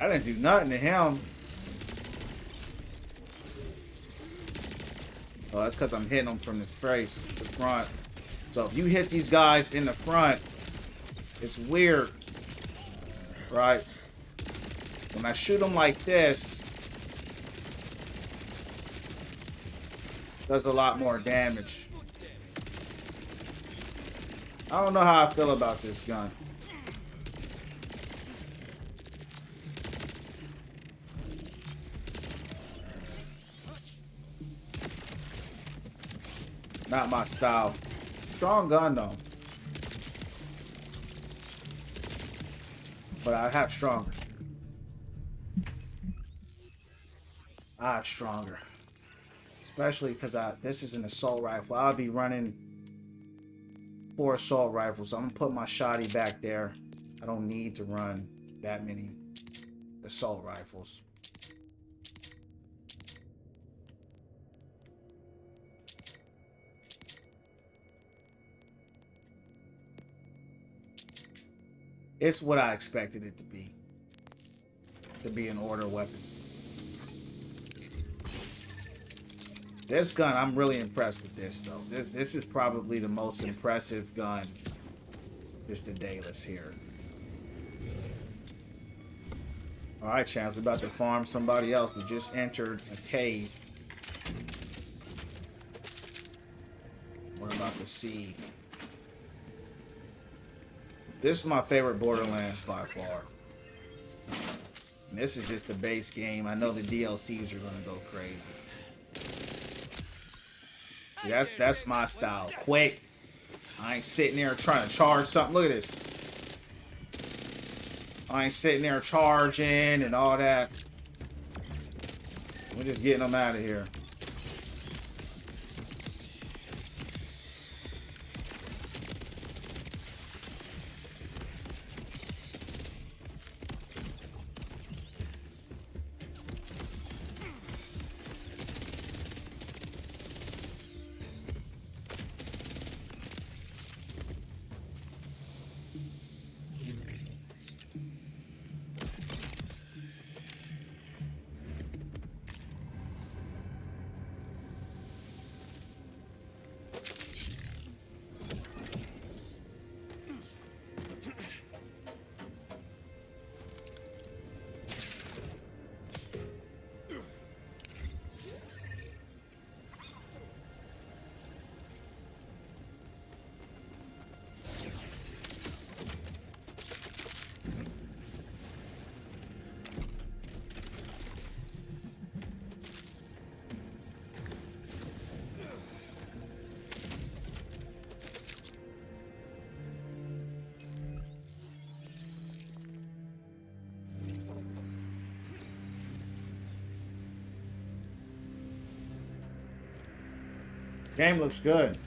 I didn't do nothing to him. Oh, that's because I'm hitting them from the face, the front. So if you hit these guys in the front, it's weird, right? When I shoot them like this, it does a lot more damage. I don't know how I feel about this gun. Not my style. Strong gun though. But I have stronger. I have stronger. Especially because this is an assault rifle. I'll be running 4 assault rifles. So I'm gonna put my shotty back there. I don't need to run that many assault rifles. It's what I expected it to be. To be an order weapon. This gun, I'm really impressed with this, though. This is probably the most impressive gun. Just the Daedalus here. Alright, champs. We're about to farm somebody else. We just entered a cave. We're about to see. This is my favorite Borderlands by far. And this is just the base game. I know the DLCs are gonna go crazy. See, that's my style. Quick. I ain't sitting there trying to charge something. Look at this. I ain't sitting there charging and all that. We're just getting them out of here. Game looks good.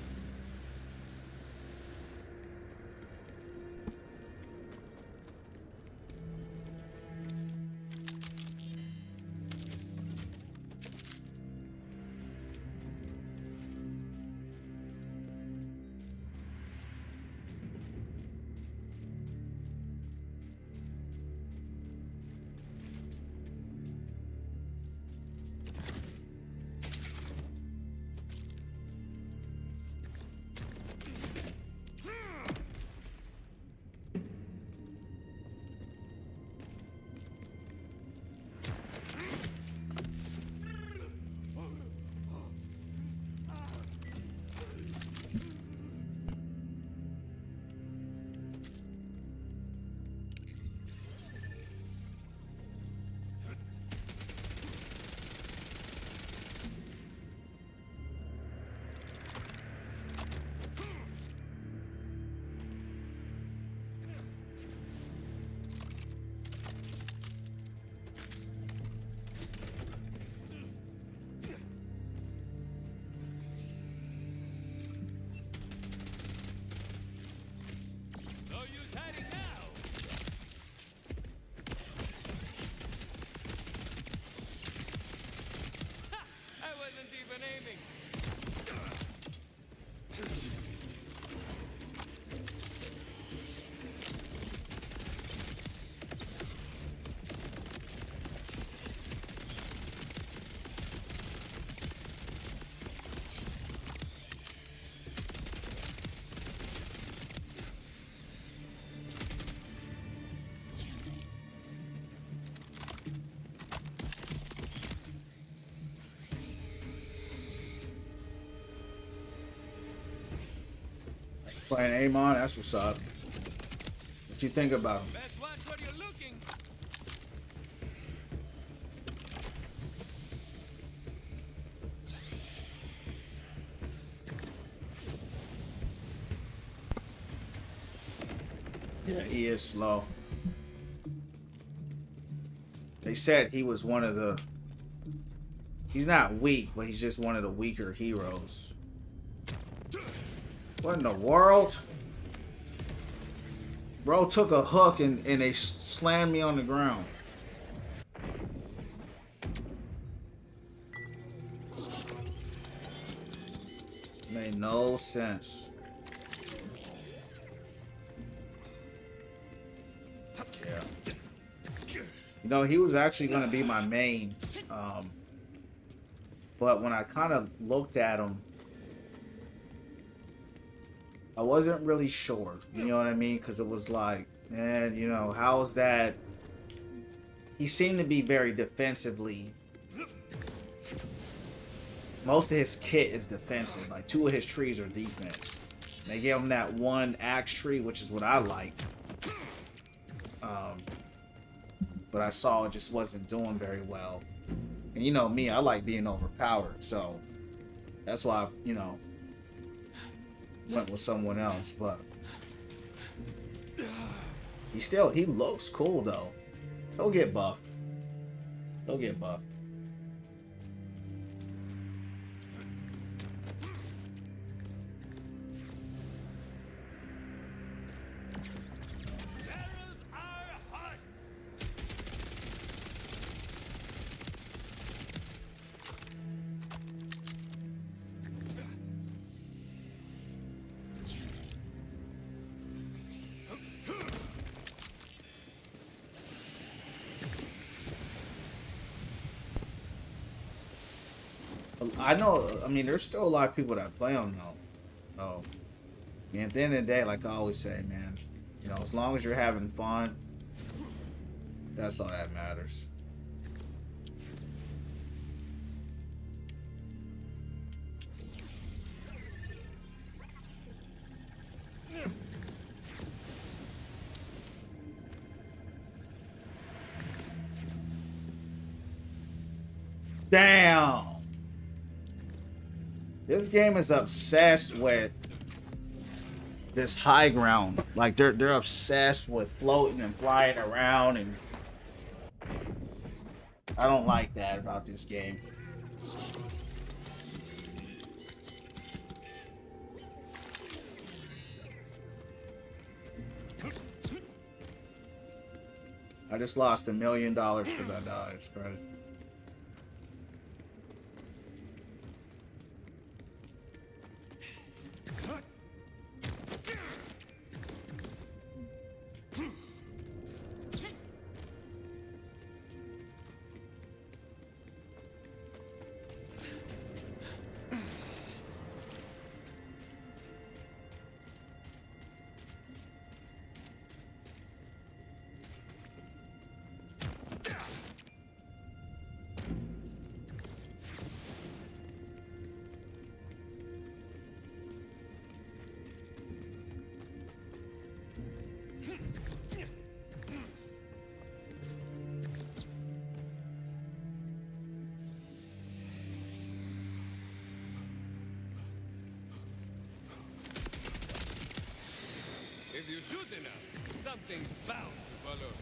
Playing Amon, that's what's up. What you think about him? Best watch where you're looking. Yeah, he is slow. They said he was one of the... He's not weak, but he's just one of the weaker heroes. What in the world? Bro took a hook and they slammed me on the ground. Made no sense. Yeah. You know, he was actually going to be my main. But when I kind of looked at him, I wasn't really sure. You know what I mean? Because it was like, man, you know, how is that? He seemed to be very defensively. Most of his kit is defensive. Like 2 of his trees are defense. They gave him that 1 axe tree, which is what I liked. But I saw it just wasn't doing very well. And you know me, I like being overpowered. So that's why, you know, went with someone else. But he looks cool though. He'll get buffed. He'll get buffed. I know, I mean, there's still a lot of people that play them though. So, I mean, at the end of the day, like I always say, man, you know, as long as you're having fun, that's all that matters. Damn. This game is obsessed with this high ground. Like they're obsessed with floating and flying around, and I don't like that about this game. I just lost $1 million because I died. It's crazy. If you shoot enough, something's bound to follow.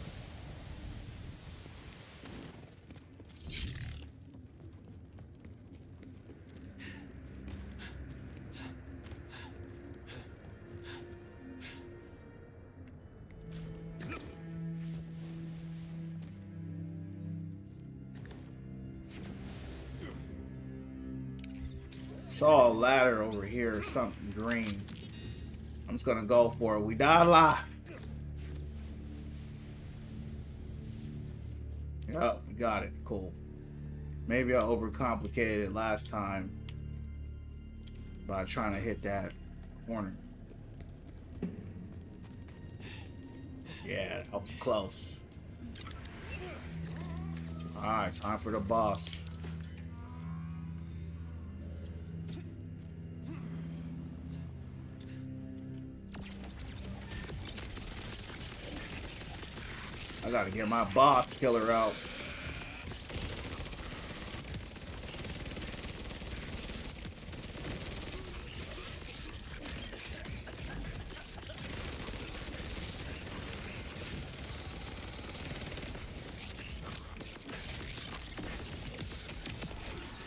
Saw a ladder over here, something green. I'm just gonna go for it. We died alive. Yep, we got it. Cool. Maybe I overcomplicated it last time by trying to hit that corner. Yeah, that was close. Alright, time for the boss. I gotta get my boss killer out.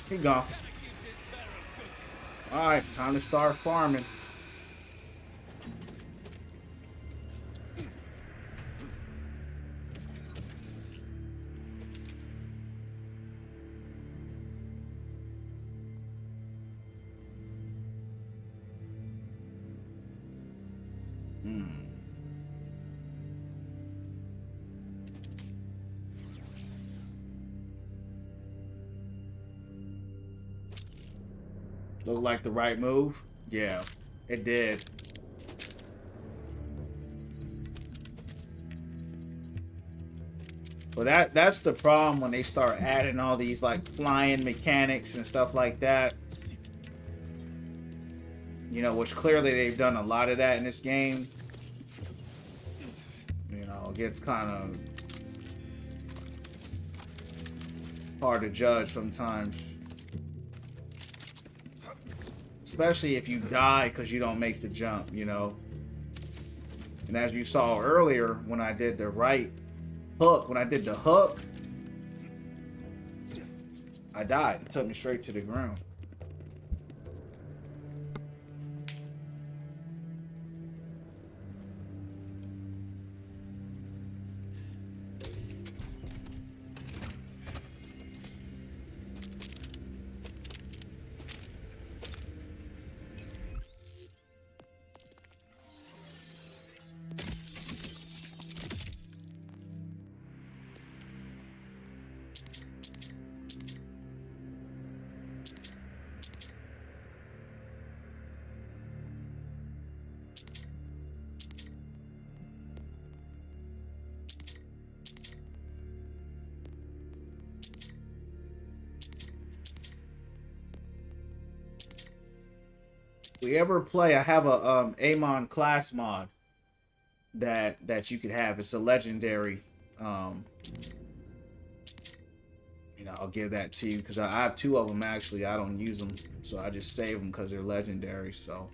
He gone. Alright, time to start farming. Look like the right move? Yeah, it did. But that's the problem when they start adding all these like flying mechanics and stuff like that. You know, which clearly they've done a lot of that in this game. You know, it gets kind of hard to judge sometimes. Especially if you die because you don't make the jump, you know. And as you saw earlier, when I did the right hook, when I did the hook, I died. It took me straight to the ground. We ever play, I have a Amon class mod that you could have. It's a legendary. You know, I'll give that to you because I have two of them actually. I don't use them, so I just save them because they're legendary. So.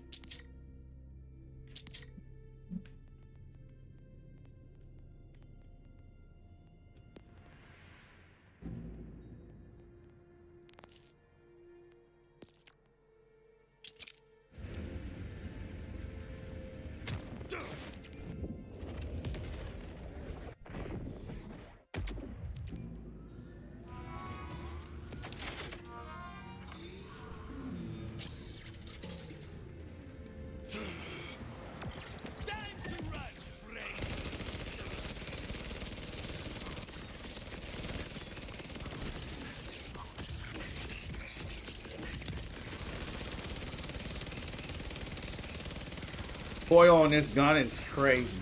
Foil on this gun is crazy.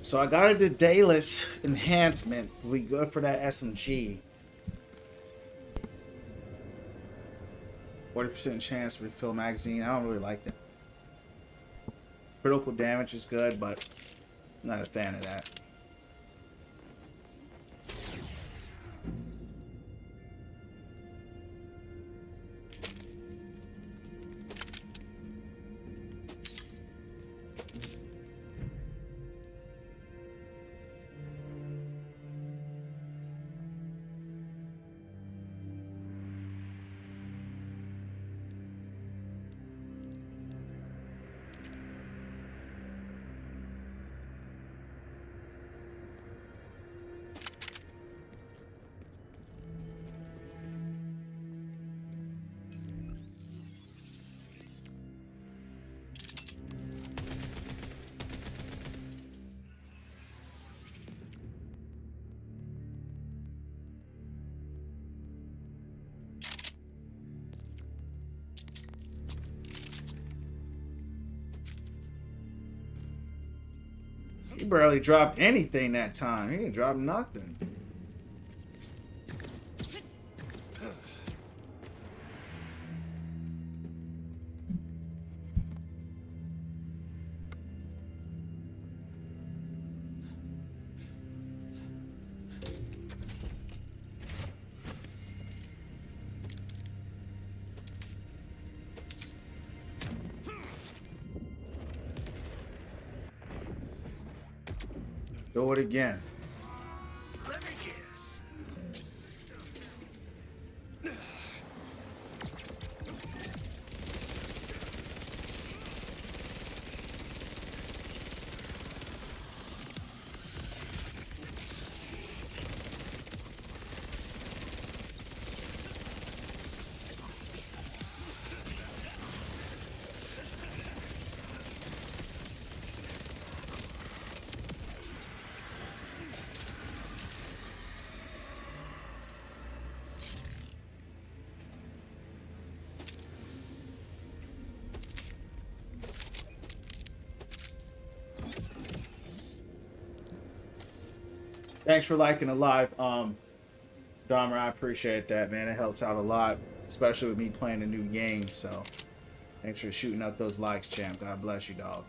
So I got a Daedalus enhancement. We good for that SMG. 40% chance to refill magazine. I don't really like that. Critical damage is good, but I'm not a fan of that. He barely dropped anything that time. He didn't drop nothing. Do it again. Let me guess. Thanks for liking the live, Dahmer. I appreciate that, man. It helps out a lot, especially with me playing a new game. So, thanks for shooting up those likes, champ. God bless you, dog.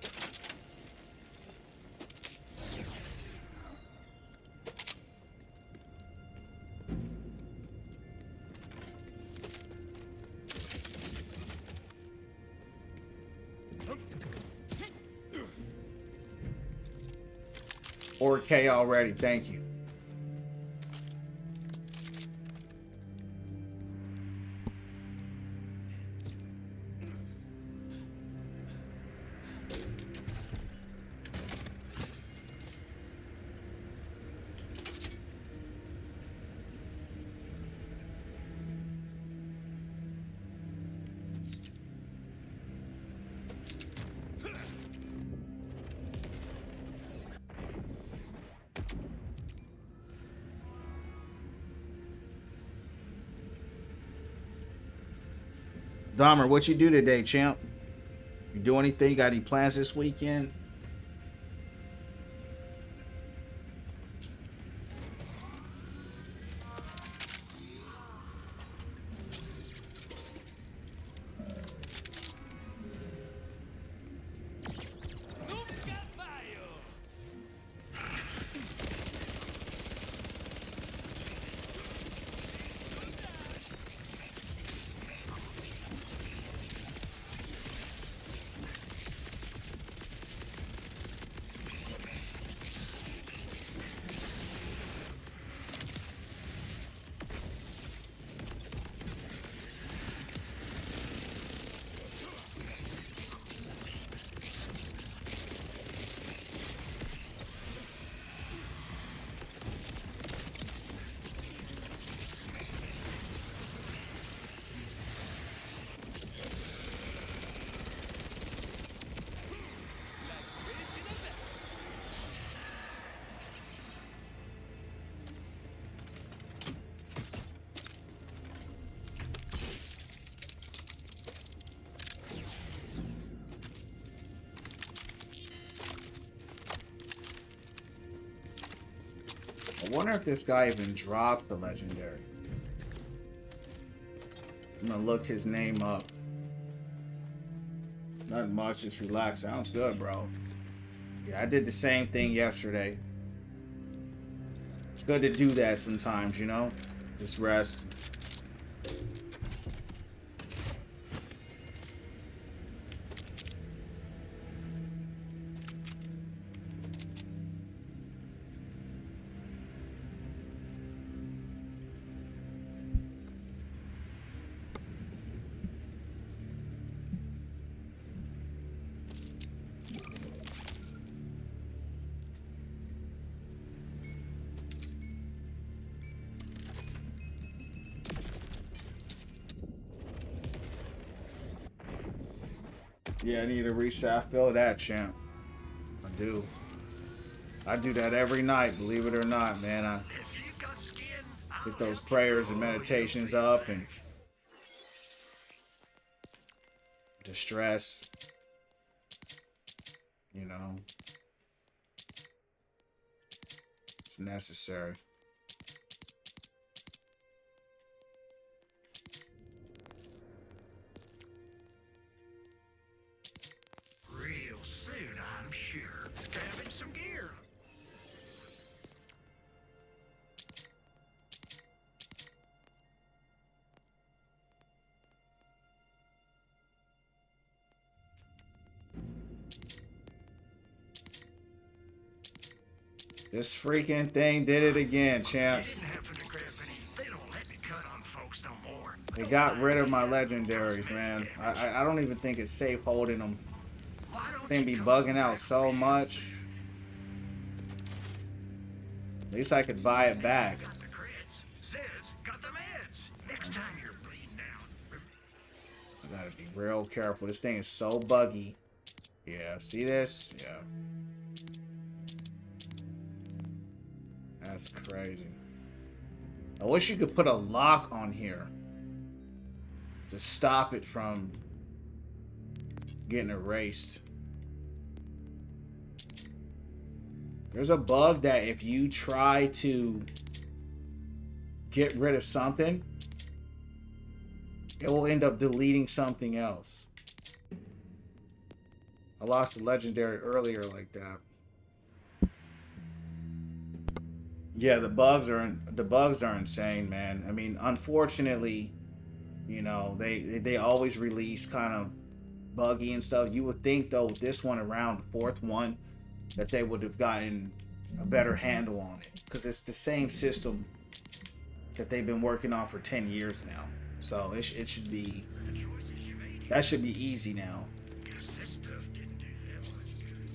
Or K already. Thank you. Dahmer, what you do today, champ? You do anything? You got any plans this weekend? I wonder if this guy even dropped the legendary. I'm gonna look his name up. Nothing much, just relax. Sounds good, bro. Yeah, I did the same thing yesterday. It's good to do that sometimes, you know? Just rest. Yeah, I need to reset. Feel that, champ. I do. I do that every night, believe it or not, man. I get those prayers and meditations up and distress, you know. It's necessary. Real soon, I'm sure. Scavenge some gear. This freaking thing did it again, They champs. didn't happen to grab any. They don't let me cut on folks no more. They got rid of my legendaries, man. I don't even think it's safe holding them. Why don't They be you come bugging out back so with much. At least I could buy it back. Got the crits. Zed's got the meds. Next time you're bleeding out. I gotta be real careful. This thing is so buggy. Yeah, see this? Yeah. That's crazy. I wish you could put a lock on here to stop it from getting erased. There's a bug that if you try to get rid of something, it will end up deleting something else. I lost a legendary earlier like that. Yeah, the bugs are insane, man. I mean, unfortunately, you know, they always release kind of buggy and stuff. You would think though, with this one around, the fourth one, that they would have gotten a better handle on it, because it's the same system that they've been working on for 10 years now. So it should be, that should be easy now. Guess this stuff didn't do that much good.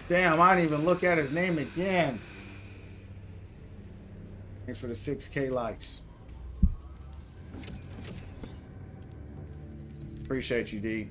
Damn, I didn't even look at his name again. Thanks for the 6K likes. Appreciate you, D.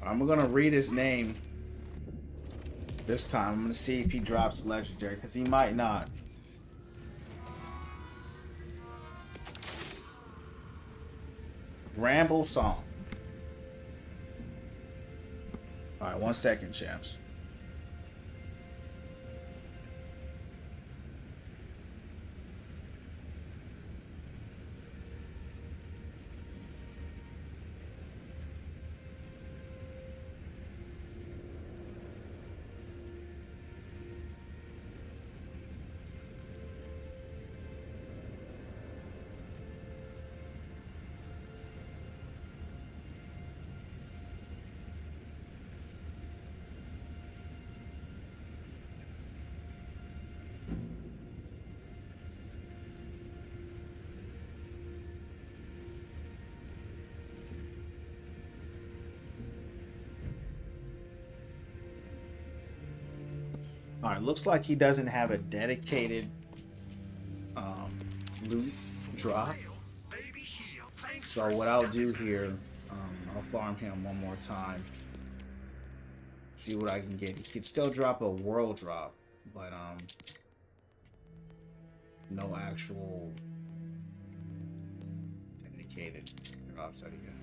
I'm gonna read his name this time. I'm gonna see if he drops legendary, because he might not. Ramble Song. Alright, 1 second, champs. All right, looks like he doesn't have a dedicated um, loot drop. So what I'll do here, I'll farm him one more time. See what I can get. He could still drop a world drop, but no actual dedicated drops that he has.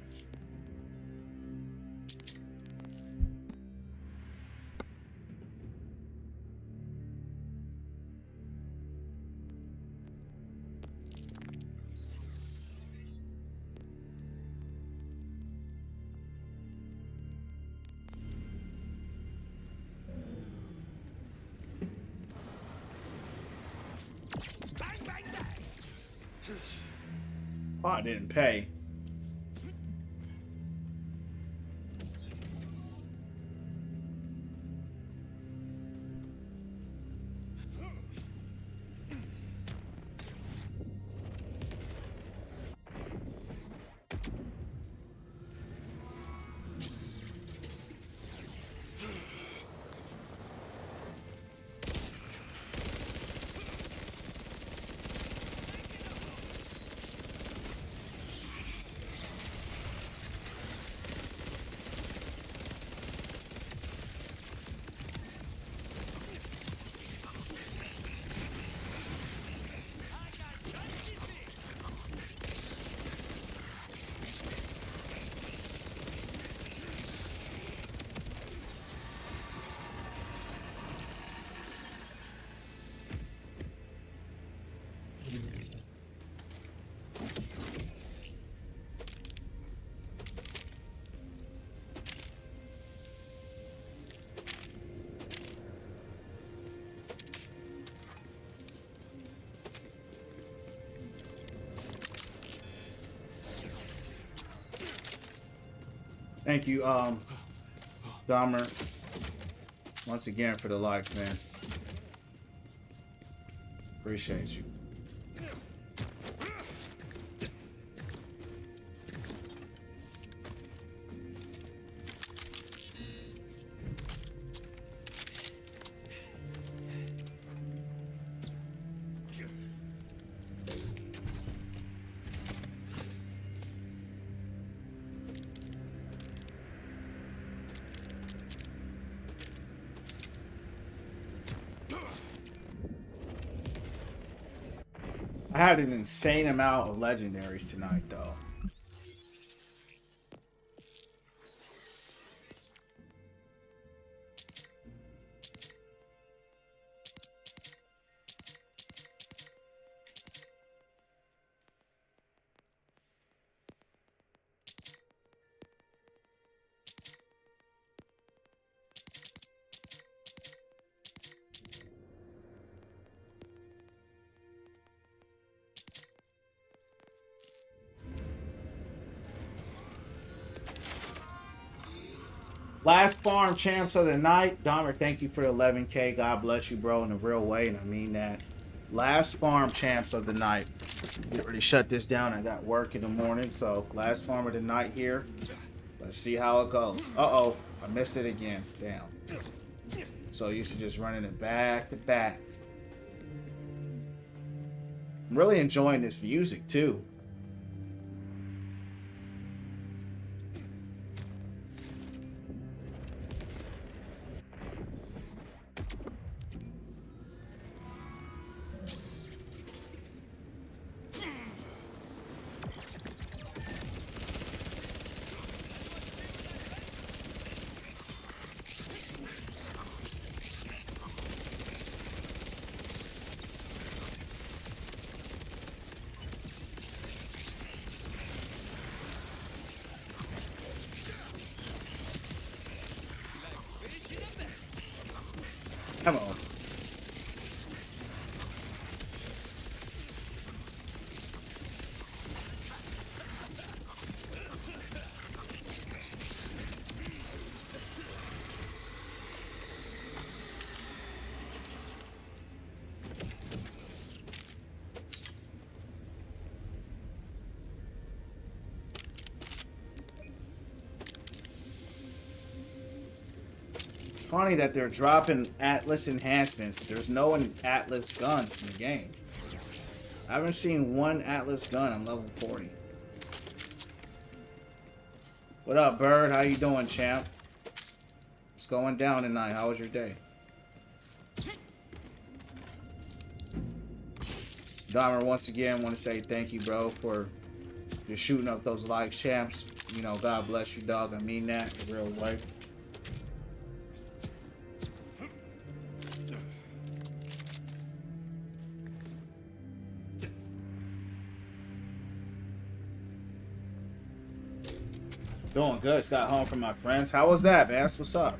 Oh, I didn't pay. Thank you, Dahmer, once again for the likes, man. Appreciate you. I had an insane amount of legendaries tonight, though. Last farm champs of the night. Dahmer, thank you for the 11K. God bless you, bro, in a real way, and I mean that. Last farm champs of the night. Get ready to shut this down. I got work in the morning, so last farm of the night here. Let's see how it goes. Uh-oh, I missed it again. Damn. So used to just running it back to back. I'm really enjoying this music, too. Come on. funny that they're dropping Atlas enhancements. There's no Atlas guns in the game. I haven't seen one Atlas gun. I'm level 40. What up, Bird? How you doing, champ? What's going down tonight? How was your day? Dahmer, once again, want to say thank you, bro, for just shooting up those likes, champs. You know, God bless you, dog. I mean that in real life. Doing good. Just got home from my friends. How was that, man? That's what's up.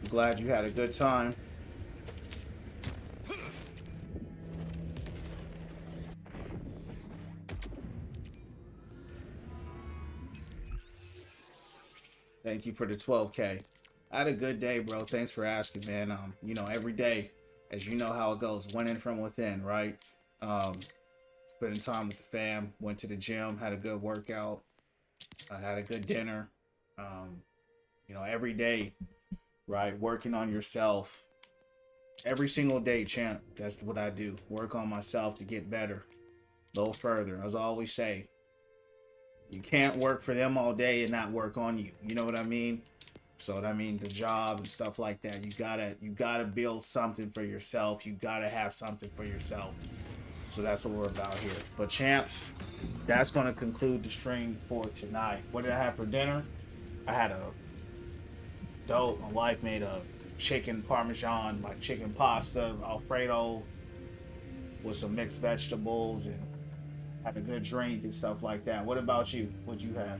I'm glad you had a good time. Thank you for the 12K. I had a good day, bro. Thanks for asking, man. You know, every day, as you know how it goes, winning from within, right? Spending time with the fam, went to the gym, had a good workout. I had a good dinner. You know, every day, right? Working on yourself. Every single day, champ. That's what I do. Work on myself to get better. A little further. As I always say, you can't work for them all day and not work on you. You know what I mean? So I mean, the job and stuff like that. You gotta build something for yourself. You gotta have something for yourself. So that's what we're about here. But champs, that's gonna conclude the stream for tonight. What did I have for dinner? I had a dope. My wife made a chicken parmesan, like chicken pasta, Alfredo, with some mixed vegetables, and had a good drink and stuff like that. What about you? What'd you have?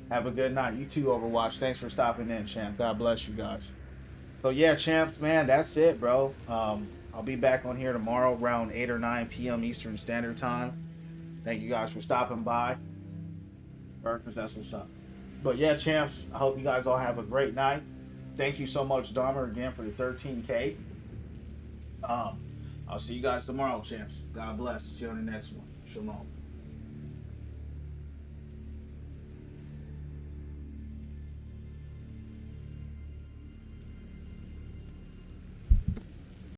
Have a good night. You too, Overwatch. Thanks for stopping in, champ. God bless you guys. So yeah, champs, man, that's it, bro. I'll be back on here tomorrow around 8 or 9 p.m. Eastern Standard Time. Thank you guys for stopping by. Burkers, that's what's up. But yeah, champs, I hope you guys all have a great night. Thank you so much, Dahmer, again for the 13K. I'll see you guys tomorrow, champs. God bless. See you on the next one. Shalom.